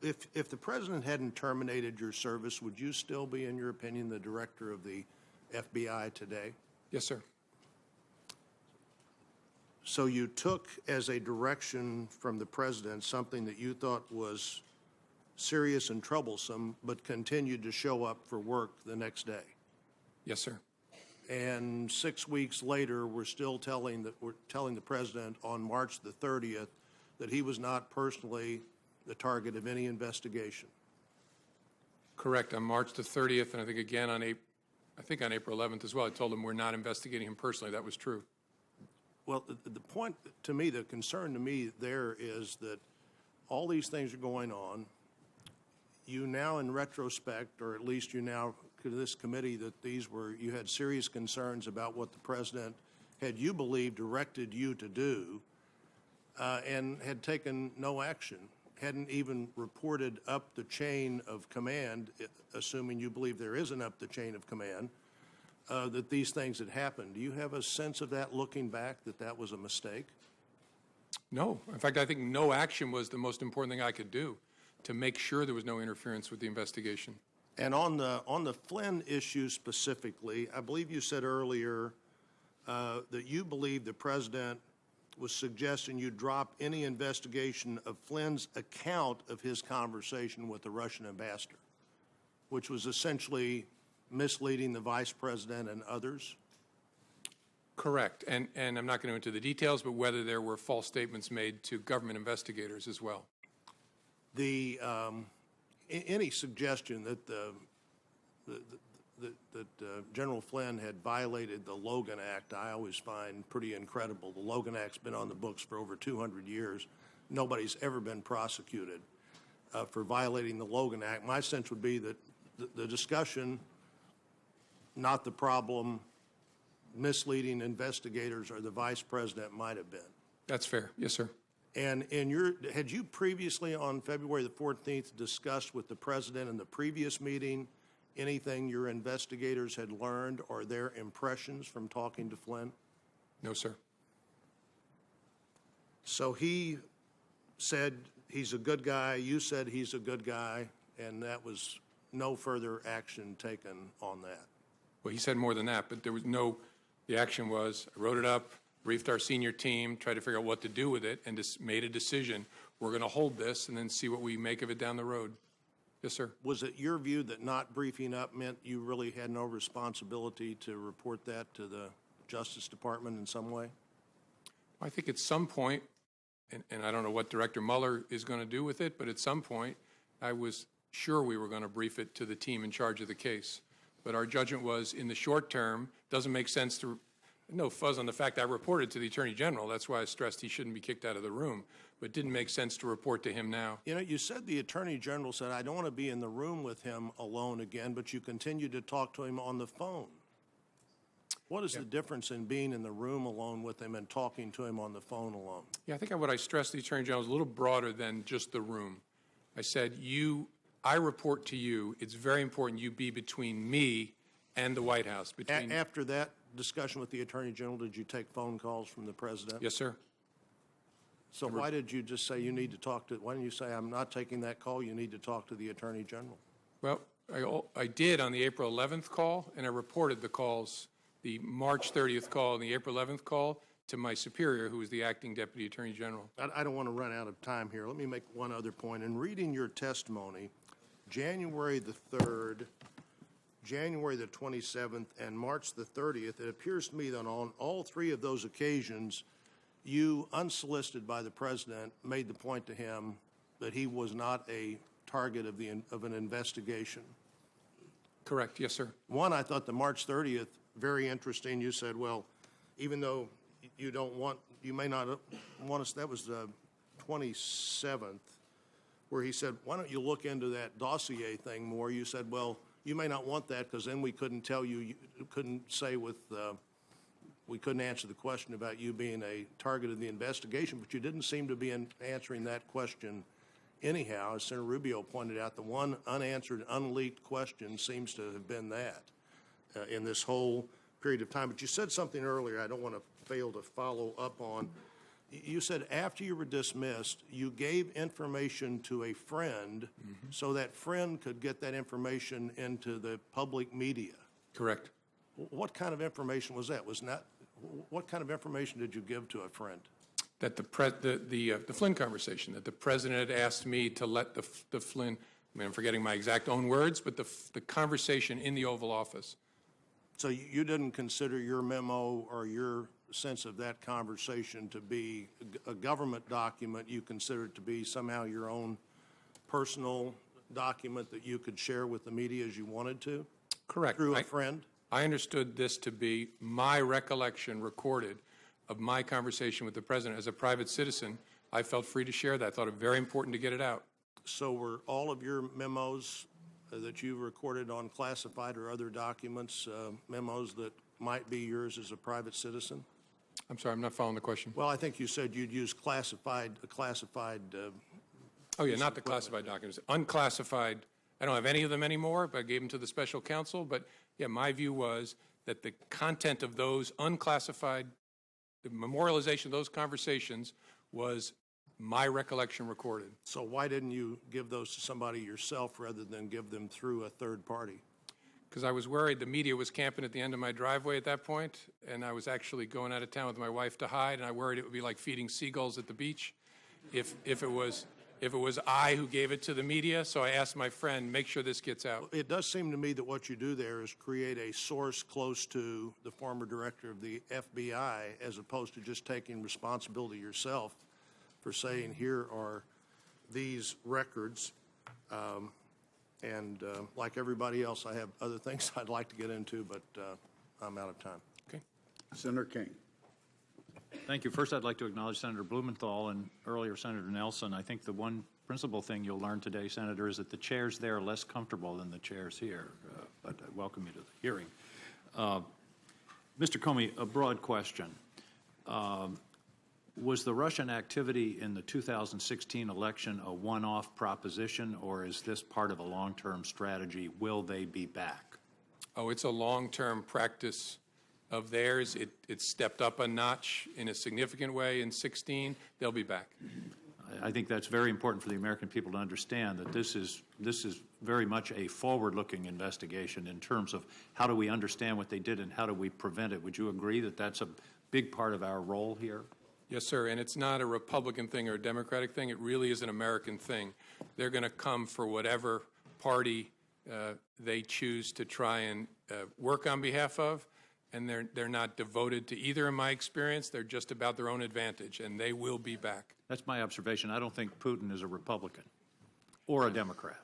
If the president hadn't terminated your service, would you still be, in your opinion, the director of the FBI today? Yes, sir. So you took as a direction from the president something that you thought was serious and troublesome, but continued to show up for work the next day. Yes, sir. And 6 weeks later, we're still telling the president on March the 30th that he was not personally the target of any investigation. Correct. On March the 30th, and I think again on April 11th as well, I told him we're not investigating him personally. That was true. Well, the point to me, the concern to me there is that all these things are going on. You now, in retrospect, or at least you now to this committee, that you had serious concerns about what the president had, you believe, directed you to do, and had taken no action, hadn't even reported up the chain of command, assuming you believe there isn't up the chain of command, that these things had happened. Do you have a sense of that, looking back, that that was a mistake? No. In fact, I think no action was the most important thing I could do to make sure there was no interference with the investigation. And on the Flynn issue specifically, I believe you said earlier that you believe the president was suggesting you drop any investigation of Flynn's account of his conversation with the Russian ambassador, which was essentially misleading the vice president and others? Correct. And I'm not going to go into the details, but whether there were false statements made to government investigators as well. Any suggestion that General Flynn had violated the Logan Act, I always find pretty incredible. The Logan Act's been on the books for over 200 years. Nobody's ever been prosecuted for violating the Logan Act. My sense would be that the discussion not the problem misleading investigators or the vice president might have been. That's fair. Yes, sir. And had you previously on February the 14th discussed with the president in the previous meeting anything your investigators had learned or their impressions from talking to Flynn? No, sir. So he said he's a good guy, you said he's a good guy, and that was no further action taken on that. Well, he said more than that, but there was no, the action was, I wrote it up, briefed our senior team, tried to figure out what to do with it, and just made a decision. We're going to hold this and then see what we make of it down the road. Yes, sir. Was it your view that not briefing up meant you really had no responsibility to report that to the Justice Department in some way? I think at some point, and I don't know what Director Mueller is going to do with it, but at some point, I was sure we were going to brief it to the team in charge of the case. But our judgment was, in the short term, doesn't make sense to, no fuzz on the fact I reported to the Attorney General. That's why I stressed he shouldn't be kicked out of the room. But it didn't make sense to report to him now. You know, you said the Attorney General said, I don't want to be in the room with him alone again, but you continued to talk to him on the phone. What is the difference in being in the room alone with him and talking to him on the phone alone? Yeah, I think what I stressed to the Attorney General was a little broader than just the room. I said, I report to you. It's very important you be between me and the White House. After that discussion with the Attorney General, did you take phone calls from the President? Yes, sir. So why did you just say you need to talk to, why didn't you say, I'm not taking that call, you need to talk to the Attorney General? Well, I did on the April 11th call, and I reported the calls, the March 30th call and the April 11th call, to my superior, who was the acting Deputy Attorney General. I don't want to run out of time here. Let me make one other point. In reading your testimony, January the 3rd, January the 27th, and March the 30th, it appears to me that on all three of those occasions, you, unsolicited by the President, made the point to him that he was not a target of an investigation. Correct. Yes, sir. One, I thought the March 30th, very interesting. You said, well, even though you don't want, you may not want us, that was the 27th, where he said, why don't you look into that dossier thing more? You said, well, you may not want that because then we couldn't tell you, you couldn't say with, we couldn't answer the question about you being a target of the investigation, but you didn't seem to be answering that question anyhow. As Senator Rubio pointed out, the one unanswered, unleaked question seems to have been that in this whole period of time. But you said something earlier I don't want to fail to follow up on. You said after you were dismissed, you gave information to a friend so that friend could get that information into the public media. Correct. What kind of information was that? What kind of information did you give to a friend? That the Flynn conversation, that the President had asked me to let the Flynn, I mean, I'm forgetting my exact own words, but the conversation in the Oval Office. So you didn't consider your memo or your sense of that conversation to be a government document. You considered it to be somehow your own personal document that you could share with the media as you wanted to? Correct. Through a friend? I understood this to be my recollection recorded of my conversation with the President. As a private citizen, I felt free to share that. I thought it very important to get it out. So were all of your memos that you recorded on classified or other documents, memos that might be yours as a private citizen? I'm sorry, I'm not following the question. Well, I think you said you'd use classified. Oh, yeah, not the classified documents. Unclassified, I don't have any of them anymore, but I gave them to the special counsel. But, yeah, my view was that the content of those unclassified, the memorialization of those conversations was my recollection recorded. So why didn't you give those to somebody yourself rather than give them through a third party? Because I was worried the media was camping at the end of my driveway at that point, and I was actually going out of town with my wife to hide, and I worried it would be like feeding seagulls at the beach if it was I who gave it to the media. So I asked my friend, make sure this gets out. It does seem to me that what you do there is create a source close to the former director of the FBI as opposed to just taking responsibility yourself for saying, here are these records. And like everybody else, I have other things I'd like to get into, but I'm out of time. Okay. Senator King. Thank you. First, I'd like to acknowledge Senator Blumenthal and earlier Senator Nelson. I think the one principal thing you'll learn today, Senator, is that the chairs there are less comfortable than the chairs here, but I welcome you to the hearing. Mr. Comey, a broad question. Was the Russian activity in the 2016 election a one-off proposition, or is this part of a long-term strategy? Will they be back? Oh, it's a long-term practice of theirs. It stepped up a notch in a significant way in 16. They'll be back. I think that's very important for the American people to understand that this is very much a forward-looking investigation in terms of how do we understand what they did and how do we prevent it. Would you agree that that's a big part of our role here? Yes, sir, and it's not a Republican thing or a Democratic thing. It really is an American thing. They're going to come for whatever party they choose to try and work on behalf of, and they're not devoted to either in my experience. They're just about their own advantage, and they will be back. That's my observation. I don't think Putin is a Republican or a Democrat.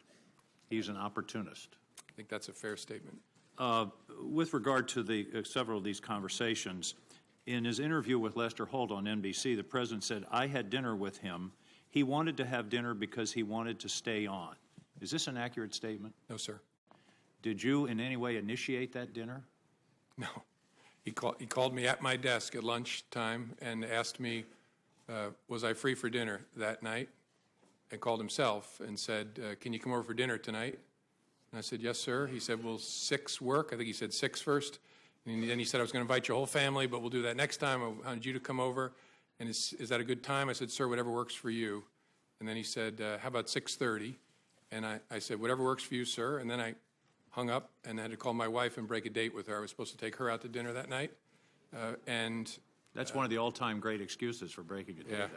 He's an opportunist. I think that's a fair statement. With regard to the several of these conversations, in his interview with Lester Holt on NBC, the president said, I had dinner with him. He wanted to have dinner because he wanted to stay on. Is this an accurate statement? No, sir. Did you in any way initiate that dinner? No. He called me at my desk at lunchtime and asked me, was I free for dinner that night? And called himself and said, can you come over for dinner tonight? And I said, yes, sir. He said, will 6 work? I think he said 6 first. And then he said, I was going to invite your whole family, but we'll do that next time. I wanted you to come over. And is that a good time? I said, sir, whatever works for you. And then he said, how about 6:30? And I said, whatever works for you, sir. And then I hung up and had to call my wife and break a date with her. I was supposed to take her out to dinner that night. That's one of the all-time great excuses for breaking a date.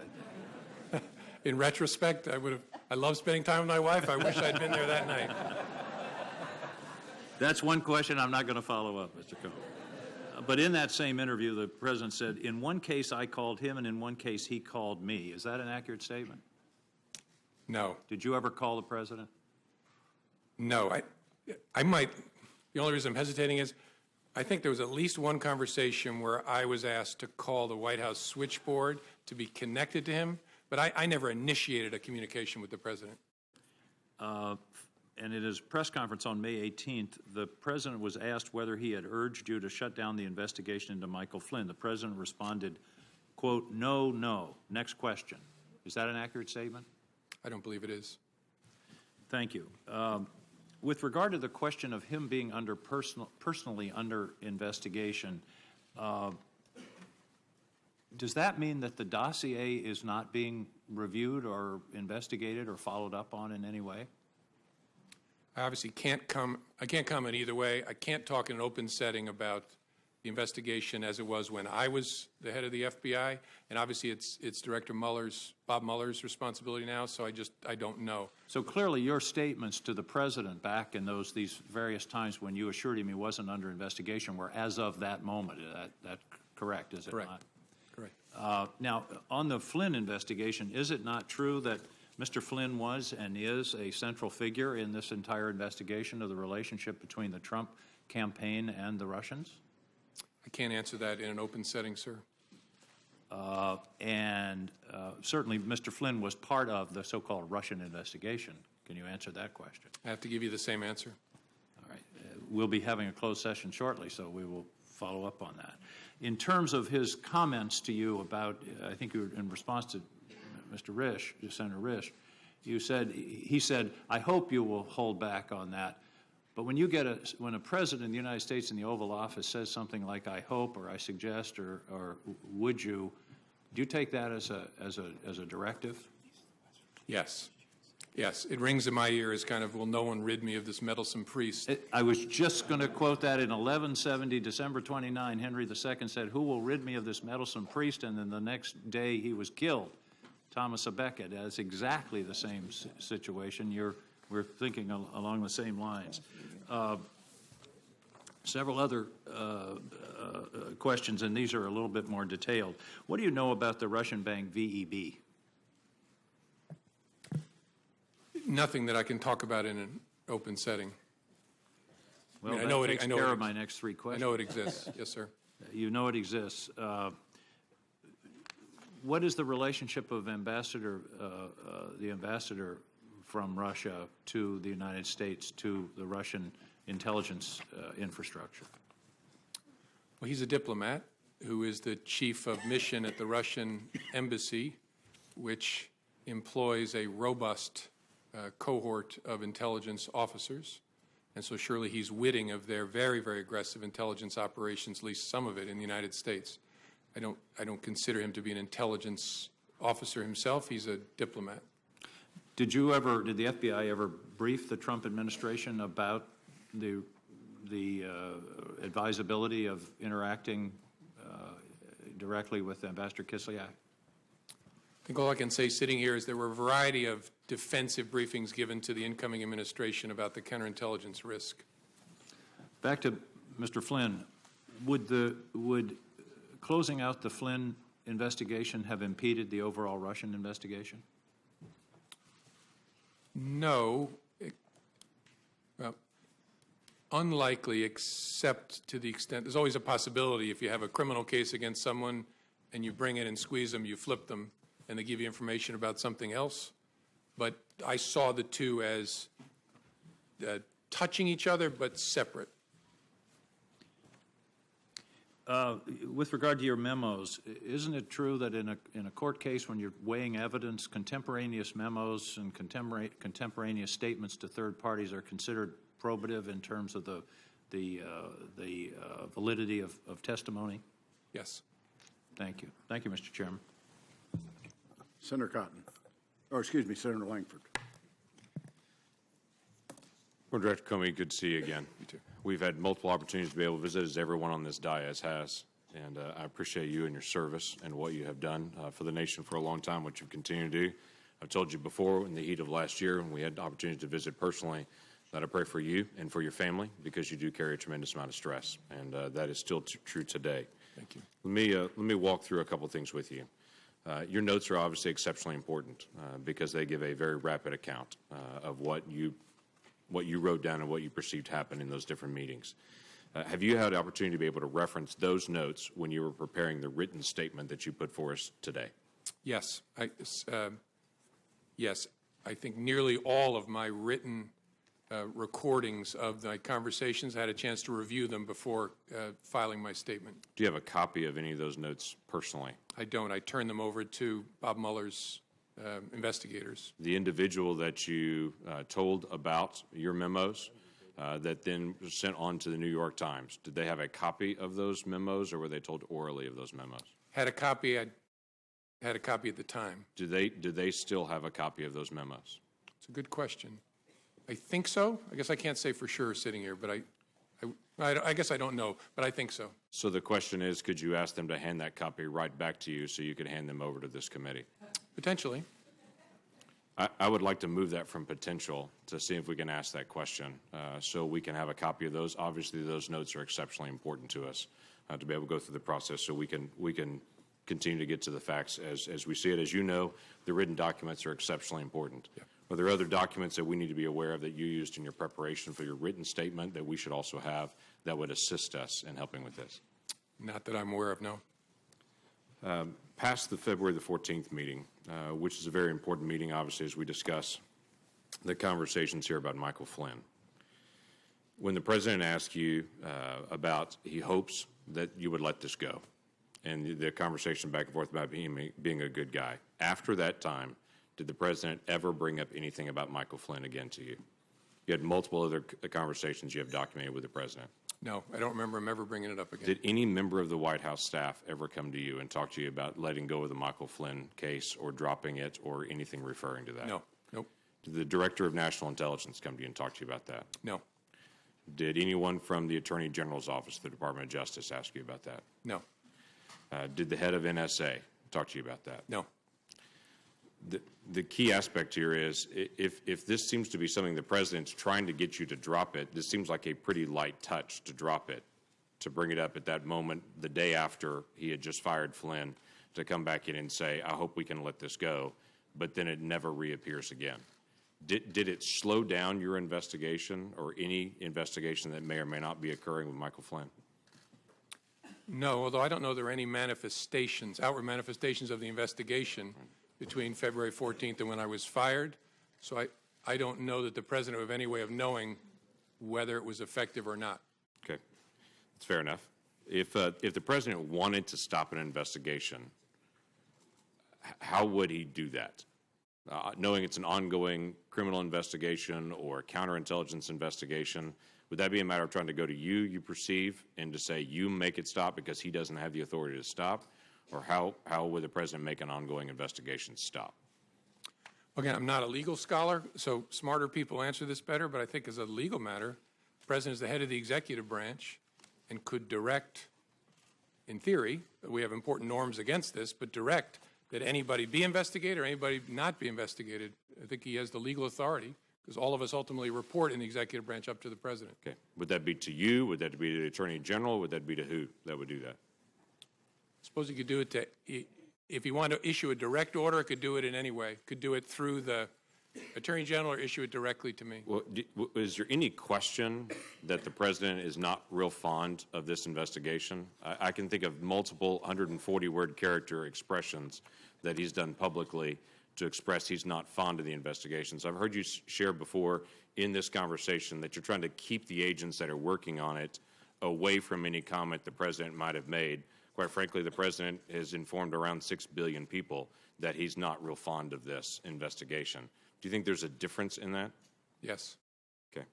Yeah. In retrospect, I love spending time with my wife. I wish I'd been there that night. That's one question I'm not going to follow up, Mr. Comey. But in that same interview, the president said, in one case I called him and in one case he called me. Is that an accurate statement? No. Did you ever call the president? No. I might. The only reason I'm hesitating is I think there was at least one conversation where I was asked to call the White House switchboard to be connected to him, but I never initiated a communication with the president. And in his press conference on May 18th, the president was asked whether he had urged you to shut down the investigation into Michael Flynn. The president responded, quote, no, no. Next question. Is that an accurate statement? I don't believe it is. Thank you. With regard to the question of him being personally under investigation, does that mean that the dossier is not being reviewed or investigated or followed up on in any way? I obviously can't comment either way. I can't talk in an open setting about the investigation as it was when I was the head of the FBI, and obviously it's Director Bob Mueller's responsibility now, so I don't know. So clearly your statements to the president back in these various times when you assured him he wasn't under investigation were as of that moment. That correct, is it Correct. not? Correct. Now, on the Flynn investigation, is it not true that Mr. Flynn was and is a central figure in this entire investigation of the relationship between the Trump campaign and the Russians? I can't answer that in an open setting, sir. Certainly Mr. Flynn was part of the so-called Russian investigation. Can you answer that question? I have to give you the same answer. All right. We'll be having a closed session shortly, so we will follow up on that. In terms of his comments to you about, I think you were in response to Mr. Risch, Senator Risch, he said, I hope you will hold back on that. But when when a president of the United States in the Oval Office says something like I hope or I suggest or would you, do you take that as a directive? Yes. Yes. It rings in my ear as kind of, will no one rid me of this meddlesome priest? I was just going to quote that in 1170, December 29, Henry II said, who will rid me of this meddlesome priest? And then the next day he was killed. Thomas à Becket. That's exactly the same situation. We're thinking along the same lines. Several other questions, and these are a little bit more detailed. What do you know about the Russian bank VEB? Nothing that I can talk about in an open setting. Well, I know that takes care of my next 3 questions. I know it exists. Yes, sir. You know it exists. What is the relationship of the ambassador from Russia to the United States, to the Russian intelligence infrastructure? Well, he's a diplomat who is the chief of mission at the Russian embassy, which employs a robust cohort of intelligence officers. And so surely he's witting of their very, very aggressive intelligence operations, at least some of it in the United States. I don't consider him to be an intelligence officer himself. He's a diplomat. Did the FBI ever brief the Trump administration about the advisability of interacting directly with Ambassador Kislyak? I think all I can say sitting here is there were a variety of defensive briefings given to the incoming administration about the counterintelligence risk. Back to Mr. Flynn, would closing out the Flynn investigation have impeded the overall Russian investigation? No. Well, unlikely, except to the extent there's always a possibility if you have a criminal case against someone and you bring it and squeeze them, you flip them, and they give you information about something else. But I saw the two as touching each other but separate. With regard to your memos, isn't it true that in a court case when you're weighing evidence, contemporaneous memos and contemporaneous statements to third parties are considered probative in terms of the validity of testimony? Yes. Thank you. Thank you, Mr. Chairman. Senator Cotton. Or excuse me, Senator Langford. Well, Director Comey, good to see you again. You too. We've had multiple opportunities to be able to visit, as everyone on this dais has, and I appreciate you and your service and what you have done for the nation for a long time, what you've continued to do. I've told you before, in the heat of last year, when we had the opportunity to visit personally, that I pray for you and for your family because you do carry a tremendous amount of stress, and that is still true today. Thank you. Let me walk through a couple things with you. Your notes are obviously exceptionally important because they give a very rapid account of what you wrote down and what you perceived happened in those different meetings. Have you had the opportunity to be able to reference those notes when you were preparing the written statement that you put for us today? Yes. Yes. I think nearly all of my written recordings of my conversations, I had a chance to review them before filing my statement. Do you have a copy of any of those notes personally? I don't. I turned them over to Bob Mueller's investigators. The individual that you told about your memos that then was sent on to the New York Times, did they have a copy of those memos or were they told orally of those memos? Had a copy. I had a copy at the time. Do they still have a copy of those memos? It's a good question. I think so. I guess I can't say for sure sitting here, but I guess I don't know, but I think so. So the question is, could you ask them to hand that copy right back to you so you could hand them over to this committee? Potentially. I would like to move that from potential to see if we can ask that question so we can have a copy of those. Obviously, those notes are exceptionally important to us to be able to go through the process so we can continue to get to the facts as we see it. As you know, the written documents are exceptionally important. Yeah. Are there other documents that we need to be aware of that you used in your preparation for your written statement that we should also have that would assist us in helping with this? Not that I'm aware of, no. Past the February the 14th meeting, which is a very important meeting, obviously, as we discuss the conversations here about Michael Flynn. When the President asked you about he hopes that you would let this go, and the conversation back and forth about being a good guy, after that time, did the President ever bring up anything about Michael Flynn again to you? You had multiple other conversations you have documented with the President. No, I don't remember him ever bringing it up again. Did any member of the White House staff ever come to you and talk to you about letting go of the Michael Flynn case or dropping it or anything referring to that? No. Nope. Did the Director of National Intelligence come to you and talk to you about that? No. Did anyone from the Attorney General's office, the Department of Justice, ask you about that? No. Did the head of NSA talk to you about that? No. The key aspect here is if this seems to be something the President's trying to get you to drop it, this seems like a pretty light touch to drop it, to bring it up at that moment, the day after he had just fired Flynn, to come back in and say, I hope we can let this go, but then it never reappears again. Did it slow down your investigation or any investigation that may or may not be occurring with Michael Flynn? No, although I don't know there are any manifestations, outward manifestations of the investigation between February 14th and when I was fired. So I don't know that the President would have any way of knowing whether it was effective or not. Okay. That's fair enough. If the president wanted to stop an investigation, how would he do that? Knowing it's an ongoing criminal investigation or counterintelligence investigation, would that be a matter of trying to go to you perceive, and to say you make it stop because he doesn't have the authority to stop? Or how would the president make an ongoing investigation stop? Again, I'm not a legal scholar, so smarter people answer this better, but I think as a legal matter, the president is the head of the executive branch and could direct, in theory, we have important norms against this, but direct that anybody be investigated or anybody not be investigated. I think he has the legal authority, because all of us ultimately report in the executive branch up to the president. Okay. Would that be to you? Would that be to the Attorney General? Would that be to who that would do that? Suppose he could do it to, if he wanted to issue a direct order, it could do it in any way. Could do it through the Attorney General or issue it directly to me. Well, is there any question that the president is not real fond of this investigation? I can think of multiple 140-word character expressions that he's done publicly to express he's not fond of the investigations. I've heard you share before in this conversation that you're trying to keep the agents that are working on it away from any comment the president might have made. Quite frankly, the president has informed around 6 billion people that he's not real fond of this investigation. Do you think there's a difference in that? Yes. Okay.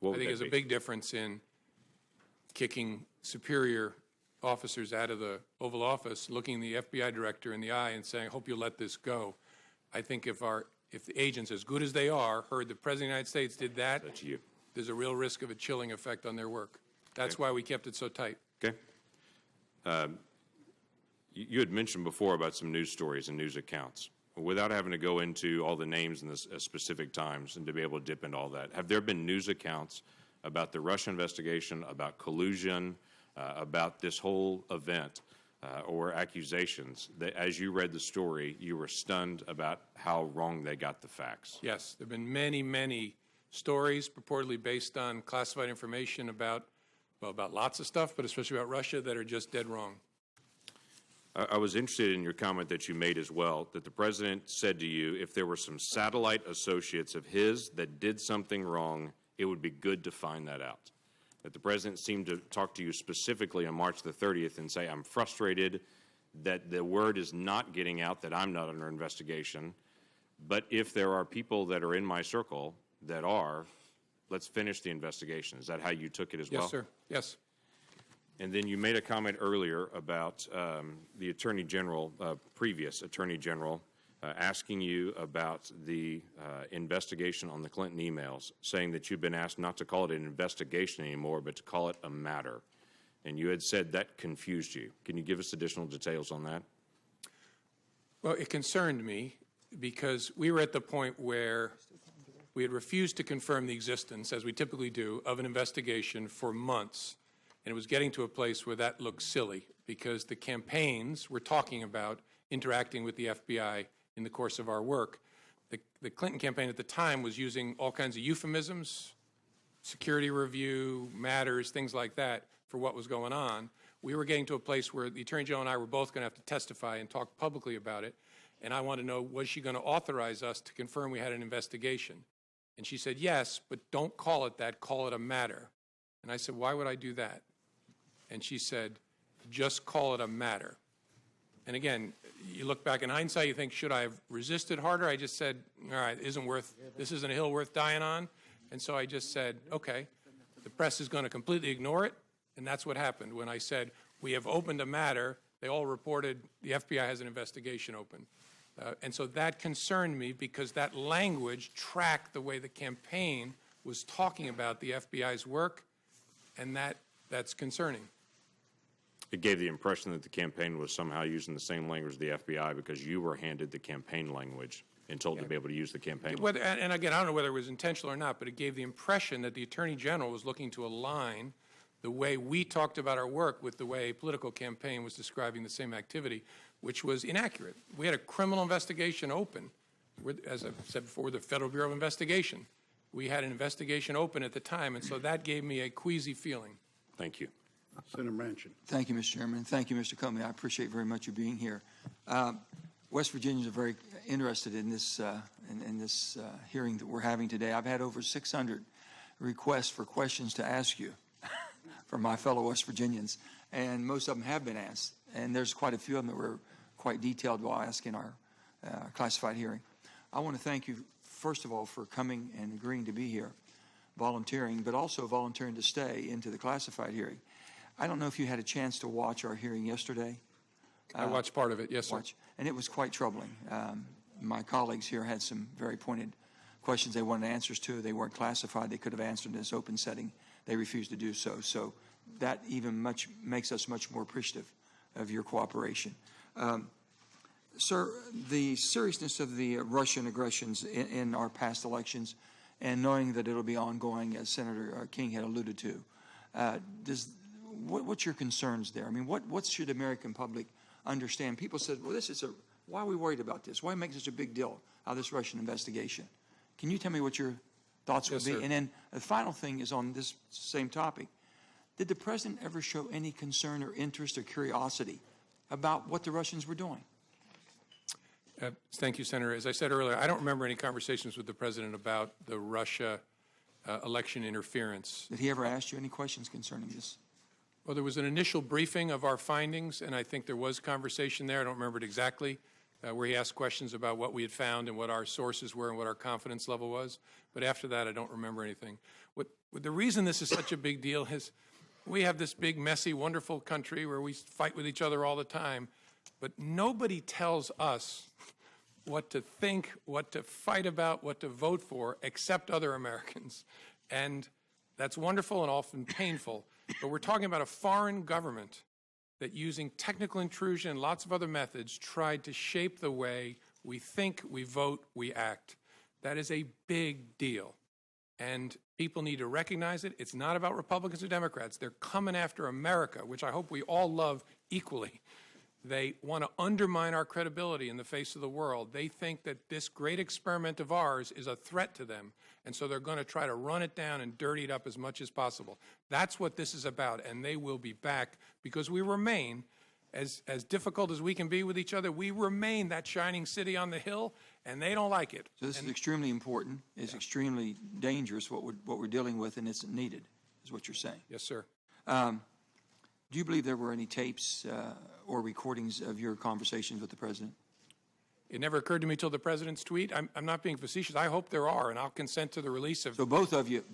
I think there's a big difference in kicking superior officers out of the Oval Office, looking the FBI director in the eye and saying, I hope you'll let this go. I think if the agents, as good as they are, heard the President of the United States did that, there's a real risk of a chilling effect on their work. That's why we kept it so tight. Okay. You had mentioned before about some news stories and news accounts. Without having to go into all the names and the specific times and to be able to dip into all that, have there been news accounts about the Russia investigation, about collusion, about this whole event, or accusations that, as you read the story, you were stunned about how wrong they got the facts? Yes. There have been many, many stories purportedly based on classified information about lots of stuff, but especially about Russia, that are just dead wrong. I was interested in your comment that you made as well, that the president said to you, if there were some satellite associates of his that did something wrong, it would be good to find that out. That the president seemed to talk to you specifically on March the 30th and say, I'm frustrated that the word is not getting out that I'm not under investigation, but if there are people that are in my circle that are, let's finish the investigation. Is that how you took it as well? Yes, sir. Yes. And then you made a comment earlier about the Attorney General, previous Attorney General, asking you about the investigation on the Clinton emails, saying that you've been asked not to call it an investigation anymore, but to call it a matter. And you had said that confused you. Can you give us additional details on that? Well, it concerned me because we were at the point where we had refused to confirm the existence, as we typically do, of an investigation for months. And it was getting to a place where that looked silly because the campaigns were talking about interacting with the FBI in the course of our work. The Clinton campaign at the time was using all kinds of euphemisms, security review, matters, things like that, for what was going on. We were getting to a place where the Attorney General and I were both going to have to testify and talk publicly about it. And I wanted to know, was she going to authorize us to confirm we had an investigation? And she said, yes, but don't call it that, call it a matter. And I said, why would I do that? And she said, just call it a matter. And again, you look back in hindsight, you think, should I have resisted harder? I just said, all right, this isn't a hill worth dying on. And so I just said, okay, the press is going to completely ignore it. And that's what happened. When I said, we have opened a matter, they all reported the FBI has an investigation open. And so that concerned me because that language tracked the way the campaign was talking about the FBI's work, and that's concerning. It gave the impression that the campaign was somehow using the same language as the FBI because you were handed the campaign language and told to be able to use the campaign language. And again, I don't know whether it was intentional or not, but it gave the impression that the Attorney General was looking to align the way we talked about our work with the way a political campaign was describing the same activity, which was inaccurate. We had a criminal investigation open. As I said before, we're the Federal Bureau of Investigation. We had an investigation open at the time, and so that gave me a queasy feeling. Thank you. Senator Manchin. Thank you, Mr. Chairman. Thank you, Mr. Comey. I appreciate very much you being here. West Virginians are very interested in this hearing that we're having today. I've had over 600 requests for questions to ask you from my fellow West Virginians, and most of them have been asked. And there's quite a few of them that were quite detailed while asking our classified hearing. I want to thank you, first of all, for coming and agreeing to be here, volunteering, but also volunteering to stay into the classified hearing. I don't know if you had a chance to watch our hearing yesterday. I watched part of it, yes, sir. And it was quite troubling. My colleagues here had some very pointed questions they wanted answers to. They weren't classified. They could have answered in this open setting. They refused to do so. So that even makes us much more appreciative of your cooperation. Sir, the seriousness of the Russian aggressions in our past elections, and knowing that it'll be ongoing, as Senator King had alluded to, what's your concerns there? I mean, what should the American public understand? People said, well, why are we worried about this? Why make such a big deal out of this Russian investigation? Can you tell me what your thoughts would be? Sir. And then the final thing is on this same topic. Did the president ever show any concern or interest or curiosity about what the Russians were doing? Thank you, Senator. As I said earlier, I don't remember any conversations with the president about the Russia election interference. Did he ever ask you any questions concerning this? Well, there was an initial briefing of our findings, and I think there was conversation there. I don't remember it exactly, where he asked questions about what we had found and what our sources were and what our confidence level was. But after that, I don't remember anything. The reason this is such a big deal is we have this big, messy, wonderful country where we fight with each other all the time, but nobody tells us what to think, what to fight about, what to vote for, except other Americans. And that's wonderful and often painful. But we're talking about a foreign government that, using technical intrusion and lots of other methods, tried to shape the way we think, we vote, we act. That is a big deal. And people need to recognize it. It's not about Republicans or Democrats. They're coming after America, which I hope we all love equally. They want to undermine our credibility in the face of the world. They think that this great experiment of ours is a threat to them, and so they're going to try to run it down and dirty it up as much as possible. That's what this is about, and they will be back because we remain, as difficult as we can be with each other, we remain that shining city on the hill, and they don't like it. So this is extremely important. It's extremely dangerous, what we're dealing with, and it's needed, is what you're saying. Yes, sir. Do you believe there were any tapes or recordings of your conversations with the president? It never occurred to me till the president's tweet. I'm not being facetious. I hope there are, and I'll consent to the release of. So both of you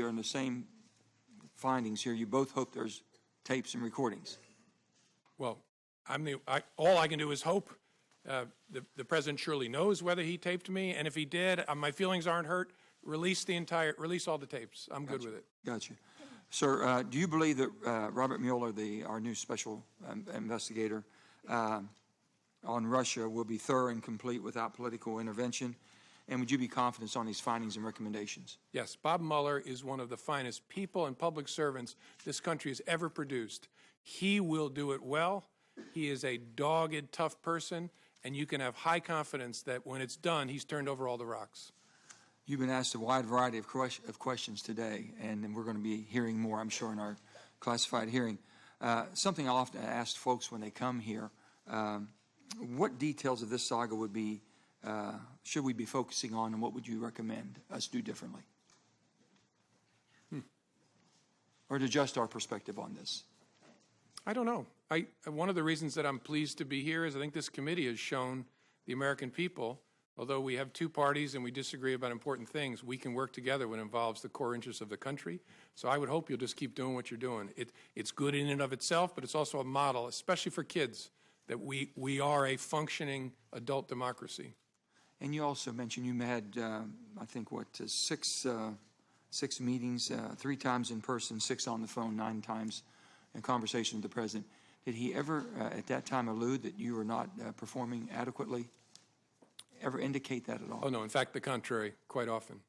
are in the same findings here. You both hope there's tapes and recordings. Well, all I can do is hope. The president surely knows whether he taped me, and if he did, my feelings aren't hurt. Release all the tapes. I'm good with it. Gotcha. Sir, do you believe that Robert Mueller, our new special investigator on Russia, will be thorough and complete without political intervention? And would you be confident on these findings and recommendations? Yes. Bob Mueller is one of the finest people and public servants this country has ever produced. He will do it well. He is a dogged, tough person, and you can have high confidence that when it's done, he's turned over all the rocks. You've been asked a wide variety of questions today, and we're going to be hearing more, I'm sure, in our classified hearing. Something I often ask folks when they come here, what details of this saga should we be focusing on, and what would you recommend us do differently? Or to adjust our perspective on this? I don't know. One of the reasons that I'm pleased to be here is I think this committee has shown the American people, although we have two parties and we disagree about important things, we can work together when it involves the core interests of the country. So I would hope you'll just keep doing what you're doing. It's good in and of itself, but it's also a model, especially for kids, that we are a functioning adult democracy. And you also mentioned you had, I think, six meetings, 3 times in person, 6 on the phone, 9 times in conversation with the president. Did he ever, at that time, allude that you were not performing adequately? Ever indicate that at all? Oh, no. In fact, the contrary, quite often.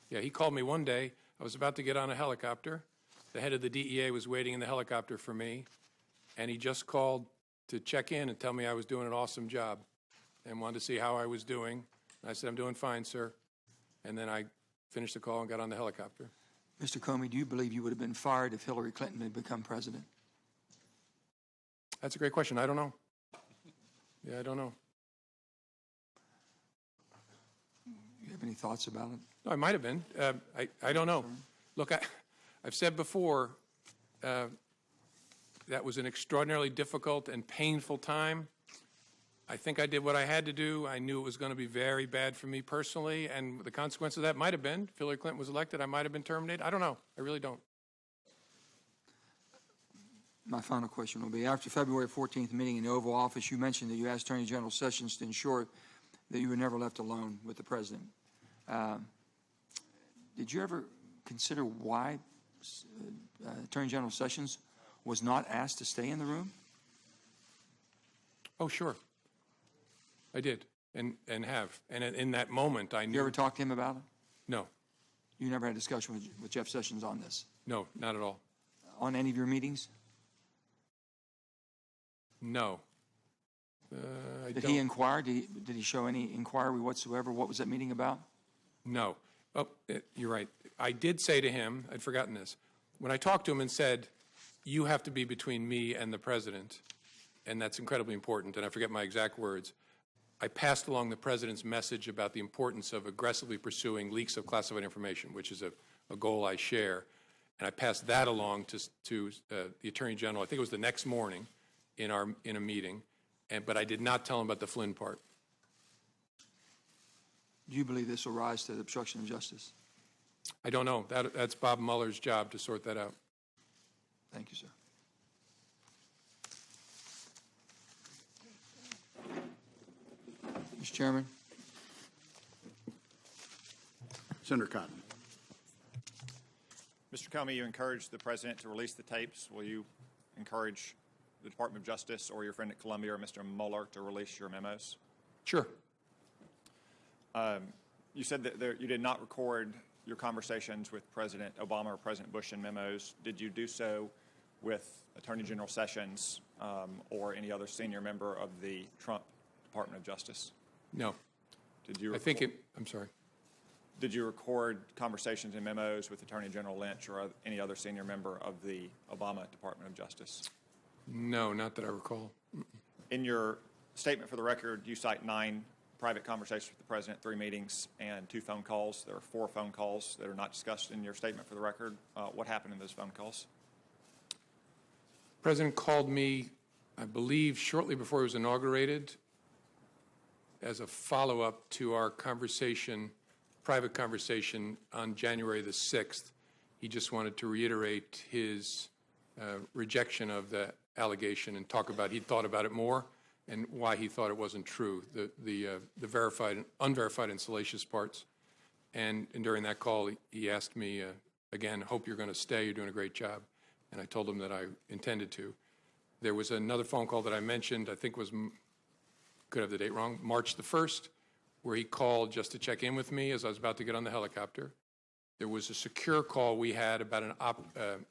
Yeah, he called me one day. I was about to get on a helicopter. The head of the DEA was waiting in the helicopter for me, and he just called to check in and tell me I was doing an awesome job and wanted to see how I was doing. And I said, I'm doing fine, sir. And then I finished the call and got on the helicopter. Mr. Comey, do you believe you would have been fired if Hillary Clinton had become president? That's a great question. I don't know. Yeah, I don't know. You have any thoughts about it? No, I might have been. I don't know. Look, I've said before, That was an extraordinarily difficult and painful time. I think I did what I had to do. I knew it was going to be very bad for me personally, and the consequence of that might have been, if Hillary Clinton was elected, I might have been terminated. I don't know. I really don't. My final question will be, after February 14th meeting in the Oval Office, you mentioned that you asked Attorney General Sessions to ensure that you were never left alone with the President. Did you ever consider why Attorney General Sessions was not asked to stay in the room? Oh, sure. I did, and have. And in that moment, I knew. You ever talked to him about it? No. You never had a discussion with Jeff Sessions on this? No, not at all. On any of your meetings? No. Did he inquire? Did he show any inquiry whatsoever? What was that meeting about? No. Oh, you're right. I did say to him, I'd forgotten this, when I talked to him and said, you have to be between me and the President, and that's incredibly important, and I forget my exact words, I passed along the President's message about the importance of aggressively pursuing leaks of classified information, which is a goal I share, and I passed that along to the Attorney General. I think it was the next morning in a meeting, but I did not tell him about the Flynn part. Do you believe this will rise to the obstruction of justice? I don't know. That's Bob Mueller's job to sort that out. Thank you, sir. Mr. Chairman. Senator Cotton. Mr. Comey, you encouraged the President to release the tapes. Will you encourage the Department of Justice or your friend at Columbia or Mr. Mueller to release your memos? Sure. You said that you did not record your conversations with President Obama or President Bush in memos. Did you do so with Attorney General Sessions or any other senior member of the Trump Department of Justice? No. Did you? I'm sorry. Did you record conversations and memos with Attorney General Lynch or any other senior member of the Obama Department of Justice? No, not that I recall. In your statement for the record, you cite 9 private conversations with the President, 3 meetings, and 2 phone calls. There are 4 phone calls that are not discussed in your statement for the record. What happened in those phone calls? The President called me, I believe, shortly before he was inaugurated as a follow-up to our conversation, private conversation on January the 6th. He just wanted to reiterate his rejection of the allegation and talk about he'd thought about it more and why he thought it wasn't true, the verified, unverified and salacious parts. And during that call, he asked me, again, hope you're going to stay, you're doing a great job. And I told him that I intended to. There was another phone call that I mentioned, I think was, could have the date wrong, March the 1st, where he called just to check in with me as I was about to get on the helicopter. There was a secure call we had about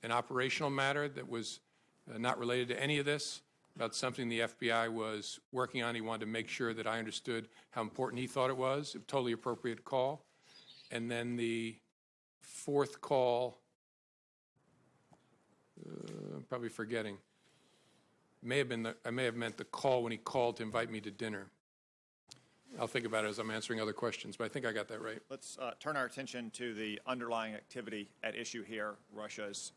an operational matter that was not related to any of this, about something the FBI was working on. He wanted to make sure that I understood how important he thought it was. A totally appropriate call. And then the 4th call, I'm probably forgetting. I may have meant the call when he called to invite me to dinner. I'll think about it as I'm answering other questions, but I think I got that right. Let's turn our attention to the underlying activity at issue here, Russia's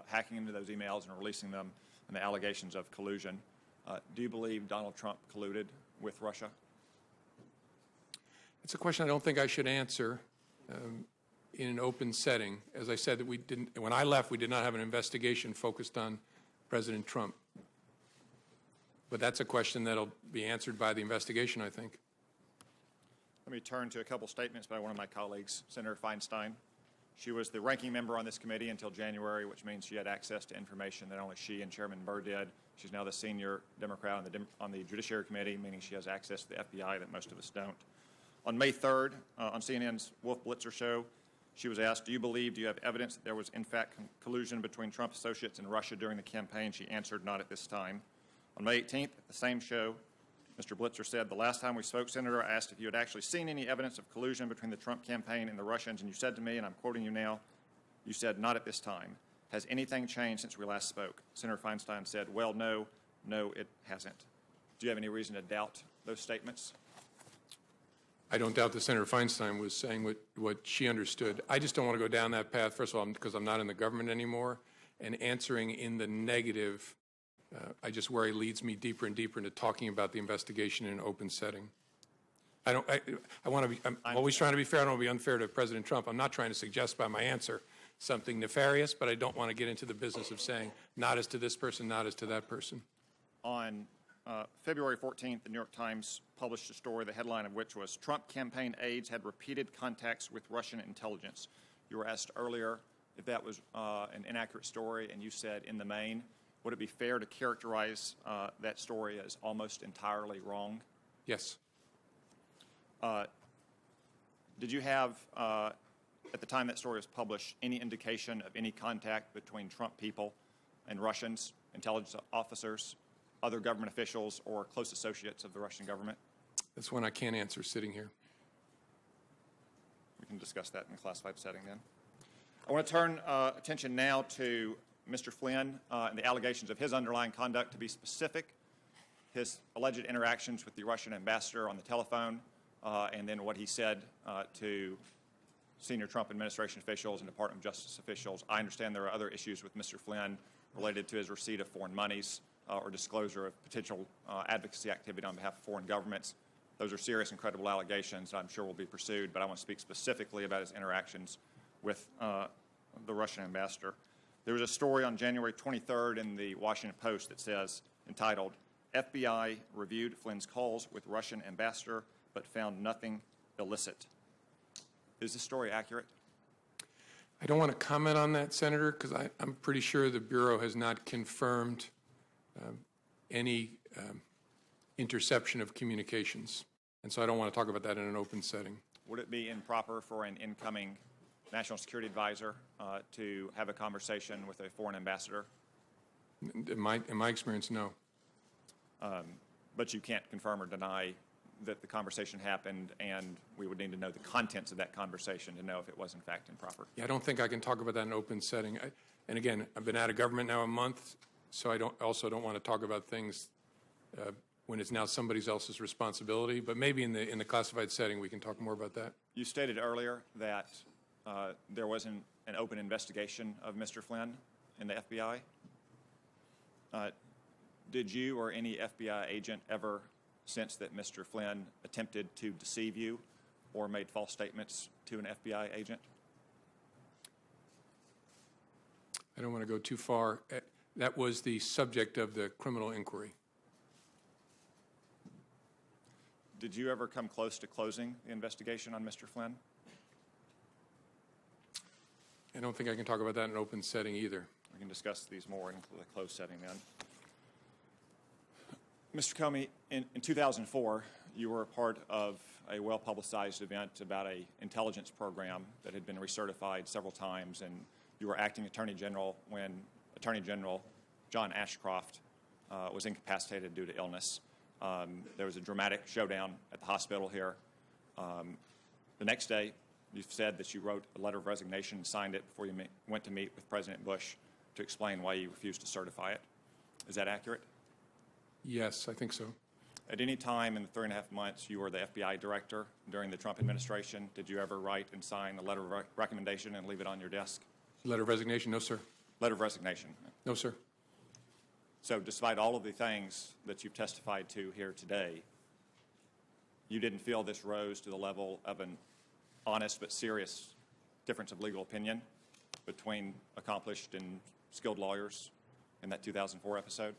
hacking into those emails and releasing them, and the allegations of collusion. Do you believe Donald Trump colluded with Russia? It's a question I don't think I should answer in an open setting. As I said, that we didn't. When I left, we did not have an investigation focused on President Trump. But that's a question that'll be answered by the investigation, I think. Let me turn to a couple statements by one of my colleagues, Senator Feinstein. She was the ranking member on this committee until January, which means she had access to information that only she and Chairman Burr did. She's now the senior Democrat on the Judiciary Committee, meaning she has access to the FBI that most of us don't. On May 3rd, on CNN's Wolf Blitzer show, she was asked, do you have evidence that there was in fact collusion between Trump associates and Russia during the campaign? She answered, not at this time. On May 18th, at the same show, Mr. Blitzer said, the last time we spoke, Senator, I asked if you had actually seen any evidence of collusion between the Trump campaign and the Russians, and you said to me, and I'm quoting you now, you said, not at this time. Has anything changed since we last spoke? Senator Feinstein said, well, no, it hasn't. Do you have any reason to doubt those statements? I don't doubt that Senator Feinstein was saying what she understood. I just don't want to go down that path, first of all, because I'm not in the government anymore, and answering in the negative, I just worry leads me deeper and deeper into talking about the investigation in an open setting. I'm always trying to be fair. I don't want to be unfair to President Trump. I'm not trying to suggest by my answer something nefarious, but I don't want to get into the business of saying not as to this person, not as to that person. On February 14th, the New York Times published a story, the headline of which was, Trump campaign aides had repeated contacts with Russian intelligence. You were asked earlier if that was an inaccurate story, and you said in the main. Would it be fair to characterize that story as almost entirely wrong? Yes. Did you have, at the time that story was published, any indication of any contact between Trump people and Russians, intelligence officers, other government officials, or close associates of the Russian government? That's one I can't answer sitting here. We can discuss that in a classified setting then. I want to turn attention now to Mr. Flynn and the allegations of his underlying conduct. To be specific, his alleged interactions with the Russian ambassador on the telephone, and then what he said to senior Trump administration officials and Department of Justice officials. I understand there are other issues with Mr. Flynn related to his receipt of foreign monies or disclosure of potential advocacy activity on behalf of foreign governments. Those are serious and credible allegations that I'm sure will be pursued, but I want to speak specifically about his interactions with the Russian ambassador. There was a story on January 23rd in the Washington Post that says, entitled, FBI reviewed Flynn's calls with Russian ambassador but found nothing illicit. Is this story accurate? I don't want to comment on that, Senator, because I'm pretty sure the Bureau has not confirmed any interception of communications. And so I don't want to talk about that in an open setting. Would it be improper for an incoming national security advisor to have a conversation with a foreign ambassador? In my experience, no. But you can't confirm or deny that the conversation happened, and we would need to know the contents of that conversation to know if it was in fact improper. Yeah, I don't think I can talk about that in an open setting. And again, I've been out of government now a month, so I also don't want to talk about things when it's now somebody else's responsibility. But maybe in the classified setting, we can talk more about that. You stated earlier that there was an open investigation of Mr. Flynn in the FBI. Did you or any FBI agent ever sense that Mr. Flynn attempted to deceive you or made false statements to an FBI agent? I don't want to go too far. That was the subject of the criminal inquiry. Did you ever come close to closing the investigation on Mr. Flynn? I don't think I can talk about that in an open setting either. We can discuss these more in the closed setting then. Mr. Comey, in 2004, you were a part of a well-publicized event about an intelligence program that had been recertified several times, and you were acting Attorney General when Attorney General John Ashcroft was incapacitated due to illness. There was a dramatic showdown at the hospital here. The next day, you said that you wrote a letter of resignation and signed it before you went to meet with President Bush to explain why you refused to certify it. Is that accurate? Yes, I think so. At any time in the 3.5 months you were the FBI director during the Trump administration, did you ever write and sign a letter of recommendation and leave it on your desk? Letter of resignation? No, sir. Letter of resignation? No, sir. So despite all of the things that you've testified to here today, you didn't feel this rose to the level of an honest but serious difference of legal opinion between accomplished and skilled lawyers in that 2004 episode?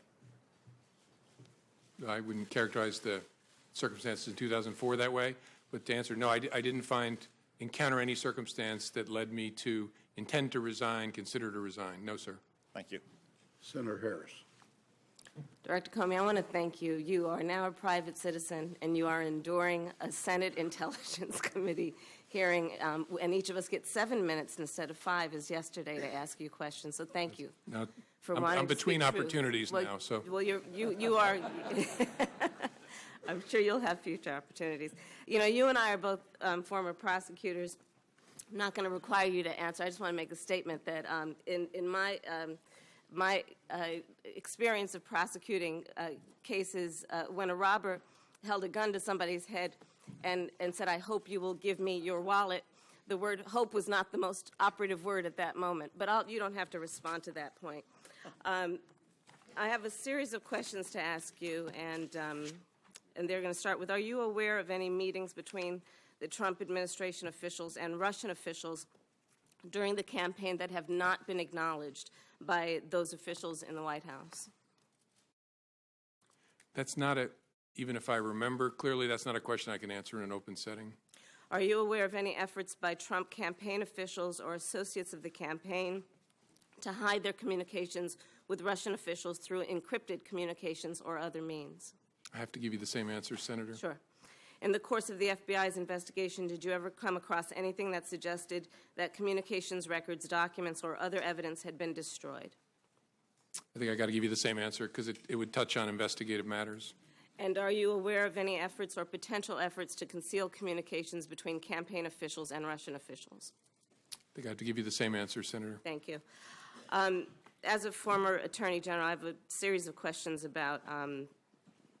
I wouldn't characterize the circumstances in 2004 that way, but to answer, no, I didn't encounter any circumstance that led me to intend to resign, consider to resign. No, sir. Thank you. Senator Harris. Director Comey, I want to thank you. You are now a private citizen, and you are enduring a Senate Intelligence Committee hearing, and each of us gets 7 minutes instead of 5 as yesterday to ask you questions. So thank you. Now, for I'm between opportunities well, now, so. Well, you are. I'm sure you'll have future opportunities. You know, you and I are both former prosecutors. I'm not going to require you to answer. I just want to make a statement that in my experience of prosecuting cases, when a robber held a gun to somebody's head and said, "I hope you will give me your wallet," the word hope was not the most operative word at that moment, but you don't have to respond to that point. I have a series of questions to ask you, and they're going to start with, are you aware of any meetings between the Trump administration officials and Russian officials during the campaign that have not been acknowledged by those officials in the White House? That's not even if I remember clearly, that's not a question I can answer in an open setting. Are you aware of any efforts by Trump campaign officials or associates of the campaign to hide their communications with Russian officials through encrypted communications or other means? I have to give you the same answer, Senator. Sure. In the course of the FBI's investigation, did you ever come across anything that suggested that communications records, documents, or other evidence had been destroyed? I think I got to give you the same answer because it would touch on investigative matters. And are you aware of any efforts or potential efforts to conceal communications between campaign officials and Russian officials? I think I have to give you the same answer, Senator. Thank you. As a former Attorney General, I have a series of questions about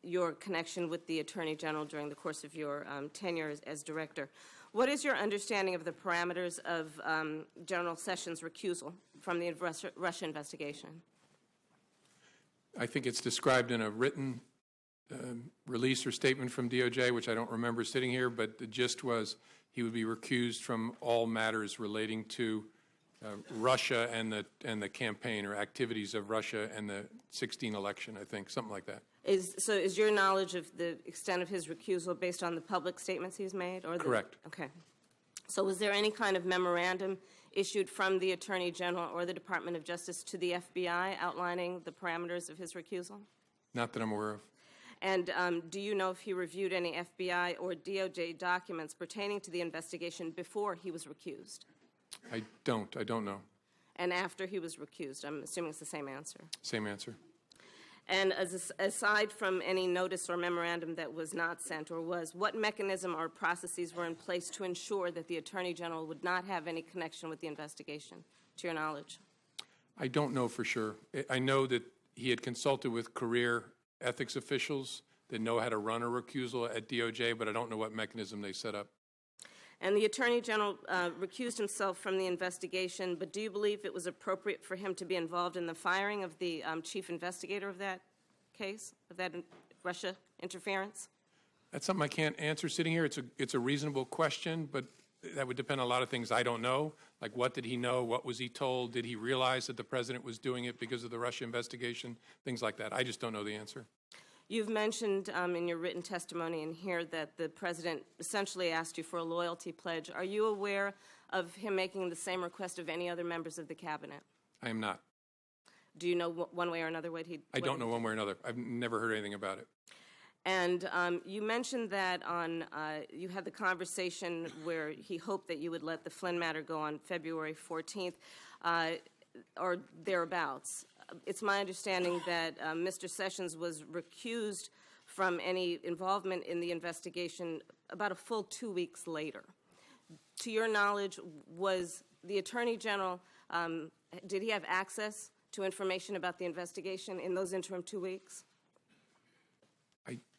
your connection with the Attorney General during the course of your tenure as Director. What is your understanding of the parameters of General Sessions' recusal from the Russia investigation? I think it's described in a written release or statement from DOJ, which I don't remember sitting here, but the gist was he would be recused from all matters relating to Russia and the campaign or activities of Russia and the 2016 election, I think, something like that. So is your knowledge of the extent of his recusal based on the public statements he's made? Correct. Okay. So was there any kind of memorandum issued from the Attorney General or the Department of Justice to the FBI outlining the parameters of his recusal? Not that I'm aware of. And do you know if he reviewed any FBI or DOJ documents pertaining to the investigation before he was recused? I don't know. And after he was recused? I'm assuming it's the same answer. Same answer. And aside from any notice or memorandum that was not sent or was, what mechanism or processes were in place to ensure that the Attorney General would not have any connection with the investigation, to your knowledge? I don't know for sure. I know that he had consulted with career ethics officials that know how to run a recusal at DOJ, but I don't know what mechanism they set up. And the Attorney General recused himself from the investigation, but do you believe it was appropriate for him to be involved in the firing of the chief investigator of that case, of that Russia interference? That's something I can't answer sitting here. It's a reasonable question, but that would depend on a lot of things I don't know, like what did he know, what was he told, did he realize that the president was doing it because of the Russia investigation, things like that. I just don't know the answer. You've mentioned in your written testimony in here that the president essentially asked you for a loyalty pledge. Are you aware of him making the same request of any other members of the cabinet? I am not. Do you know one way or another what he... I don't know one way or another. I've never heard anything about it. And you mentioned that you had the conversation where he hoped that you would let the Flynn matter go on February 14th or thereabouts. It's my understanding that Mr. Sessions was recused from any involvement in the investigation about a full 2 weeks later. To your knowledge, was the Attorney General, did he have access to information about the investigation in those interim 2 weeks?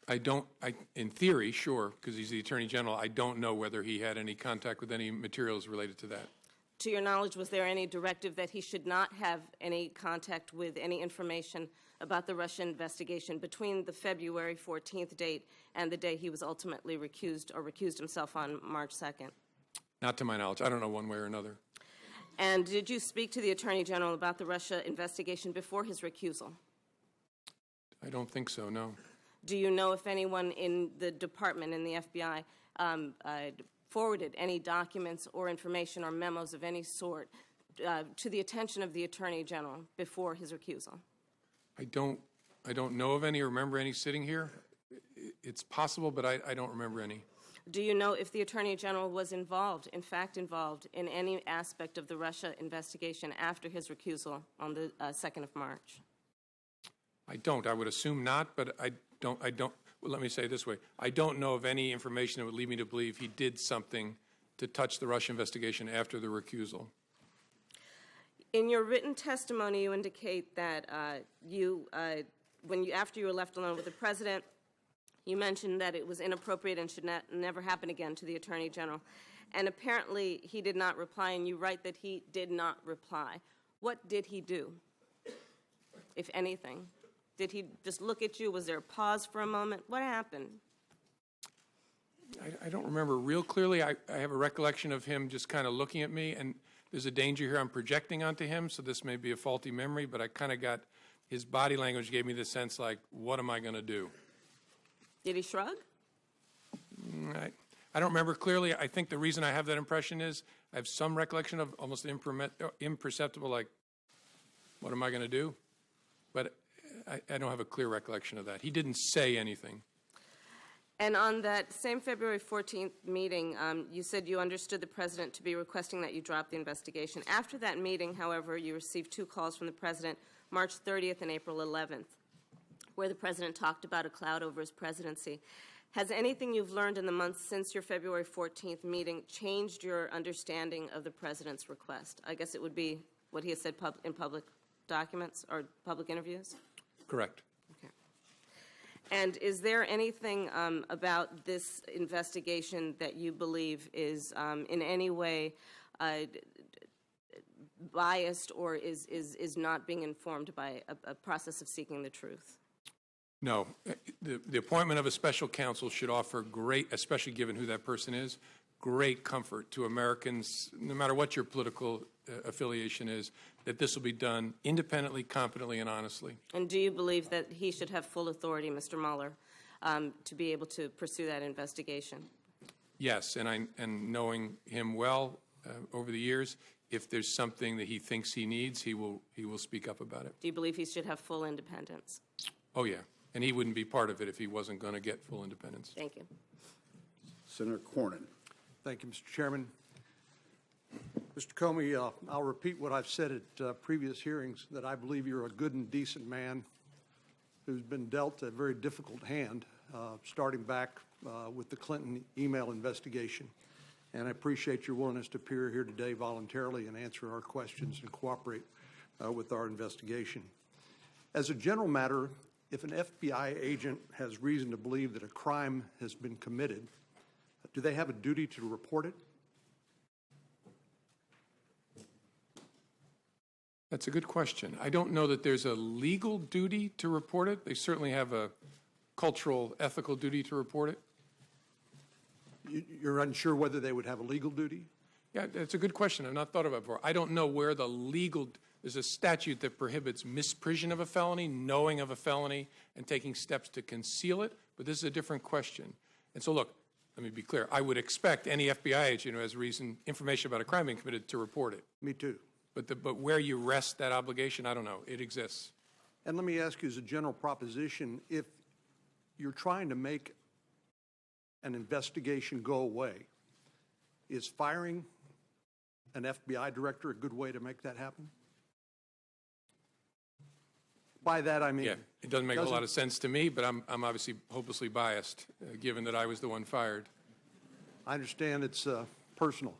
In theory, sure, because he's the Attorney General. I don't know whether he had any contact with any materials related to that. To your knowledge, was there any directive that he should not have any contact with any information about the Russian investigation between the February 14th date and the day he was ultimately recused or recused himself on March 2nd? Not to my knowledge. I don't know one way or another. And did you speak to the Attorney General about the Russia investigation before his recusal? I don't think so, no. Do you know if anyone in the department, in the FBI, forwarded any documents or information or memos of any sort to the attention of the Attorney General before his recusal? I don't know of any or remember any sitting here. It's possible, but I don't remember any. Do you know if the Attorney General was involved, in fact involved, in any aspect of the Russia investigation after his recusal on the 2nd of March? I don't. I would assume not, but I don't. Well, let me say it this way. I don't know of any information that would lead me to believe he did something to touch the Russia investigation after the recusal. In your written testimony, you indicate that after you were left alone with the president, You mentioned that it was inappropriate and should never happen again to the Attorney General. And apparently he did not reply, and you write that he did not reply. What did he do, if anything? Did he just look at you? Was there a pause for a moment? What happened? I don't remember real clearly. I have a recollection of him just kind of looking at me, and there's a danger here I'm projecting onto him, so this may be a faulty memory, but I kind of got his body language gave me the sense like, what am I going to do? Did he shrug? I don't remember clearly. I think the reason I have that impression is I have some recollection of almost imperceptible, like, what am I going to do? But I don't have a clear recollection of that. He didn't say anything. And on that same February 14th meeting, you said you understood the President to be requesting that you drop the investigation. After that meeting, however, you received 2 calls from the President, March 30th and April 11th, where the President talked about a cloud over his presidency. Has anything you've learned in the months since your February 14th meeting changed your understanding of the President's request? I guess it would be what he has said in public documents or public interviews? Correct. Okay. And is there anything about this investigation that you believe is in any way biased or is not being informed by a process of seeking the truth? No. The appointment of a special counsel should offer great, especially given who that person is, great comfort to Americans, no matter what your political affiliation is, that this will be done independently, competently, and honestly. And do you believe that he should have full authority, Mr. Mueller, to be able to pursue that investigation? Yes, and knowing him well over the years, if there's something that he thinks he needs, he will speak up about it. Do you believe he should have full independence? Oh, yeah. And he wouldn't be part of it if he wasn't going to get full independence. Thank you. Senator Cornyn. Thank you, Mr. Chairman. Mr. Comey, I'll repeat what I've said at previous hearings, that I believe you're a good and decent man who's been dealt a very difficult hand, starting back with the Clinton email investigation. And I appreciate your willingness to appear here today voluntarily and answer our questions and cooperate with our investigation. As a general matter, if an FBI agent has reason to believe that a crime has been committed, do they have a duty to report it? That's a good question. I don't know that there's a legal duty to report it. They certainly have a cultural, ethical duty to report it. You're unsure whether they would have a legal duty? Yeah, that's a good question. I've not thought about it before. I don't know where the legal, there's a statute that prohibits misprision of a felony, knowing of a felony, and taking steps to conceal it, but this is a different question. And so look, let me be clear. I would expect any FBI agent who has information about a crime being committed to report it. Me too. But where you rest that obligation, I don't know. It exists. And let me ask you as a general proposition, if you're trying to make an investigation go away, is firing an FBI director a good way to make that happen? By that I mean... Yeah, it doesn't make a lot of sense to me, but I'm obviously hopelessly biased, given that I was the one fired. I understand it's personal.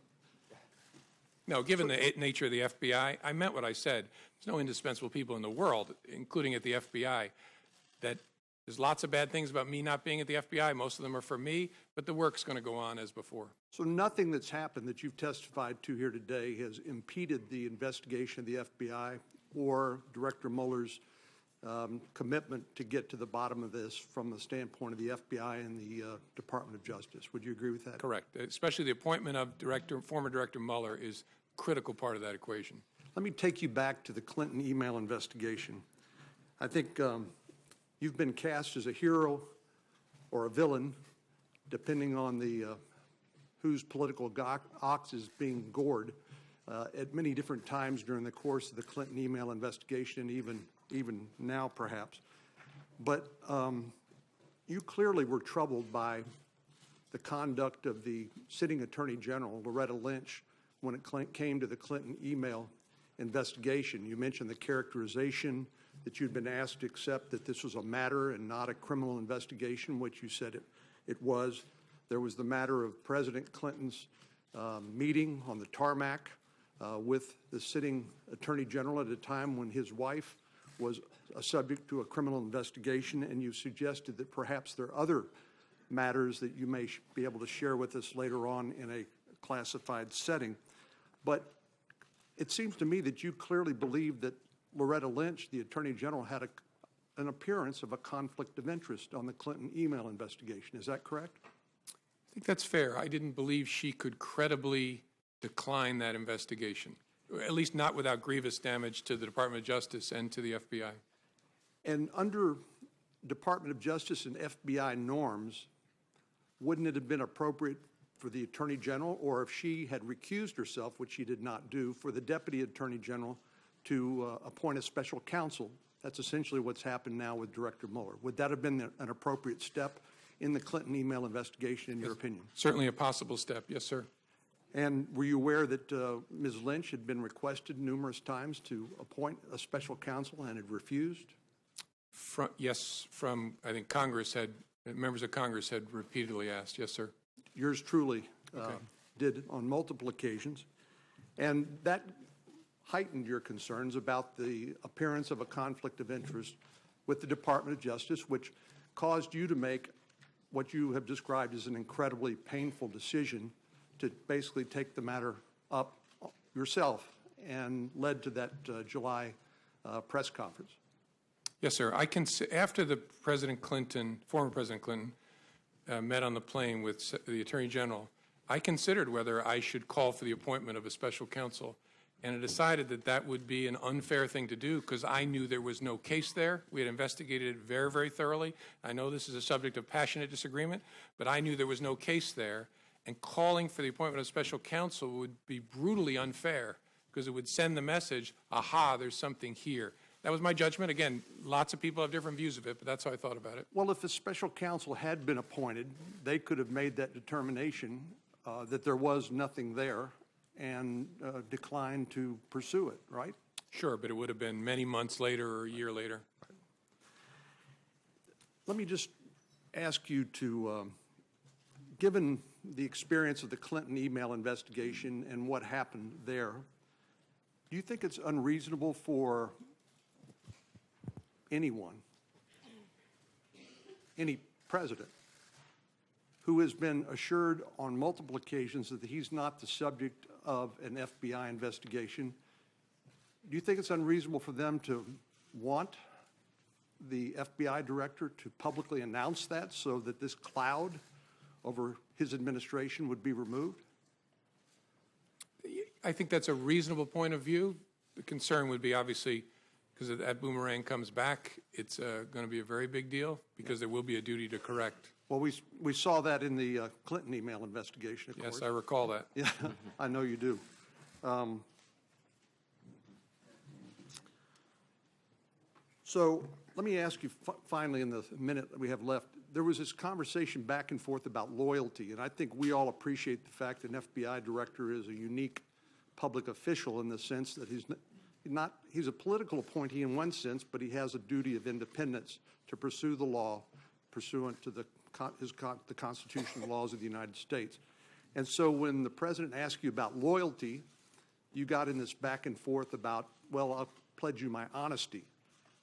No, given the nature of the FBI, I meant what I said. There's no indispensable people in the world, including at the FBI, that there's lots of bad things about me not being at the FBI. Most of them are for me, but the work's going to go on as before. So nothing that's happened that you've testified to here today has impeded the investigation of the FBI or Director Mueller's commitment to get to the bottom of this from the standpoint of the FBI and the Department of Justice. Would you agree with that? Correct. Especially the appointment of former Director Mueller is a critical part of that equation. Let me take you back to the Clinton email investigation. I think you've been cast as a hero or a villain, depending on the whose political ox is being gored at many different times during the course of the Clinton email investigation, even now perhaps. But you clearly were troubled by the conduct of the sitting Attorney General, Loretta Lynch, when it came to the Clinton email investigation. You mentioned the characterization that you'd been asked to accept that this was a matter and not a criminal investigation, which you said it was. There was the matter of President Clinton's meeting on the tarmac with the sitting Attorney General at a time when his wife was subject to a criminal investigation, and you suggested that perhaps there are other matters that you may be able to share with us later on in a classified setting. But it seems to me that you clearly believe that Loretta Lynch, the Attorney General, had an appearance of a conflict of interest on the Clinton email investigation. Is that correct? I think that's fair. I didn't believe she could credibly decline that investigation, at least not without grievous damage to the Department of Justice and to the FBI. And under Department of Justice and FBI norms, wouldn't it have been appropriate for the Attorney General, or if she had recused herself, which she did not do, for the Deputy Attorney General to appoint a special counsel? That's essentially what's happened now with Director Mueller. Would that have been an appropriate step in the Clinton email investigation, in your opinion? Certainly a possible step, yes, sir. And were you aware that Ms. Lynch had been requested numerous times to appoint a special counsel and had refused? Yes, from, I think Congress had, members of Congress had repeatedly asked, yes, sir. Yours truly did on multiple occasions. And that heightened your concerns about the appearance of a conflict of interest with the Department of Justice, which caused you to make what you have described as an incredibly painful decision to basically take the matter up yourself, and led to that July press conference. Yes, sir. After the President Clinton, former President Clinton, met on the plane with the Attorney General, I considered whether I should call for the appointment of a special counsel, and I decided that that would be an unfair thing to do because I knew there was no case there. We had investigated it very, very thoroughly. I know this is a subject of passionate disagreement, but I knew there was no case there, and calling for the appointment of a special counsel would be brutally unfair because it would send the message, aha, there's something here. That was my judgment. Again, lots of people have different views of it, but that's how I thought about it. Well, if a special counsel had been appointed, they could have made that determination that there was nothing there and declined to pursue it, right? Sure, but it would have been many months later or a year later. Let me just ask you to, given the experience of the Clinton email investigation and what happened there, do you think it's unreasonable for anyone, any president, who has been assured on multiple occasions that he's not the subject of an FBI investigation, do you think it's unreasonable for them to want the FBI director to publicly announce that so that this cloud over his administration would be removed? I think that's a reasonable point of view. The concern would be obviously, because if that boomerang comes back, it's going to be a very big deal because there will be a duty to correct. Well, we saw that in the Clinton email investigation, of course. Yes, I recall that. Yeah, I know you do. So let me ask you finally in the minute that we have left, there was this conversation back and forth about loyalty, and I think we all appreciate the fact that an FBI director is a unique public official in the sense that he's a political appointee in one sense, but he has a duty of independence to pursue the law pursuant to the constitutional laws of the United States. And so when the president asked you about loyalty, you got in this back and forth about, well, I'll pledge you my honesty.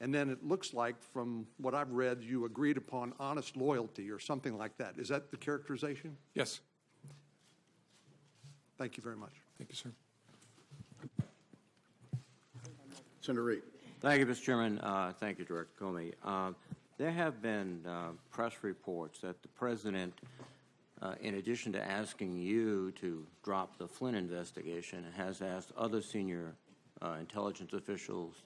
And then it looks like, from what I've read, you agreed upon honest loyalty or something like that. Is that the characterization? Yes. Thank you very much. Thank you, sir. Senator Reid. Thank you, Mr. Chairman. Thank you, Director Comey. There have been press reports that the President, in addition to asking you to drop the Flynn investigation, has asked other senior intelligence officials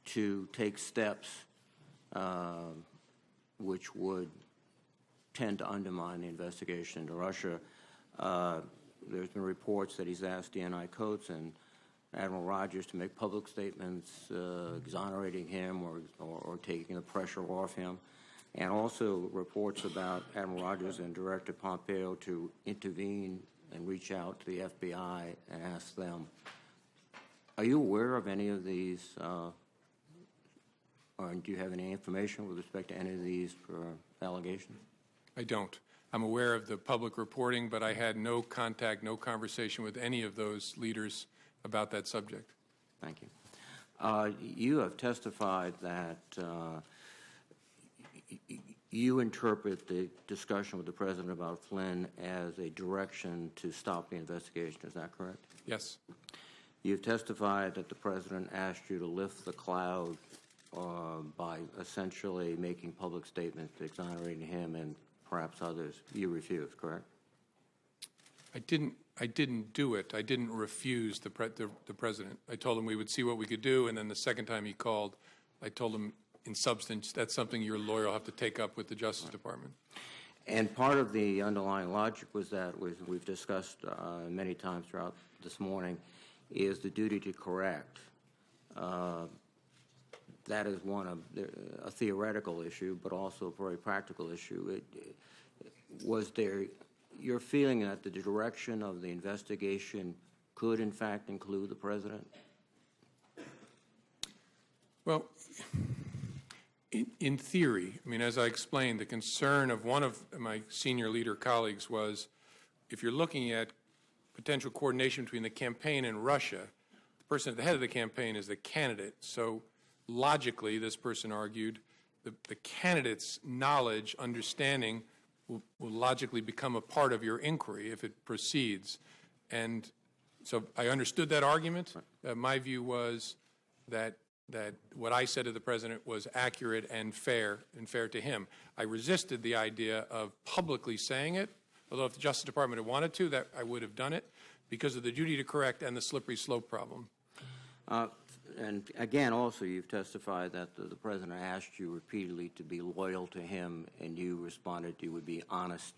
to take steps which would tend to undermine the investigation into Russia. There's been reports that he's asked DNI Coates and Admiral Rogers to make public statements exonerating him or taking the pressure off him, and also reports about Admiral Rogers and Director Pompeo to intervene and reach out to the FBI and ask them. Are you aware of any of these, or do you have any information with respect to any of these allegations? I don't. I'm aware of the public reporting, but I had no contact, no conversation with any of those leaders about that subject. Thank you. You have testified that you interpret the discussion with the President about Flynn as a direction to stop the investigation. Is that correct? Yes. You've testified that the President asked you to lift the cloud by essentially making public statements exonerating him and perhaps others. You refused, correct? I didn't do it. I didn't refuse the President. I told him we would see what we could do, and then the second time he called, I told him in substance, that's something your lawyer will have to take up with the Justice Department. And part of the underlying logic was that, we've discussed many times throughout this morning, is the duty to correct. That is a theoretical issue, but also a very practical issue. Was there your feeling that the direction of the investigation could, in fact, include the President? Well, in theory, I mean, as I explained, the concern of one of my senior leader colleagues was if you're looking at potential coordination between the campaign and Russia, the person at the head of the campaign is the candidate. So logically, this person argued, the candidate's knowledge, understanding will logically become a part of your inquiry if it proceeds. And so I understood that argument. My view was that what I said to the President was accurate and fair to him. I resisted the idea of publicly saying it, although if the Justice Department had wanted to, that I would have done it, because of the duty to correct and the slippery slope problem. And again, also, you've testified that the President asked you repeatedly to be loyal to him, and you responded you would be honestly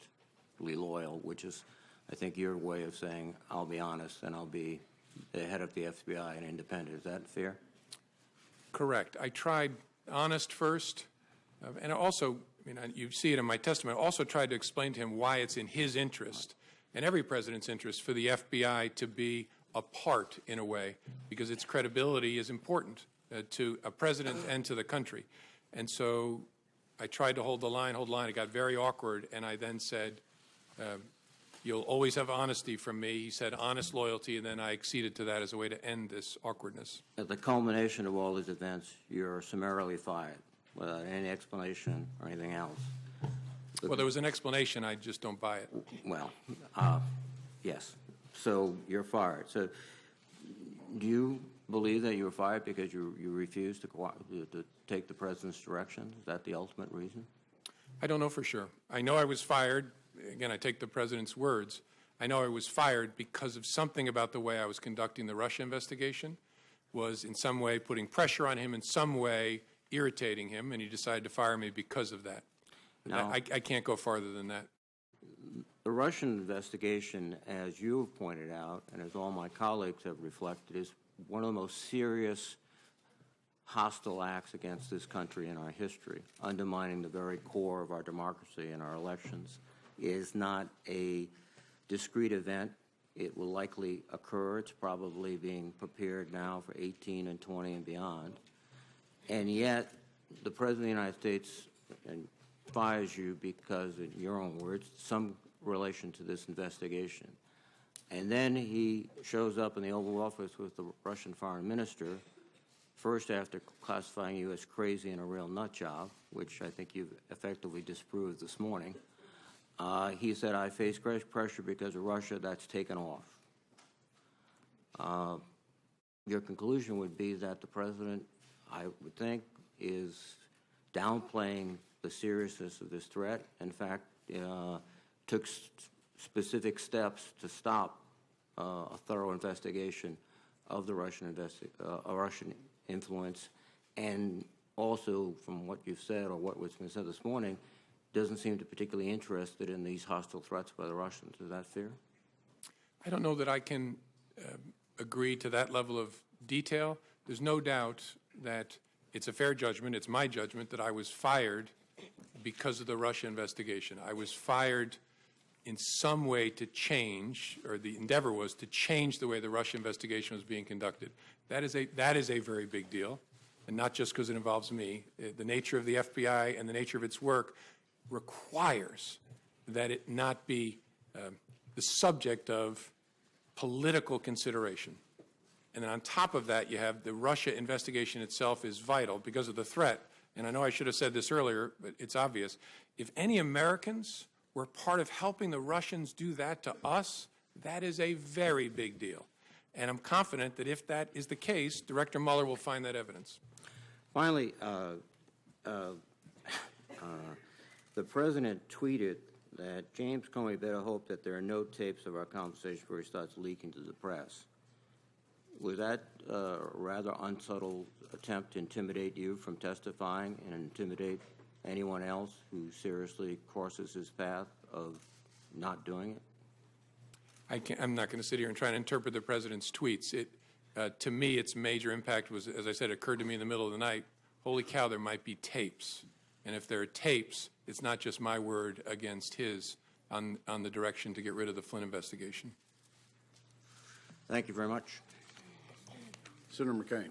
loyal, which is, I think, your way of saying, I'll be honest and I'll be the head of the FBI and independent. Is that fair? Correct. I tried honest first, and also, I mean, you see it in my testimony, I also tried to explain to him why it's in his interest and every president's interest for the FBI to be apart in a way, because its credibility is important to a president and to the country. And so I tried to hold the line. It got very awkward, and I then said, you'll always have honesty from me. He said honest loyalty, and then I acceded to that as a way to end this awkwardness. At the culmination of all these events, you're summarily fired without any explanation or anything else. Well, there was an explanation. I just don't buy it. Well, yes. So you're fired. So do you believe that you were fired because you refused to take the President's direction? Is that the ultimate reason? I don't know for sure. I know I was fired. Again, I take the President's words. I know I was fired because of something about the way I was conducting the Russia investigation was in some way putting pressure on him, in some way irritating him, and he decided to fire me because of that. Now, I can't go farther than that. The Russian investigation, as you have pointed out, and as all my colleagues have reflected, is one of the most serious hostile acts against this country in our history, undermining the very core of our democracy and our elections. It is not a discrete event. It will likely occur. It's probably being prepared now for 18 and 20 and beyond. And yet, the President of the United States fires you because, in your own words, some relation to this investigation. And then he shows up in the Oval Office with the Russian foreign minister, first after classifying you as crazy and a real nut job, which I think you've effectively disproved this morning. He said, I face great pressure because of Russia. That's taken off. Your conclusion would be that the President, I would think, is downplaying the seriousness of this threat. In fact, took specific steps to stop a thorough investigation of the Russian influence, and also, from what you've said or what was been said this morning, doesn't seem to be particularly interested in these hostile threats by the Russians. Is that fair? I don't know that I can agree to that level of detail. There's no doubt that it's a fair judgment, it's my judgment, that I was fired because of the Russia investigation. I was fired in some way to change, or the endeavor was to change the way the Russia investigation was being conducted. That is a very big deal, and not just because it involves me. The nature of the FBI and the nature of its work requires that it not be the subject of political consideration. And then on top of that, you have the Russia investigation itself is vital because of the threat. And I know I should have said this earlier, but it's obvious. If any Americans were part of helping the Russians do that to us, that is a very big deal. And I'm confident that if that is the case, Director Mueller will find that evidence. Finally, the President tweeted that James Comey better hope that there are no tapes of our conversation before he starts leaking to the press. Was that a rather unsubtle attempt to intimidate you from testifying and intimidate anyone else who seriously crosses his path of not doing it? I'm not going to sit here and try to interpret the President's tweets. To me, its major impact was, as I said, occurred to me in the middle of the night. Holy cow, there might be tapes. And if there are tapes, it's not just my word against his on the direction to get rid of the Flynn investigation. Thank you very much. Senator McCain.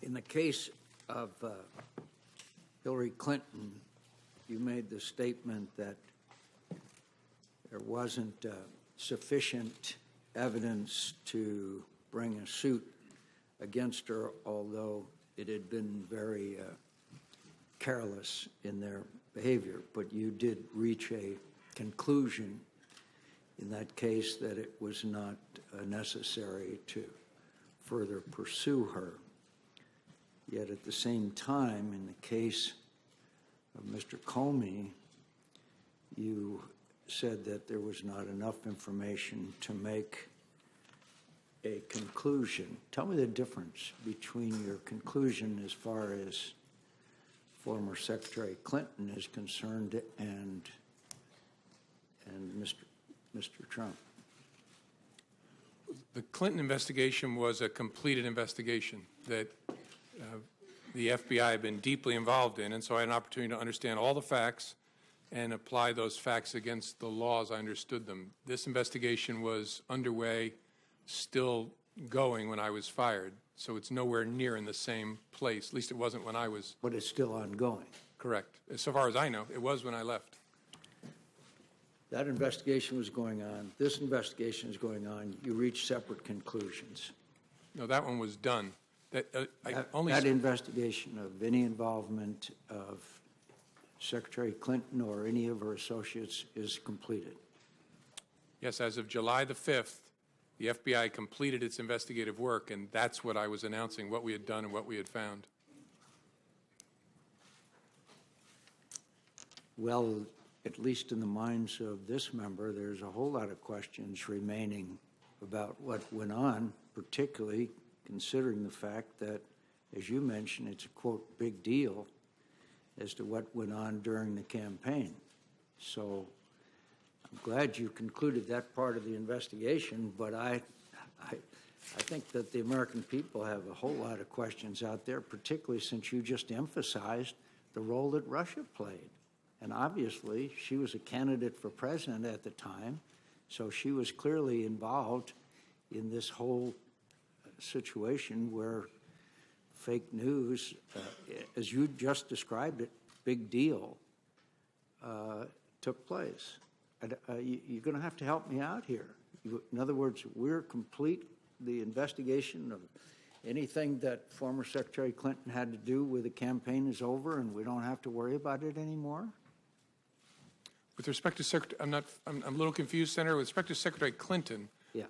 In the case of Hillary Clinton, you made the statement that there wasn't sufficient evidence to bring a suit against her, although it had been very careless in their behavior. But you did reach a conclusion in that case that it was not necessary to further pursue her. Yet at the same time, in the case of Mr. Comey, you said that there was not enough information to make a conclusion. Tell me the difference between your conclusion as far as former Secretary Clinton is concerned and Mr. Trump. The Clinton investigation was a completed investigation that the FBI had been deeply involved in, and so I had an opportunity to understand all the facts and apply those facts against the law as I understood them. This investigation was underway, still going when I was fired, so it's nowhere near in the same place. At least it wasn't when I was. But it's still ongoing. Correct. So far as I know, it was when I left. That investigation was going on. This investigation is going on. You reached separate conclusions. No, that one was done. That investigation of any involvement of Secretary Clinton or any of her associates is completed. Yes, as of July the 5th, the FBI completed its investigative work, and that's what I was announcing, what we had done and what we had found. Well, at least in the minds of this member, there's a whole lot of questions remaining about what went on, particularly considering the fact that, as you mentioned, it's a, quote, big deal as to what went on during the campaign. So I'm glad you concluded that part of the investigation, but I think that the American people have a whole lot of questions out there, particularly since you just emphasized the role that Russia played. And obviously, she was a candidate for president at the time, so she was clearly involved in this whole situation where fake news, as you just described it, big deal, took place. You're going to have to help me out here. In other words, we're complete the investigation of anything that former Secretary Clinton had to do with the campaign is over, and we don't have to worry about it anymore? With respect to Secretary, I'm a little confused, Senator. With respect to Secretary Clinton,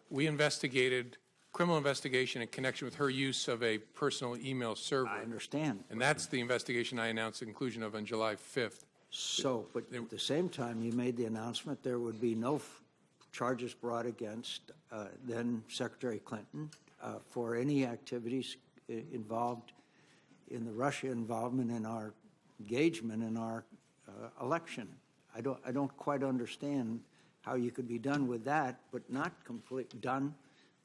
we investigated criminal investigation in connection with her use of a personal email server. I understand. And that's the investigation I announced the conclusion of on July 5th. So, but at the same time, you made the announcement there would be no charges brought against then Secretary Clinton for any activities involved in the Russia involvement in our engagement in our election. I don't quite understand how you could be done with that, but not done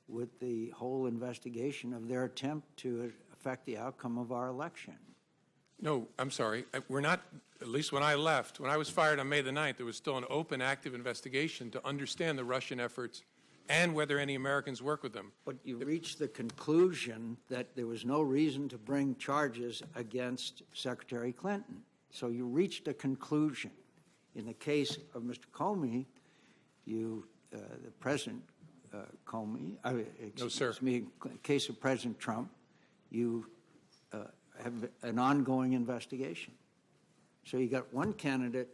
with the whole investigation of their attempt to affect the outcome of our election. No, I'm sorry. We're not, at least when I left, when I was fired on May the 9th, there was still an open, active investigation to understand the Russian efforts and whether any Americans work with them. But you reached the conclusion that there was no reason to bring charges against Secretary Clinton. So you reached a conclusion. In the case of Mr. Comey, you the President Comey, No, sir. excuse me, in the case of President Trump, you have an ongoing investigation. So you got one candidate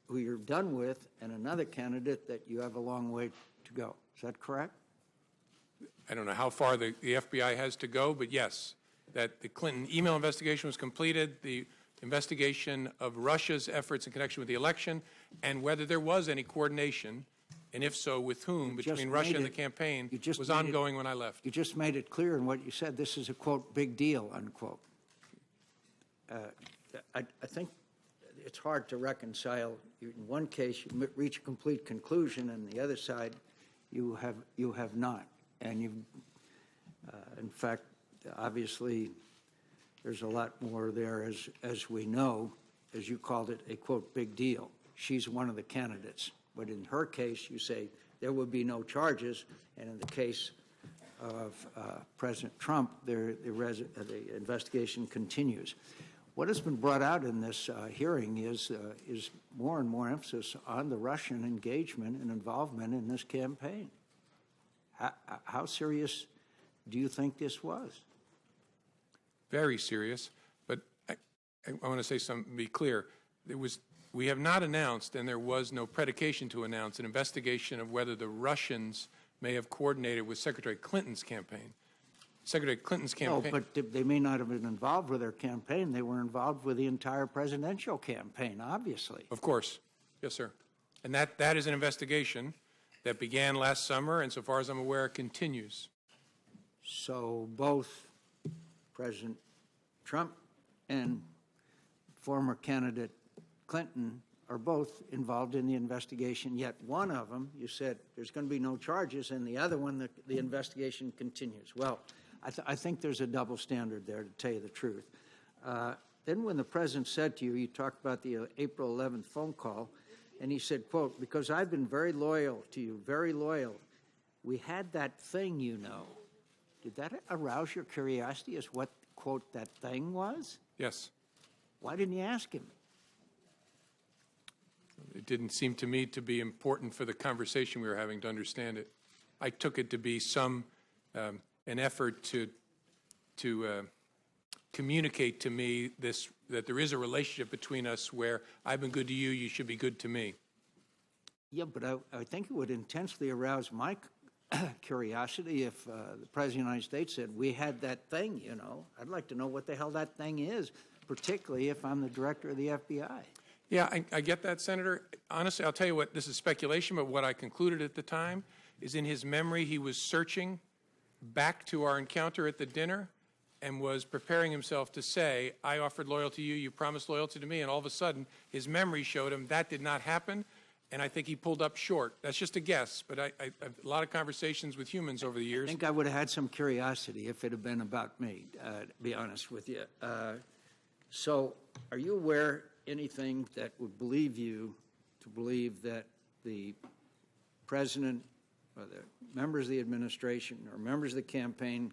who you're done with and another candidate that you have a long way to go. Is that correct? I don't know how far the FBI has to go, but yes, that the Clinton email investigation was completed, the investigation of Russia's efforts in connection with the election, and whether there was any coordination, and if so, with whom, between Russia and the campaign, was ongoing when I left. You just made it clear in what you said. This is a, quote, big deal, unquote. I think it's hard to reconcile. In one case, you reach a complete conclusion, and the other side, you have not. And you, in fact, obviously, there's a lot more there, as we know, as you called it, a, quote, big deal. She's one of the candidates. But in her case, you say there would be no charges, and in the case of President Trump, the investigation continues. What has been brought out in this hearing is more and more emphasis on the Russian engagement and involvement in this campaign. How serious do you think this was? Very serious, but I want to say something, be clear. We have not announced, and there was no predication to announce, an investigation of whether the Russians may have coordinated with Secretary Clinton's campaign. Secretary Clinton's campaign. No, but they may not have been involved with their campaign. They were involved with the entire presidential campaign, obviously. Of course. Yes, sir. And that is an investigation that began last summer, and so far as I'm aware, continues. So both President Trump and former candidate Clinton are both involved in the investigation, yet one of them, you said there's going to be no charges, and the other one, the investigation continues. Well, I think there's a double standard there, to tell you the truth. Then when the president said to you, you talked about the April 11th phone call, and he said, quote, because I've been very loyal to you, very loyal. We had that thing, you know. Did that arouse your curiosity as what, quote, that thing was? Yes. Why didn't you ask him? It didn't seem to me to be important for the conversation we were having to understand it. I took it to be an effort to communicate to me that there is a relationship between us where I've been good to you, you should be good to me. Yeah, but I think it would intensely arouse my curiosity if the President of the United States said, we had that thing, you know. I'd like to know what the hell that thing is, particularly if I'm the director of the FBI. Yeah, I get that, Senator. Honestly, I'll tell you what, this is speculation, but what I concluded at the time is in his memory he was searching back to our encounter at the dinner and was preparing himself to say, I offered loyalty to you, you promised loyalty to me, and all of a sudden his memory showed him that did not happen, and I think he pulled up short. That's just a guess, but I've a lot of conversations with humans over the years. I think I would have had some curiosity if it had been about me, to be honest with you. So are you aware anything that would believe you to believe that the president or the members of the administration or members of the campaign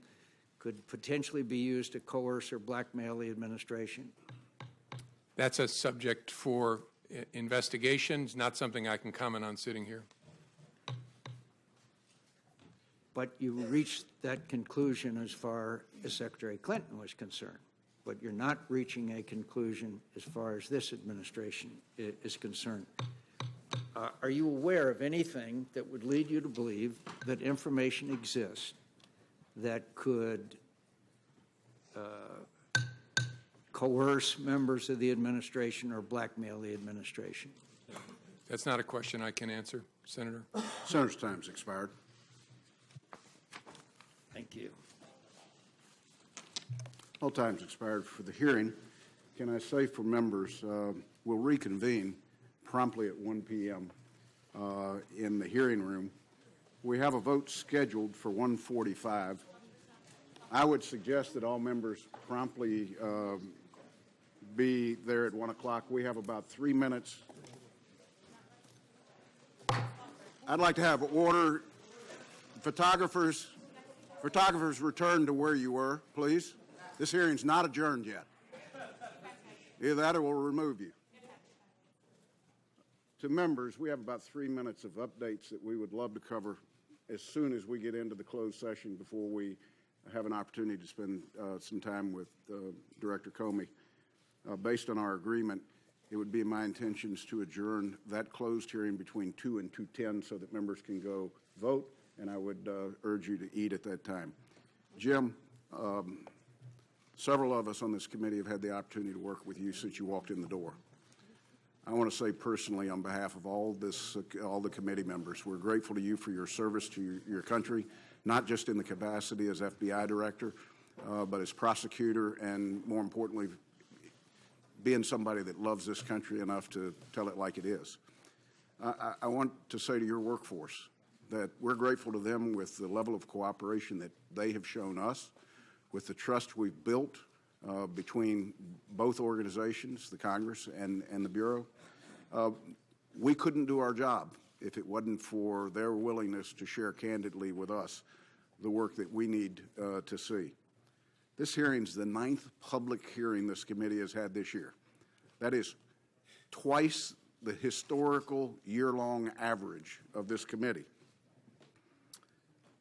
could potentially be used to coerce or blackmail the administration? That's a subject for investigations, not something I can comment on sitting here. But you reached that conclusion as far as Secretary Clinton was concerned. But you're not reaching a conclusion as far as this administration is concerned. Are you aware of anything that would lead you to believe that information exists that could coerce members of the administration or blackmail the administration? That's not a question I can answer, Senator. Senator's time's expired. Thank you. All time's expired for the hearing. Can I say for members, we'll reconvene promptly at 1 p.m. In the hearing room. We have a vote scheduled for 1:45. I would suggest that all members promptly be there at 1 o'clock. We have about 3 minutes. I'd like to have order. Photographers return to where you were, please. This hearing's not adjourned yet. Either that or we'll remove you. To members, we have about 3 minutes of updates that we would love to cover as soon as we get into the closed session before we have an opportunity to spend some time with Director Comey. Based on our agreement, it would be my intentions to adjourn that closed hearing between 2 and 2:10 so that members can go vote, and I would urge you to eat at that time. Jim, several of us on this committee have had the opportunity to work with you since you walked in the door. I want to say personally on behalf of all the committee members, we're grateful to you for your service to your country, not just in the capacity as FBI director, but as prosecutor, and more importantly, being somebody that loves this country enough to tell it like it is. I want to say to your workforce that we're grateful to them with the level of cooperation that they have shown us, with the trust we've built between both organizations, the Congress and the Bureau. We couldn't do our job if it wasn't for their willingness to share candidly with us the work that we need to see. This hearing's the 9th public hearing this committee has had this year. That is twice the historical year-long average of this committee.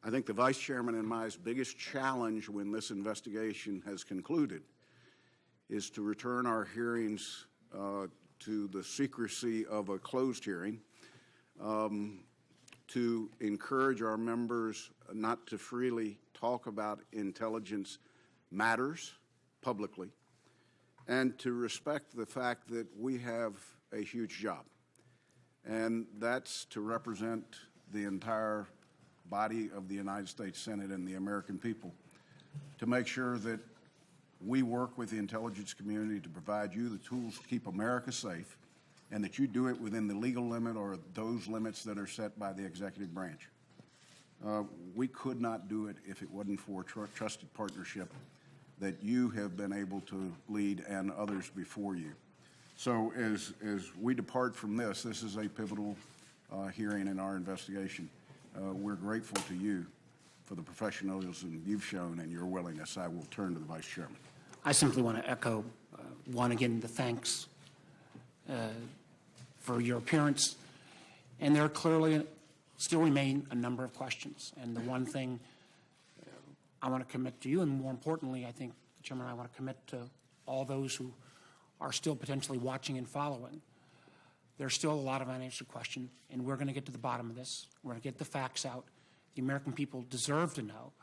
I think the Vice Chairman and my biggest challenge when this investigation has concluded is to return our hearings to the secrecy of a closed hearing, to encourage our members not to freely talk about intelligence matters publicly, and to respect the fact that we have a huge job, and that's to represent the entire body of the United States Senate and the American people, to make sure that we work with the intelligence community to provide you the tools to keep America safe, and that you do it within the legal limit or those limits that are set by the executive branch. We could not do it if it wasn't for a trusted partnership that you have been able to lead and others before you. So as we depart from this is a pivotal hearing in our investigation. We're grateful to you for the professionalism you've shown and your willingness. I will turn to the Vice Chairman. I simply want to echo, again, the thanks for your appearance. And there clearly still remain a number of questions. And the one thing I want to commit to you, and more importantly, I think, Chairman, I want to commit to all those who are still potentially watching and following. There's still a lot of unanswered questions, and we're going to get to the bottom of this. We're going to get the facts out. The American people deserve to know.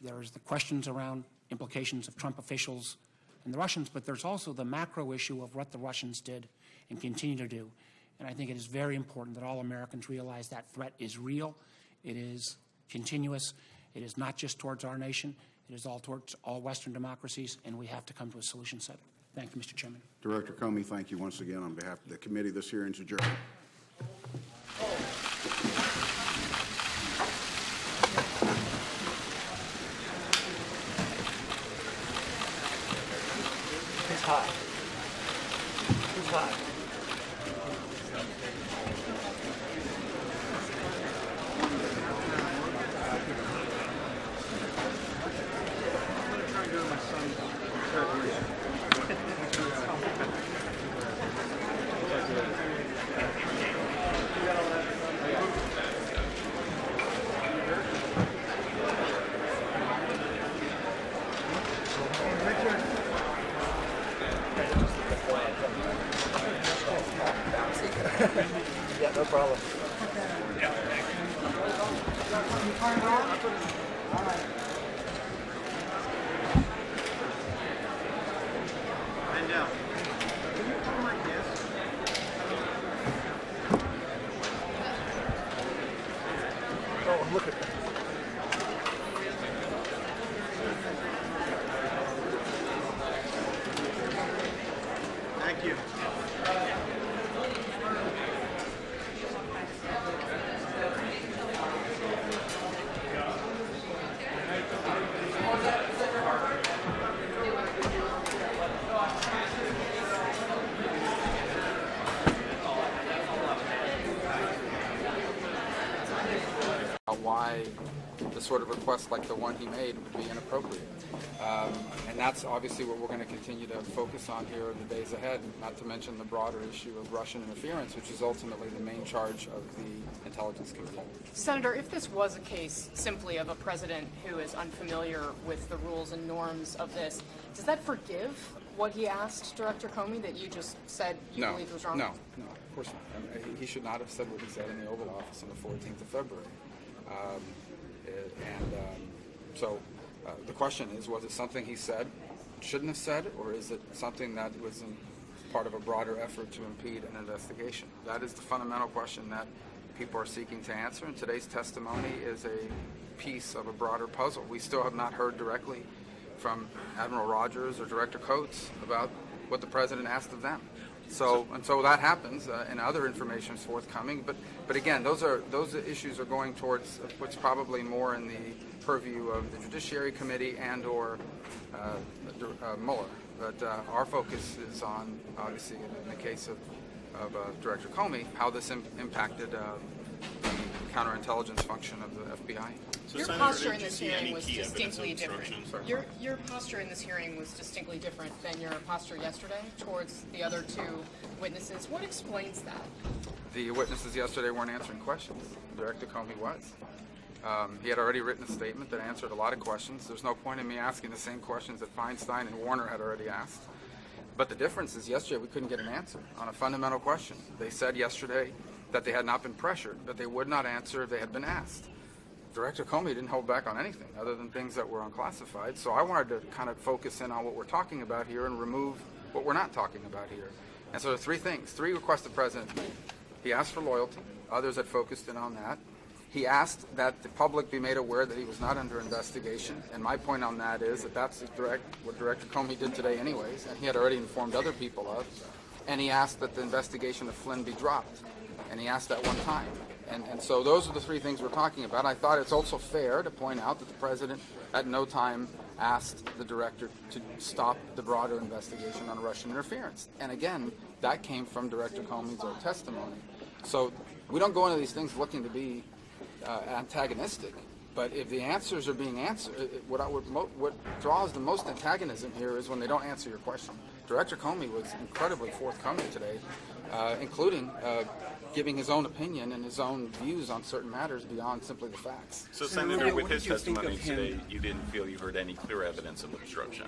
There's the questions around implications of Trump officials and the Russians, but there's also the macro issue of what the Russians did and continue to do. And I think it is very important that all Americans realize that threat is real. It is continuous. It is not just towards our nation. It is all towards all Western democracies, and we have to come to a solution set. Thank you, Mr. Chairman. Director Comey, thank you once again on behalf of the committee. This hearing is adjourned. Who's hot? Who's hot? Yeah, no problem. Yeah, all right. And now, can you come like this? Oh, look at that. Thank you. Why the sort of request like the one he made would be inappropriate. And that's obviously what we're going to continue to focus on here in the days ahead, not to mention the broader issue of Russian interference, which is ultimately the main charge of the Intelligence Committee. Senator, if this was a case simply of a president who is unfamiliar with the rules and norms of this, does that forgive what he asked Director Comey that you just said you believed was wrong? No, of course not. He should not have said what he said in the Oval Office on the 14th of February. So the question is, was it something he said, shouldn't have said, or is it something that was part of a broader effort to impede an investigation? That is the fundamental question that people are seeking to answer, and today's testimony is a piece of a broader puzzle. We still have not heard directly from Admiral Rogers or Director Coates about what the President asked of them. So until that happens, and other information is forthcoming, but again, those issues are going towards what's probably more in the purview of the Judiciary Committee and/or Mueller. But our focus is on, obviously, in the case of Director Comey, how this impacted the counterintelligence function of the FBI. So your posture in this hearing was distinctly different. Your posture in this hearing was distinctly different than your posture yesterday towards the other two witnesses. What explains that? The witnesses yesterday weren't answering questions. Director Comey was. He had already written a statement that answered a lot of questions. There's no point in me asking the same questions that Feinstein and Warner had already asked. But the difference is yesterday we couldn't get an answer on a fundamental question. They said yesterday that they had not been pressured, but they would not answer if they had been asked. Director Comey didn't hold back on anything other than things that were unclassified. So I wanted to kind of focus in on what we're talking about here and remove what we're not talking about here. And so there are three things, three requests the President made. He asked for loyalty. Others had focused in on that. He asked that the public be made aware that he was not under investigation. And my point on that is that that's what Director Comey did today anyways, and he had already informed other people of. And he asked that the investigation of Flynn be dropped. And he asked that one time. And so those are the three things we're talking about. I thought it's also fair to point out that the President at no time asked the Director to stop the broader investigation on Russian interference. And again, that came from Director Comey's own testimony. So we don't go into these things looking to be antagonistic, but if the answers are being answered, what draws the most antagonism here is when they don't answer your question. Director Comey was incredibly forthcoming today, including giving his own opinion and his own views on certain matters beyond simply the facts. So, Senator, with his testimony today, you didn't feel you heard any clear evidence of obstruction?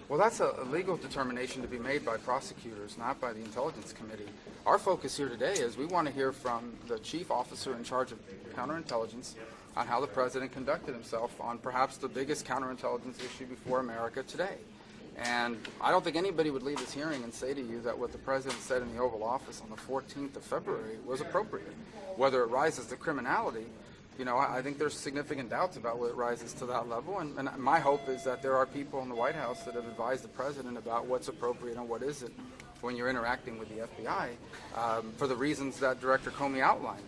Well, that's a legal determination to be made by prosecutors, not by the Intelligence Committee. Our focus here today is we want to hear from the chief officer in charge of counterintelligence on how the President conducted himself on perhaps the biggest counterintelligence issue before America today. And I don't think anybody would leave this hearing and say to you that what the President said in the Oval Office on the 14th of February was appropriate. Whether it rises to criminality, you know, I think there's significant doubts about whether it rises to that level. And my hope is that there are people in the White House that have advised the President about what's appropriate and what isn't when you're interacting with the FBI for the reasons that Director Comey outlined.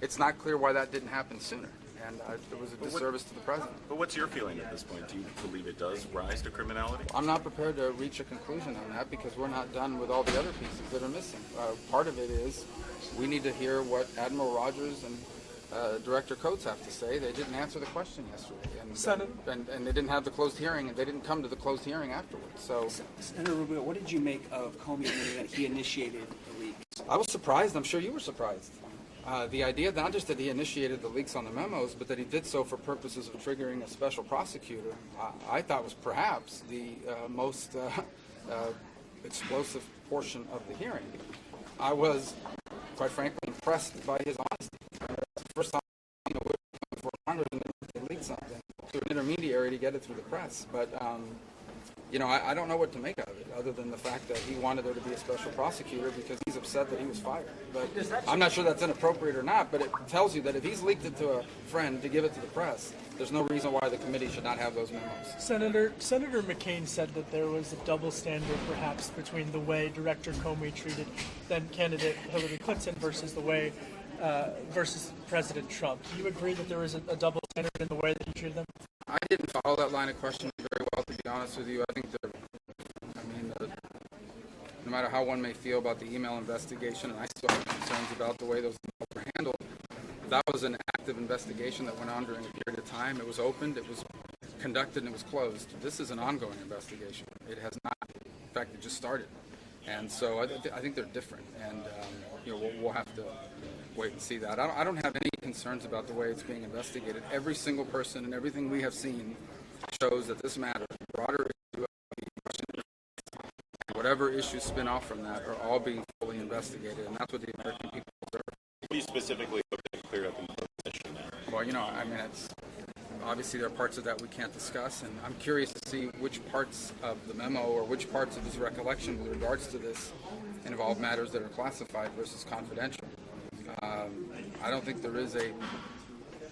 It's not clear why that didn't happen sooner. And it was a disservice to the President. But what's your feeling at this point? Do you believe it does rise to criminality? I'm not prepared to reach a conclusion on that because we're not done with all the other pieces that are missing. Part of it is we need to hear what Admiral Rogers and Director Coates have to say. They didn't answer the question yesterday, and they didn't have the closed hearing, and they didn't come to the closed hearing afterwards. So, Senator Rubio, what did you make of Comey admitting that he initiated the leak? I was surprised. I'm sure you were surprised. The idea not just that he initiated the leaks on the memos, but that he did so for purposes of triggering a special prosecutor, I thought was perhaps the most explosive portion of the hearing. I was, quite frankly, impressed by his honesty. That's the first time we're before Congress and they leak something to an intermediary to get it through the press. But I don't know what to make of it, other than the fact that he wanted there to be a special prosecutor because he's upset that he was fired. But I'm not sure that's inappropriate or not, but it tells you that if he's leaked it to a friend to give it to the press, there's no reason why the committee should not have those memos. Senator McCain said that there was a double standard, perhaps, between the way Director Comey treated then candidate Hillary Clinton versus the way versus President Trump. Do you agree that there was a double standard in the way that he treated them? I didn't follow that line of questioning very well, to be honest with you. I think no matter how one may feel about the email investigation, and I still have concerns about the way those emails were handled, that was an active investigation that went on during a period of time. It was opened, it was conducted, and it was closed. This is an ongoing investigation. It has not, in fact, it just started. And so I think they're different, and we'll have to wait and see that. I don't have any concerns about the way it's being investigated. Every single person and everything we have seen shows that this matter, broader issue of whatever issues spin off from that, are all being fully investigated, and that's what the American people deserve. What do you specifically hope to clear up in the position now? Well, it's obviously there are parts of that we can't discuss, and I'm curious to see which parts of the memo or which parts of his recollection with regards to this involve matters that are classified versus confidential. I don't think there is a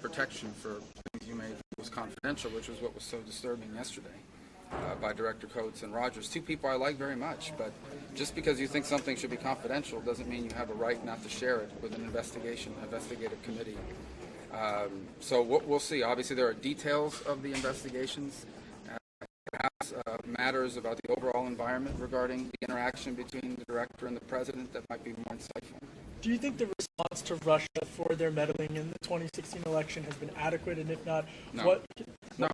protection for things you may think was confidential, which was what was so disturbing yesterday by Director Coates and Rogers, two people I like very much, but just because you think something should be confidential doesn't mean you have a right not to share it with an investigative committee. So we'll see. Obviously, there are details of the investigations, perhaps matters about the overall environment regarding the interaction between the director and the president that might be more insightful. Do you think the response to Russia for their meddling in the 2016 election has been adequate? And if not, No.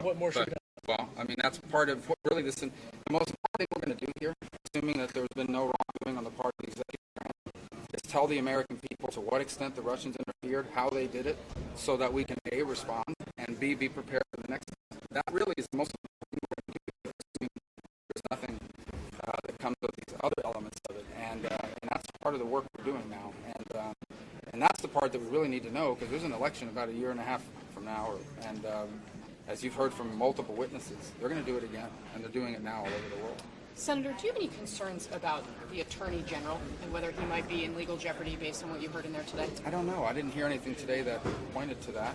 what more should be done? Well, that's part of what really the most important thing we're going to do here, assuming that there's been no wrongdoing on the part of the executive branch, is tell the American people to what extent the Russians interfered, how they did it, so that we can A, respond, and B, be prepared for the next time. That really is the most important thing we're going to do, assuming there's nothing that comes with these other elements of it. And that's part of the work we're doing now. And that's the part that we really need to know, because there's an election about a year and a half from now, and as you've heard from multiple witnesses, they're going to do it again, and they're doing it now all over the world. Senator, do you have any concerns about the Attorney General and whether he might be in legal jeopardy based on what you heard in there today? I don't know. I didn't hear anything today that pointed to that.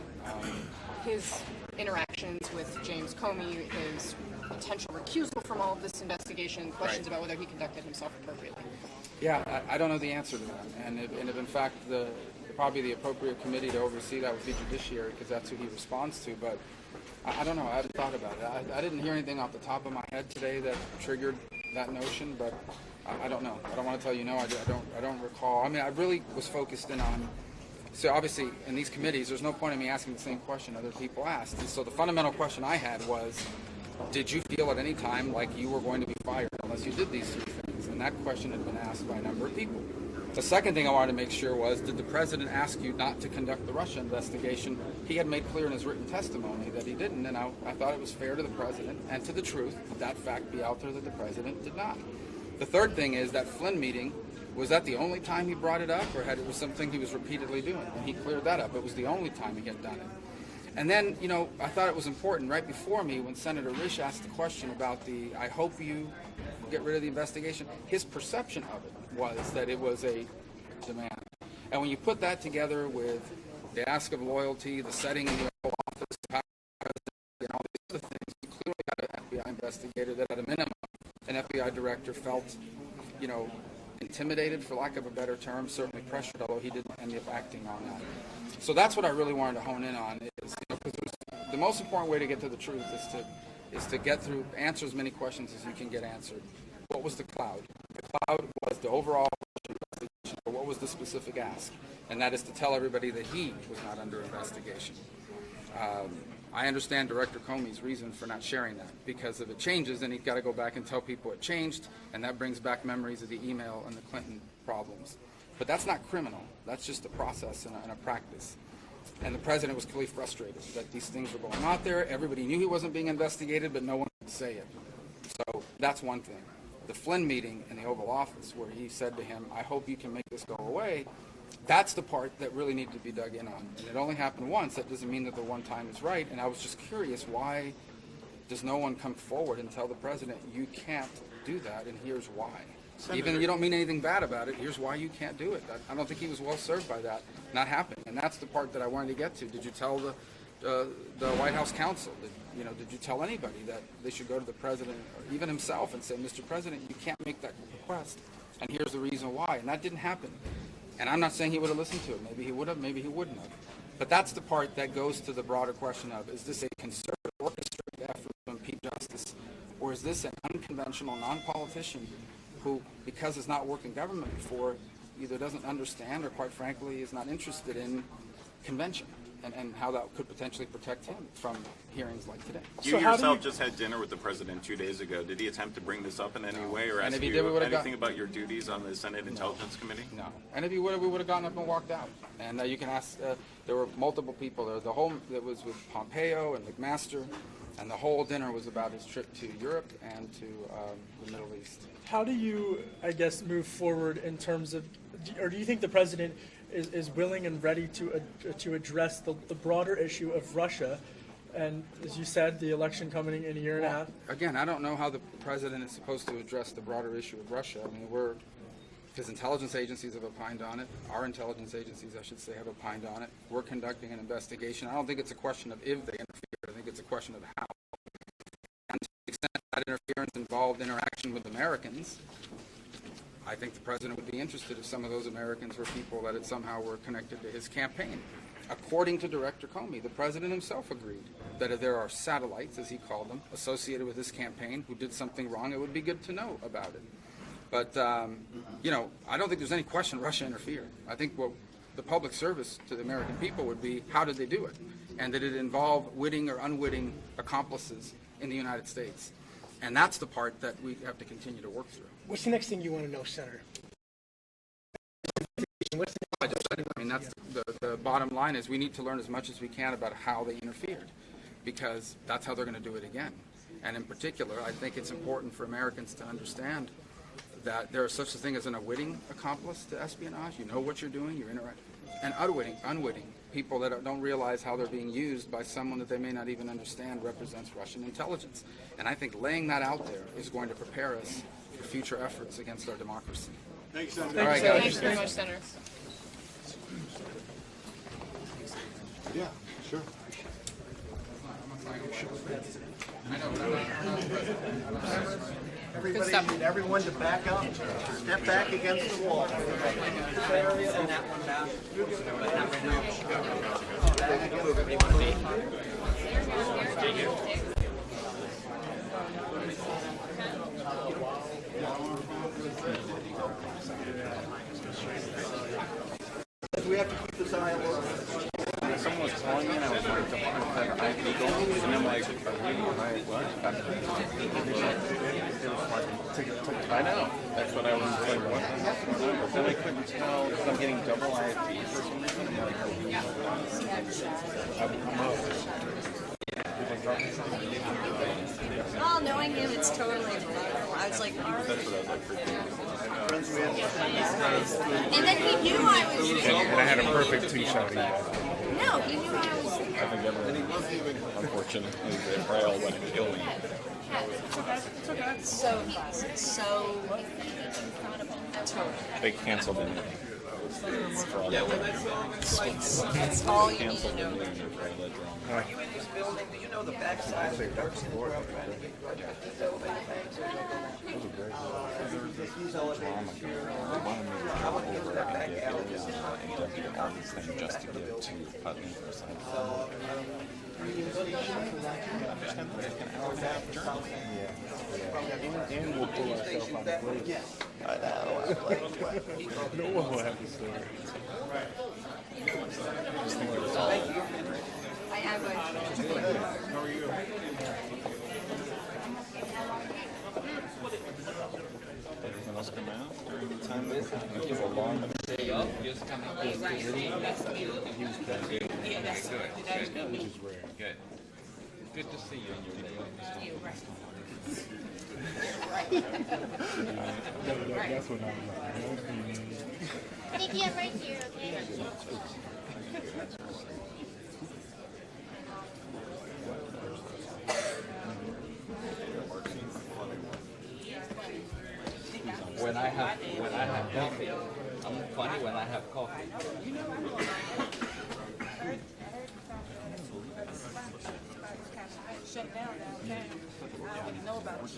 His interactions with James Comey, his potential recusal from all of this investigation, questions about whether he conducted himself appropriately. Yeah, I don't know the answer to that. And if in fact, probably the appropriate committee to oversee that would be Judiciary, because that's who he responds to. But I don't know. I haven't thought about it. I didn't hear anything off the top of my head today that triggered that notion, but I don't know. I don't want to tell you no. I don't recall. I really was focused in on. So obviously, in these committees, there's no point in me asking the same question other people asked. And so the fundamental question I had was, did you feel at any time like you were going to be fired unless you did these three things? And that question had been asked by a number of people. The second thing I wanted to make sure was, did the president ask you not to conduct the Russia investigation? He had made clear in his written testimony that he didn't, and I thought it was fair to the president and to the truth that fact be out there that the president did not. The third thing is that Flynn meeting, was that the only time he brought it up, or had it was something he was repeatedly doing? And he cleared that up. It was the only time he had done it. And then, I thought it was important right before me when Senator Risch asked the question about I hope you get rid of the investigation, his perception of it was that it was a demand. And when you put that together with the ask of loyalty, the setting in the Oval Office, the power of the president, and all these other things, you clearly got an FBI investigator that at a minimum, an FBI director felt, intimidated, for lack of a better term, certainly pressured, although he didn't end up acting on that. So that's what I really wanted to hone in on, is because the most important way to get to the truth is to get through, answer as many questions as you can get answered. What was the cloud? The cloud was the overall investigation, but what was the specific ask? And that is to tell everybody that he was not under investigation. I understand Director Comey's reason for not sharing that, because if it changes, then he's got to go back and tell people it changed, and that brings back memories of the email and the Clinton problems. But that's not criminal. That's just a process and a practice. And the president was clearly frustrated that these things were going out there. Everybody knew he wasn't being investigated, but no one could say it. So that's one thing. The Flynn meeting in the Oval Office, where he said to him, I hope you can make this go away, that's the part that really needed to be dug in on. And it only happened once. That doesn't mean that the one time is right. And I was just curious, why does no one come forward and tell the president, you can't do that, and here's why? Senator, even if you don't mean anything bad about it, here's why you can't do it. I don't think he was well served by that not happening. And that's the part that I wanted to get to. Did you tell the White House counsel? Did you tell anybody that they should go to the president, or even himself, and say, Mr. President, you can't make that request, and here's the reason why? And that didn't happen. And I'm not saying he would have listened to it. Maybe he would have, maybe he wouldn't have. But that's the part that goes to the broader question of, is this a concerted, orchestrated effort to impede justice, or is this an unconventional non-politician who, because has not worked in government before, either doesn't understand or, quite frankly, is not interested in convention? and how that could potentially protect him from hearings like today. You yourself just had dinner with the president 2 days ago. Did he attempt to bring this up in any way or And ask if he you did, we would've anything about your duties on the Senate Intelligence Committee? No. And if he would have, we would have gotten up and walked out. And you can ask, there were multiple people there. The whole, it was with Pompeo and McMaster, and the whole dinner was about his trip to Europe and to the Middle East. How do you, I guess, move forward in terms of, or do you think the president is willing and ready to address the broader issue of Russia? And as you said, the election coming in a year and a half. Again, I don't know how the president is supposed to address the broader issue of Russia. I mean, his intelligence agencies have opined on it. Our intelligence agencies, I should say, have opined on it. We're conducting an investigation. I don't think it's a question of if they interfere. I think it's a question of how. And to the extent that interference involved interaction with Americans, I think the president would be interested if some of those Americans were people that somehow were connected to his campaign. According to Director Comey, the president himself agreed that if there are satellites, as he called them, associated with his campaign who did something wrong, it would be good to know about it. But, you know, I don't think there's any question Russia interfered. I think what the public service to the American people would be, how did they do it? And did it involve witting or unwitting accomplices in the United States? And that's the part that we have to continue to work through. What's the next thing you want to know, Senator? I mean, that's the bottom line is we need to learn as much as we can about how they interfered, because that's how they're going to do it again. And in particular, I think it's important for Americans to understand that there is such a thing as an unwitting accomplice to espionage. You know what you're doing, you're interacting. And unwitting, people that don't realize how they're being used by someone that they may not even understand represents Russian intelligence. And I think laying that out there is going to prepare us for future efforts against our democracy. Thanks, Senator. All right, guys. Thanks very much, Senator. Yeah, sure. Everybody need everyone to back up, step back against the wall. We have to keep this eye alert. Someone was calling me and I was like, and I'm like, I know. That's what I was like, what? Then I couldn't tell because I'm getting double IFP for some reason. Oh, knowing him, it's totally delightful. I was like, That's what I was like for and then he knew I was there. And I had a perfect two-shot. No, he knew I was there. I think everyone, unfortunately, they probably all went and killed me. So classic. So totally. They canceled it. That's all you need to know. Are you in this building? Do you know the backside of the dark floor? Just to give to Putney for some And we'll pull ourselves out of place. I know. No one will have to say it. I am going How are you? Everything else come out during the time that give a long day up, just come out. Which is rare. Good. Good to see you in your day off. That's what I'm like. Nikki, I'm right here, okay? When I have coffee, I'm funny when I have coffee. Shut down downtown. I don't even know about it.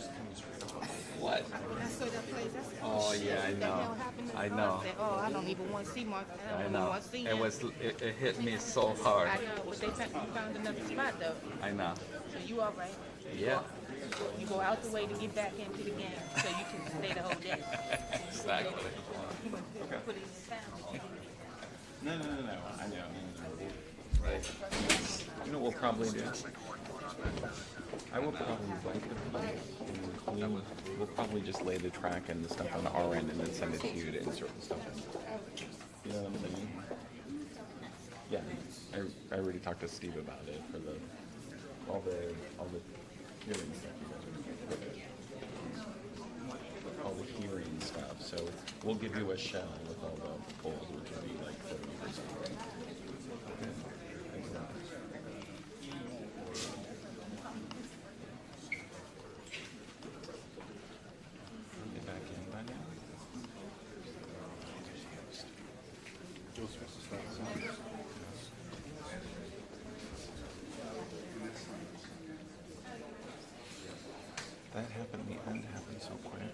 What? I saw that place. I said, Oh shit, yeah, I what the know. hell happened to I the know. I said, oh, I don't even want to see Mark. I I don't know. want to see It him. it hit me so hard. I know, but they found another spot though. I know. So you all right? Yeah. You go out the way to get back into the game, so you can stay the whole day. Exactly. Put it in town. No. I know. You know what we'll probably do? I will probably write the plan, and we'll probably just lay the track and the stuff on our end, and then send it to you to insert the stuff in. You know what I'm saying? Yeah, I already talked to Steve about it for all the hearing stuff you guys are doing. All the hearing stuff. So we'll give you a shell with all the polls, which will be like 30%. Okay. Thanks a lot. Get back in by now. That happened, the end happened so quick.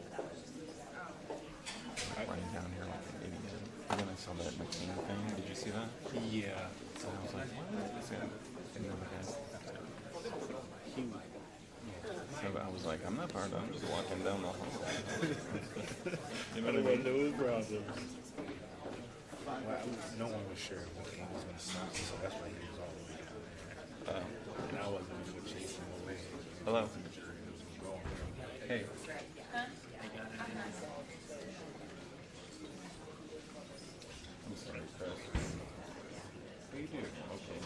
Running down here like an idiot. And then I saw that McCain thing. Did you see that? Yeah. So I was like, what? And then the guy, so I was like, I'm not part of it. I'm just walking down the hall. You know what I mean? No one was sure what he was going to stop, so that's why he was all the way down there. And I wasn't even chasing him away. Hello. Hey. I'm sorry, Chris. What do you do? Okay,